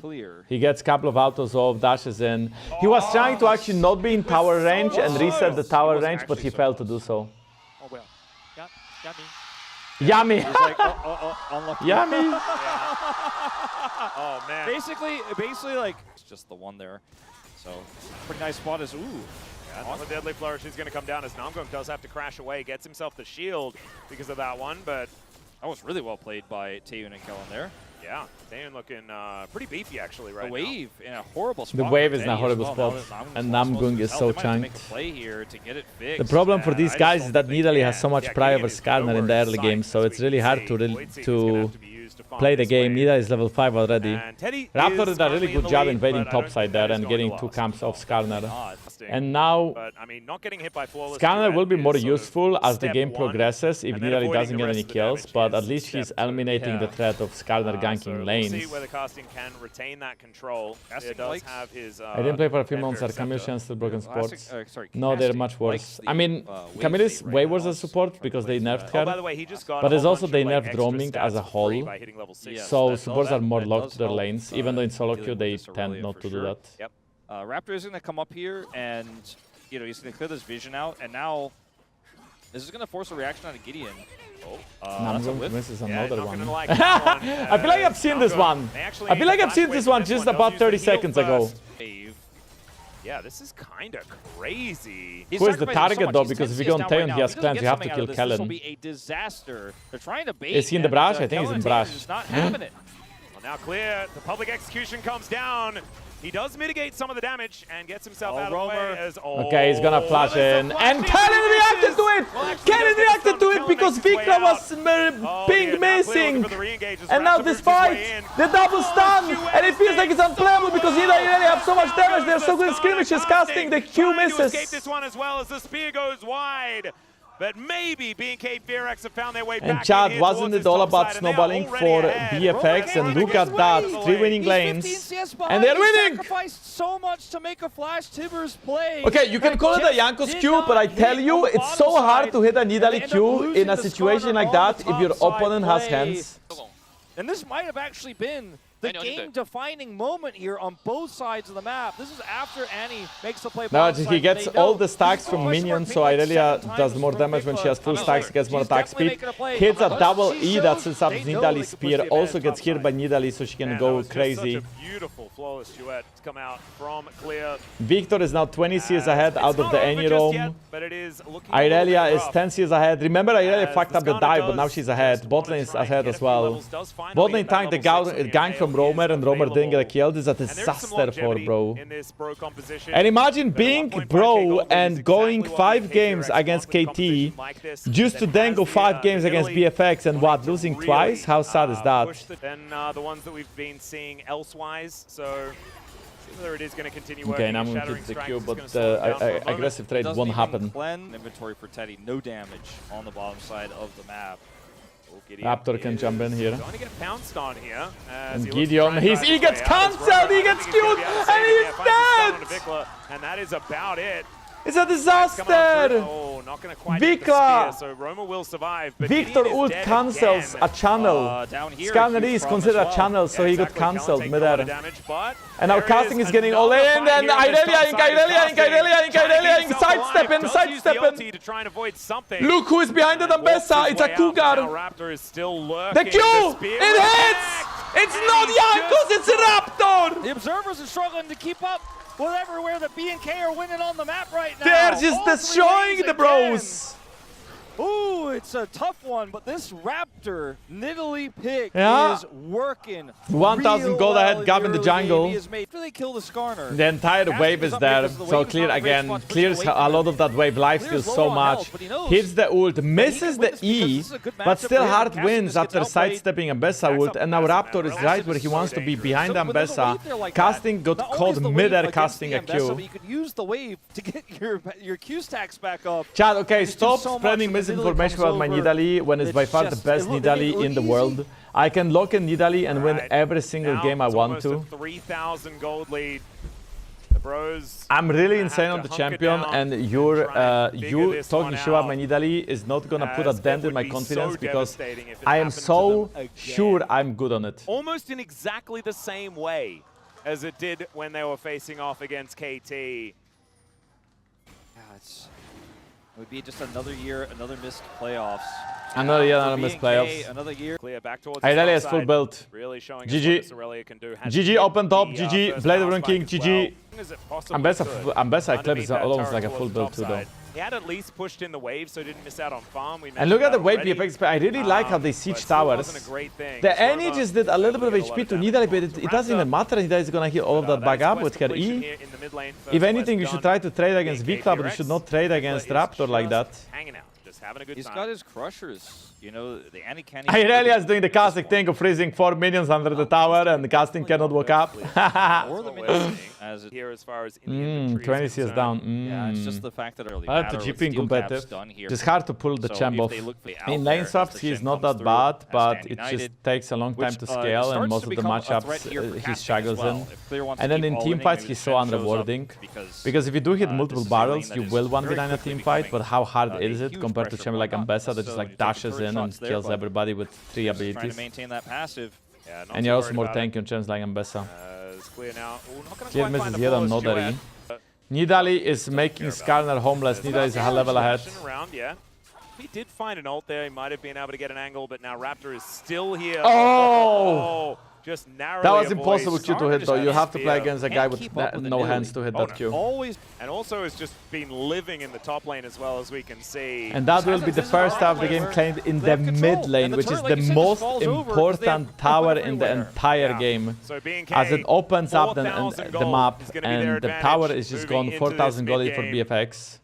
He gets a couple of autos off, dashes in. He was trying to actually not be in tower range and reset the tower range, but he failed to do so. Oh well. Yummy. Unlucky. Yummy. Oh man. Basically, like it's just the one there. So pretty nice spot is the deadly flourish is going to come down as Namgung does have to crash away, gets himself the shield because of that one, but that was really well played by Taeyoon and Kellin there. Yeah, Taeyoon looking pretty beefy actually right now. The wave in a horrible spot. The wave is in a horrible spot, and Namgung is so chunked. The problem for these guys is that Nidalee has so much prior over Skarner in the early game, so it's really hard to play the game. Nidalee is level 5 already. Raptor did a really good job invading topside there and getting 2 camps off Skarner. And now Skarner will be more useful as the game progresses if Nidalee doesn't get any kills, but at least he's eliminating the threat of Skarner ganking lanes. I didn't play for a few months. Are Camille and still broken sports? No, they're much worse. I mean, Camille is way worse as support because they nerfed her, but there's also they nerfed roaming as a whole. So supports are more locked to their lanes, even though in solo queue they tend not to do that. Yep. Raptor is going to come up here and, you know, he's going to clear this vision out, and now this is going to force a reaction on Gideon. Namgung misses another one. I feel like I've seen this one. I feel like I've seen this one just about 30 seconds ago. Yeah, this is kind of crazy. Who is the target though? Because if you go on Taeyoon, he has plans. You have to kill Kellin. This will be a disaster. They're trying to bait. Is he in the brush? I think he's in brush. Well, now clear. The public execution comes down. He does mitigate some of the damage and gets himself out of the way as okay, he's gonna flash in. And Kellin reacted to it! Kellin reacted to it because VicLa was ping missing! And now this fight, the double stun! And it feels like it's unplayable because Nidalee really have so much damage. They're so good in skirmishes, casting, the Q misses. This one as well as the spear goes wide. But maybe B&K Fearex have found their way back. And Chad, wasn't it all about snowballing for BFX? And look at that, 3 winning lanes. And they're winning! So much to make a Flash Tibbers play. Okay, you can call it a Jankos Q, but I tell you, it's so hard to hit a Nidalee Q in a situation like that if your opponent has hands. And this might have actually been the game-defining moment here on both sides of the map. This is after Annie makes the play. No, he gets all the stacks from minions, so Aurelia does more damage when she has full stacks, gets more attack speed. Hits a double E that sets up Nidalee's spear, also gets hit by Nidalee so she can go crazy. Beautiful, flawless duet to come out from Clear. Victor is now 20 CS ahead out of the any roam. Aurelia is 10 CS ahead. Remember, Aurelia fucked up the dive, but now she's ahead. Bot lane is ahead as well. Bot lane tanked the gank from Roamer, and Roamer didn't get a kill. This is a disaster for Bro. And imagine being Bro and going 5 games against KT just to then go 5 games against BFX and what, losing twice? How sad is that? Than the ones that we've been seeing elsewise, so whether it is going to continue okay, now I'm going to keep the Q, but aggressive trade won't happen. Inventory for Teddy, no damage on the bottom side of the map. Raptor can jump in here. Going to get pounced on here. And Gideon, he gets cancelled, he gets killed, and he's dead! And that is about it. It's a disaster! Oh, not going to quite hit the VicLa! spear, so Roma will survive. But Victor Gideon is ult dead cancels again. a channel. Down here, Scanner huge is problem considered as a well. channel, so he got Exactly, Kellin cancelled taking a lot of midair. damage, but And now there casting is getting all another in, fight and here on this Irelia, top side of casting. Irelia, Trying to keep himself alive, sidestepping, does use the sidestepping. ulti to try and avoid something. Look who is behind the And walks Dambessa, his it's a way out, but now Cougar. Raptor is still lurking. The Q! spear It was hits! back! It's And not he's Jankos, just it's Raptor! The observers are struggling to keep up with everywhere that B&K are winning on the map right now. They're just All three destroying lanes the bros. again. Ooh, it's a tough one, but this Raptor Nidalee pick Yeah. is working. 1000 gold ahead, Gab in the jungle. He has made really kill the Skarner. The entire wave is there, so clear again, clears a lot of that wave, lifesteals so much, hits the ult, misses the E, but still hard wins after sidestepping Ambessa ult, and now Raptor is right where he wants to be, behind Ambessa. Casting got caught mid-air casting a Q. You could use the wave to get your Q stacks back up. Chad, okay, Just do stop so much spreading and the misinformation Nidalee about my comes over. Nidalee when it's by far the just- best it look Nidalee in the easy. world. I can lock in Nidalee and win every single Now game I it's want almost to. a 3,000 gold lead. The bros. I'm really gonna insane have on to the hunker champion, down, and try you and figure this talking one shit about out, my Nidalee is not gonna put a as it dent in would my be confidence so because devastating if it I am happened to so them sure again. I'm good on it. Almost in exactly the same way as it did when they were facing off against KT. Yeah, it would be just another year, another missed playoffs. Another year, For another missed B&K, playoffs. Another year. Clear back towards Irelia the is full side. build. Really showing us GG. what this Aurelia can do. Has GG hit open top, the, GG first Blade power Run King, spike as GG. well. As it possibly could. Ambessa Eclipse Underneath is that almost turret like a full towards build the too top though. side. He had at least pushed in the wave, so didn't miss out on farm. We And look at the mentioned wave that already. PFX, I really like how they siege but still towers. wasn't a great thing. The Roma Annie just did a little bit of able to HP get to a lot of Nidalee, but damage. it doesn't even matter. Nidalee is gonna heal all of that back up with her E. If anything, you should try to trade against VicLa, but you should not trade against Raptor like that. Hanging out, just having a good He's time. got his crushers. You know, the Annie can't. Irelia is doing the casting thing of freezing 4 minions under the tower, and the casting cannot walk up. Or the minions as it. Here as far as in the inventory 20 is CS concerned. down. Yeah, it's just the fact that early I have to matter GP with in steel competitive. caps done here. It's hard to pull the So champ if off. they look out In there lane as swaps, the he's Shen not comes that through bad, as but Standing it just United, takes a long time which, to scale, starts and to most of the become a threat matchups here for he casting struggles as well. in. If Clear wants And to then keep in all team winning, fights, maybe he's the so Shen shows up unrewarding. because Because if you do hit this multiple is a lane barrels, that you is will 1v9 very a quickly team fight, but becoming, how hard a is it huge compared to pressure champion like point. Ambessa that just So like you take dashes turret in and shots there, kills but everybody with 3 just trying to abilities? maintain that passive. Yeah, not And too you're also worried more about it. tanky on champs like Ambessa. It's clear now. Ooh, not gonna Clear quite misses find the yet flawless another duet. E. Nidalee is making Skarner homeless. Nidalee is a high level ahead. Around, yeah. He did find an ult there. He might have been able to get an angle, but now Raptor is still here. Oh! Just narrowly That was avoids impossible Q to hit though. You have to play spear. against a guy with keep up with the no Nidalee. hands to hit that Q. Always. And also has just been living in the top lane as well as we can see. And that will be the first half of the game claimed in the mid lane, which is the most important tower in the entire game. So B&K, As it opens up the 4,000 map, gold is gonna be their and the advantage tower is just moving gone into 4,000 this gold for mid-game. BFX.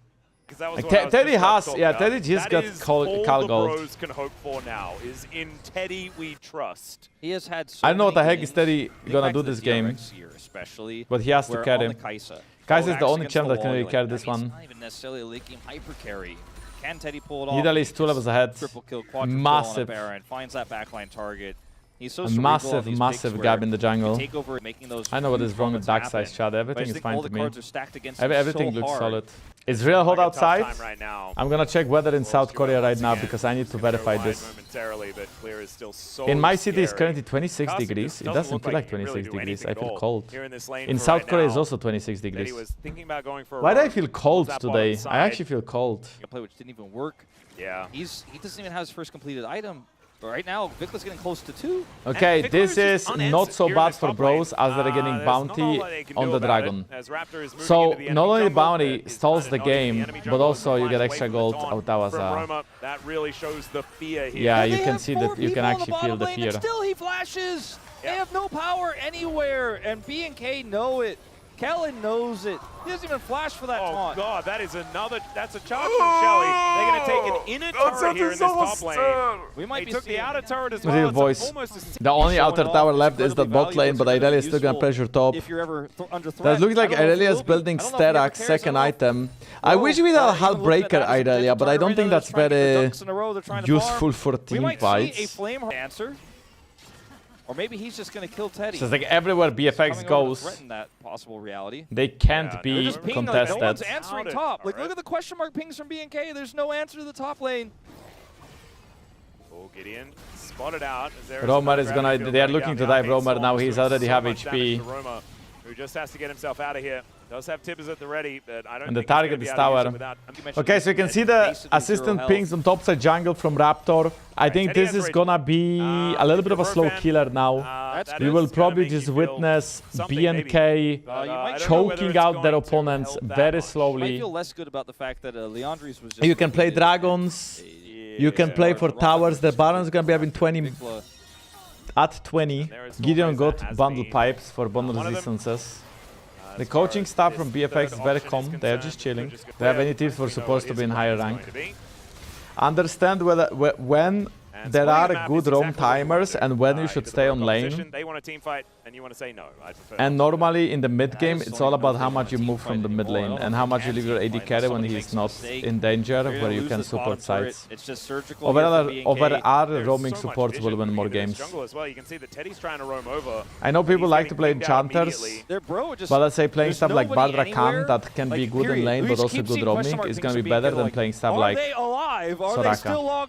'Cause that was Like, what I was Teddy just about has- to talk yeah, about. Teddy just That got is Cal all Gold. the pros can hope for now is in Teddy we trust. He has had so I don't know what the many heck is games, Teddy think gonna back do to the this game, DRX year especially, but he has to where carry. on the Kai'Sa. Kai'Sa is the Backs only against champ the that can wall, really you're carry like, this that means one. Not even necessarily leaking hyper carry. Can Teddy pull it off? Nidalee is 2 levels ahead. Triple kill, quadruple Massive. kill on a Baron, finds that backline target. He's so A cerebral on massive, these massive picks gap where in the you jungle. take over making those I know what huge is wrong with moments backside happen. shot. But I Everything just is think fine all to the me. cards are stacked against him Everything so looks hard. solid. It's real hold Like a tough outside. time right now. I'm gonna check weather in South Korea right now Again, because I need to it's gonna go verify wide this. momentarily, but Clear is still so In my city, it's scary. currently 26 Casting degrees. just It doesn't doesn't look feel like like he can really 26 do degrees. I anything at feel all cold. here in this lane In for South right Korea, now. it's also 26 That he degrees. was thinking about going for a Why do I run. feel cold That today? bottom I side. actually feel cold. A play which didn't even work. Yeah. He doesn't even have his first completed item. But right now, VicLa's getting close to 2. Okay, And this VicLa is is just not unanswered so here in bad this for top bros lane. as they're getting There's not a bounty lot they can on do the about dragon. it, as Raptor is moving So into the not enemy only the jungle, bounty but stalls is the not into game, enemy but jungle, also you flies get away extra from the gold. taunt Oh, that was from Roma. That really shows the fear here. Yeah, And you they can have see 4 that you can people on actually the feel bottom the lane, fear. and still he flashes. They have no power anywhere, and B&K know it. Kellin knows it. He doesn't even flash for that Oh taunt. god, that is another. That's a charge from Shelly. They're going to take an inner turret here in this top lane. We might They be took the seeing outer turret as Real well. It's voice. almost a The only showing outer off. tower It's left is that incredibly bot lane, but valuable. Irelia It's is still gonna useful pressure top. If you're ever under threat. That looks like I don't know if Irelia it is will be. building I don't know if he ever Sterax cares. second I don't know if- item. I wish we had a Heartbreaker Irelia, but I don't think that's very useful for team fights. Flame answer. Or maybe he's just going to kill Teddy. So it's like everywhere BFX goes, threaten that possible reality. they can't be just ping, contested. Like, no one's answering top. Like, look at the question mark pings from BNK. There's no answer to the top lane. Oh, Gideon spotted out. Romer is gonna. They are looking to dive Romer now. He's already have HP. Romer, who just has to get himself out of here. Does have Tibbers at the ready, but I don't. And the think target is tower. Okay, so you can see the assistant pings on top side jungle from Raptor. I think this is gonna be a little bit of a slow killer now. We will probably just witness BNK choking out their opponents very slowly. I feel less good about the fact that Leandri's was just You can play dragons. You can play for towers. The Baron is gonna be having 20 at 20. Gideon got bundle pipes for bonus resistances. The coaching staff from BFX is very calm. They're just chilling. They have any tips for supposed to be in higher rank. Understand when there are good roam timers and when you should stay on lane. They want a team fight, and you want to say no. And normally in the mid game, it's all about how much you move from the mid lane and how much you leave your AD carry when he's not in danger, where you can support sides. Over other roaming supports will win more games. I know people like to play enchanters, but let's say playing stuff like Bardra Khan that can be good in lane but also good roaming is going to be better than playing stuff like Soraka.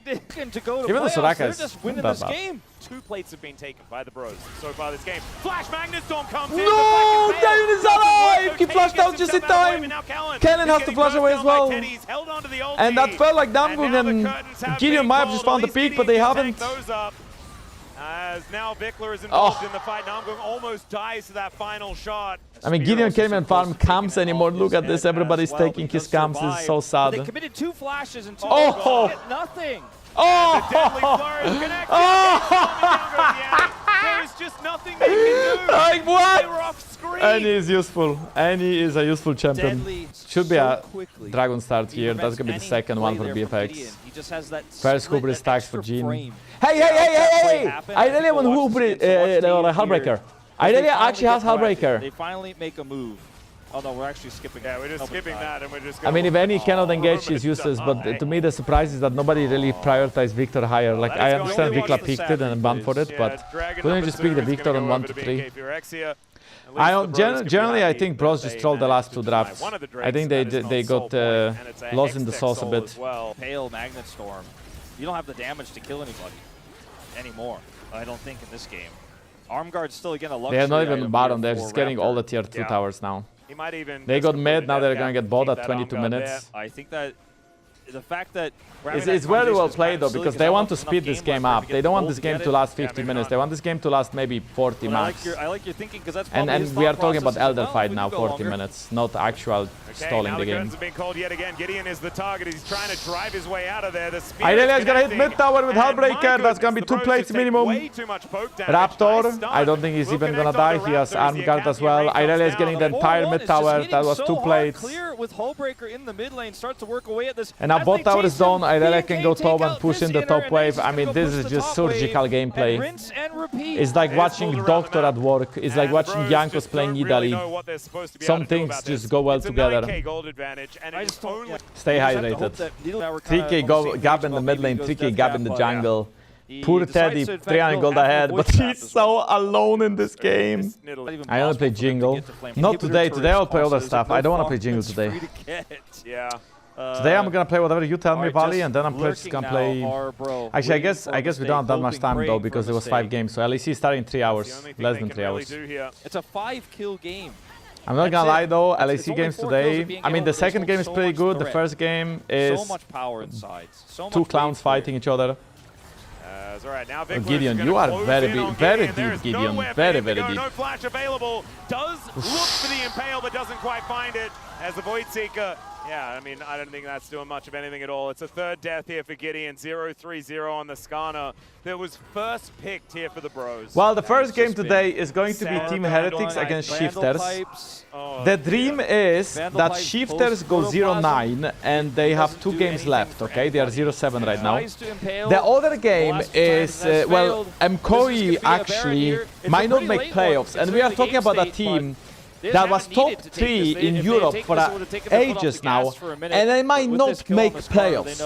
Even though Soraka is not that bad. 2 plates have been taken by the bros so far this game. Flash Magnet Storm comes in. No! Taeyoon is alive! He flashed out just in time! Kellin has to flash away as well. And that felt like Namgung and Gideon might have just found the peak, but they haven't. As now VicLa is involved in the fight. Namgung almost dies to that final shot. I mean, Gideon can't even farm camps anymore. Look at this, everybody's taking his camps. This is so sad. They committed 2 flashes and 2 nothing. Oh! There is just nothing they can do. Like what? They were off screen. Any is useful. Any is a useful champion. Should be a dragon start here. That's gonna be the second one for BFX. First Hubris stacks for Gene. Hey! I really want Hubris, Hullbreaker. I really actually have Hullbreaker. They finally make a move. Oh no, we're actually skipping. Yeah, we're just skipping that, and we're just. I mean, if any cannot engage, she's useless. But to me, the surprise is that nobody really prioritized Victor higher. Like I understand VicLa picked it and banned for it, but couldn't you just pick the Victor on 1 to 3? Generally, I think bros just trolled the last 2 drafts. I think they got lost in the sauce a bit. Pale Magnet Storm. You don't have the damage to kill anybody anymore. I don't think in this game. Armguard's still again a luxury. They're not even bottom. They're just getting all the tier 2 towers now. They got mid, now they're going to get bought at 22 minutes. I think that the fact that it's very well played though, because they want to speed this game up. They don't want this game to last 50 minutes. They want this game to last maybe 40 max. I like your thinking, because that's and we are talking about Elder fight now, 40 minutes, not actual stalling the game. Been called yet again. Gideon is the target. He's trying to drive his way out of there. Irelia is gonna hit mid tower with Hullbreaker. That's gonna be 2 plates minimum. Raptor, I don't think he's even gonna die. He has arm guard as well. Irelia is getting the entire mid tower. That was 2 plates. Clear with Hullbreaker in the mid lane, starts to work away at this. And now bot tower is done. Irelia can go top and push in the top wave. I mean, this is just surgical gameplay. It's like watching Doctor at work. It's like watching Jankos playing Italy. Some things just go well together. Stay hydrated. 3k Gab in the mid lane, 3k Gab in the jungle. Poor Teddy, 300 gold ahead, but he's so alone in this game. I only play Jingle. Not today. Today I'll play other stuff. I don't want to play Jingle today. Today I'm gonna play whatever you tell me, Vali, and then I'm just gonna play. Actually, I guess we don't have that much time though, because it was 5 games. So LEC starting in 3 hours, less than 3 hours. It's a 5-kill game. I'm not gonna lie though, LEC games today. I mean, the second game is pretty good. The first game is 2 clowns fighting each other. Gideon, you are very deep, Gideon. Very deep. No flash available. Does look for the impale, but doesn't quite find it. As the Void Seeker. Yeah, I mean, I don't think that's doing much of anything at all. It's a 3rd death here for Gideon, 0-3-0 on the Skarner. That was first picked here for the bros. Well, the first game today is going to be Team Heretics against Shifters. The dream is that Shifters go 0-9 and they have 2 games left, okay? They are 0-7 right now. The other game is, well, MKOI actually might not make playoffs, and we are talking about a team that was top 3 in Europe for ages now, and they might not make playoffs.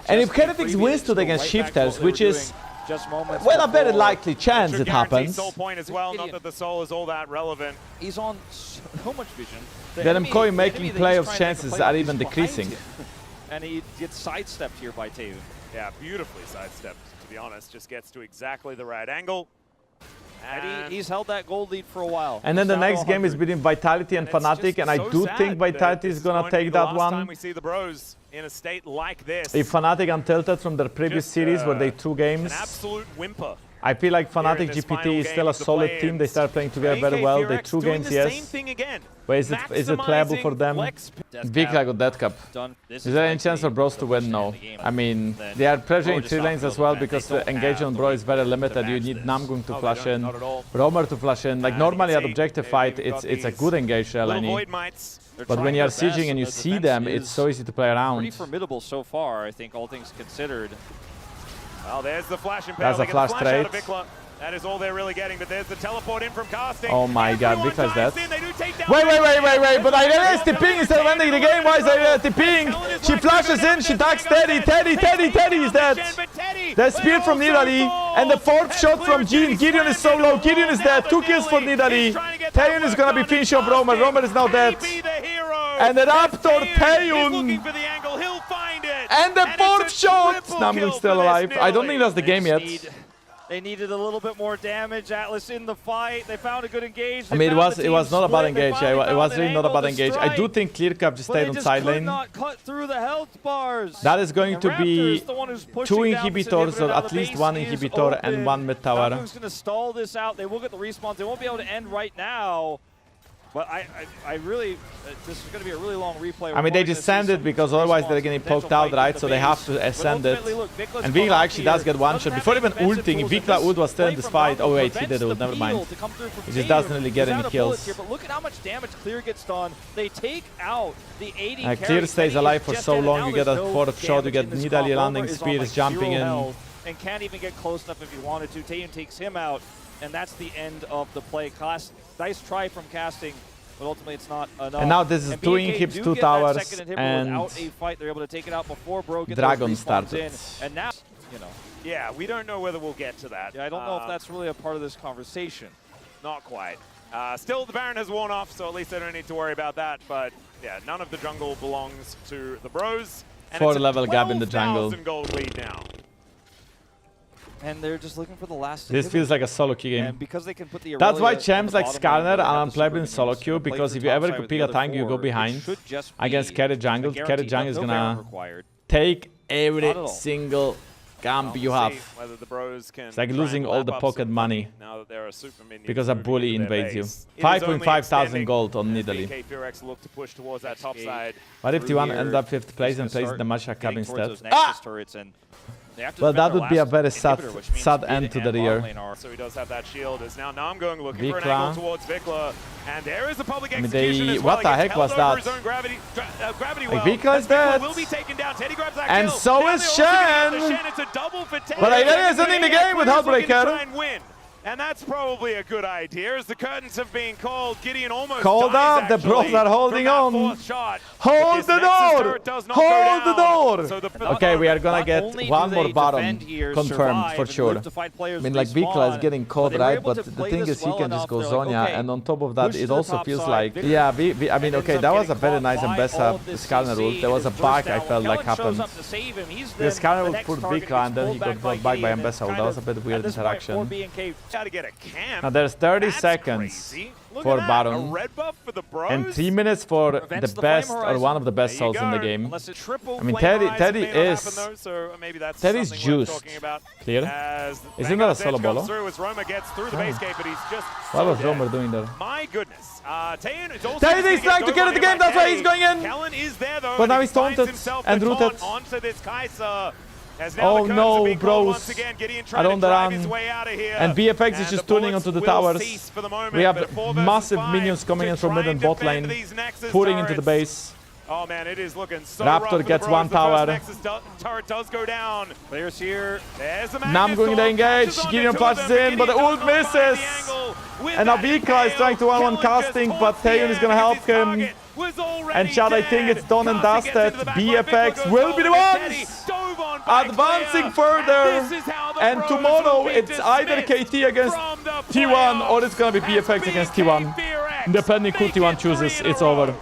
And if Heretics wins today against Shifters, which is just moments. Well, a very likely chance it Guaranteed happens. soul point as well, not that the soul is all that relevant. He's on so much vision. Then McCoy making playoffs chances are even decreasing. And he gets sidestepped here by Taeyoon. Yeah, beautifully sidestepped, to be honest. Just gets to exactly the right angle. And he's held that gold lead for a while. And then the next game is between Vitality and Fnatic, and I do think Vitality is gonna take that one. Time we see the Bros in a state like this. If Fnatic untilted from their previous series where they 2 games, an absolute whimper. I feel like Fnatic GPT is still a solid team. They start playing together very well. They 2 games, yes. But is it playable for them? VicLa got Death Cap. Is there any chance for Bros to win? No. I mean, they are pressuring 3 lanes as well because the engagement on Bro is very limited. You need Namgung to flash in, Romer to flash in. Like normally at objective fight, it's a good engage LNE. But when you are sieging and you see them, it's so easy to play around. Pretty formidable so far, I think, all things considered. Well, there's the flash impale. That's a flash trade. That is all they're really getting, but there's the teleport in from casting. Oh my god, VicLa is dead. Wait, but Irene is TPing instead of ending the game. Why is Irene TPing? She flashes in, she attacks Teddy is dead. The spear from Nidalee, and the 4th shot from Jean. GIDEON is so low, GIDEON is dead. 2 kills for Nidalee. Taeyoon is gonna be finished off Romer. Romer is now dead. And the Raptor, Taeyoon. And the 4th shot! Namgung's still alive. I don't think that's the game yet. They needed a little bit more damage. Atlas in the fight. They found a good engage. I mean, it was not about engage. It was really not about engage. I do think Clearcap just stayed on side lane. That is going to be 2 inhibitors, or at least 1 inhibitor and 1 mid tower. Namgung's going to stall this out. They will get the respawns. They won't be able to end right now. But I really, this is going to be a really long replay. I mean, they just send it because otherwise they're getting poked out, right? So they have to ascend it. And VicLa actually does get 1 shot. Before even ulting, if VicLa ult was still in this fight. Oh wait, he did ult, never mind. He just doesn't really get any kills. But look at how much damage Clear gets done. They take out the 80 Clear stays alive for so long, you get a 4th shot, you get Nidalee landing spears, jumping in. And can't even get close enough if he wanted to. Taeyoon takes him out, and that's the end of the play. Nice try from casting, but ultimately it's not enough. And now this is 2 inhibs, 2 towers, and without a fight, they're able to take it out before Bro gets Dragon started. In. And now, you know. Yeah, we don't know whether we'll get to that. Yeah, I don't know if that's really a part of this conversation. Not quite. Still, the Baron has worn off, so at least I don't need to worry about that. But yeah, none of the jungle belongs to the Bros. And 4 level gap in the jungle. Gold lead now. And they're just looking for the last. This feels like a solo queue game. And because they can put the That's why champs like Skarner are unplayable in solo queue, because if you ever pick a tank, you go behind against carry jungle. Carry jungle is gonna take every single camp you have. It's like losing all the pocket money because a bully invades you. 5,500 gold on Nidalee. What if T1 ends up 5th place and plays the Masha Cup instead? Ah! Well, that would be a very sad end to the year. So he does have that shield. Is now Namgung looking for an angle towards VicLa, and there is a public execution as well. What the heck was that? Like, VicLa is dead, and so is Shen. But Irene is ending the game with Heartbreaker. And that's probably a good idea, as the curtains have been called. GIDEON almost called up. The Bros are holding on. Hold the door! Hold the door! Okay, we are gonna get 1 more Baron confirmed for sure. I mean, like, VicLa is getting caught, right? But the thing is, he can just go Zonya, and on top of that, it also feels like... Yeah, I mean, okay, that was a very nice Mbessa Skarner ult. There was a bug I felt like happened. The Skarner ult put VicLa, and then he got brought back by Mbessa ult. That was a bit weird interaction. Now there's 30 seconds for Baron, and 3 minutes for the best, or one of the best souls in the game. I mean, Teddy is juiced. Clear? Isn't that a solo bolo? What was Romer doing there? My goodness. Teddy is trying to get at the game, that's why he's going in! But now he's taunted and rooted. Oh no, Bros, are on the run, and VFX is just turning onto the towers. We have massive minions coming in from mid and bot lane, pouring into the base. Oh man, it is looking so Raptor gets 1 tower. Turret does go down. Players here. Namgung in the engage, GIDEON flashes in, but the ult misses. And now VicLa is trying to 1-1 casting, but Taeyoon is gonna help him. And Chad, I think it's done and dusted. VFX will be the ones! move on by advancing Clear. further. This is how the And pros tomorrow will be it's either dismissed KT against from the T1 or playoffs it's gonna be as BFX against BK T1. Fear X Depending who make T1 it chooses, 3 in a it's row. over.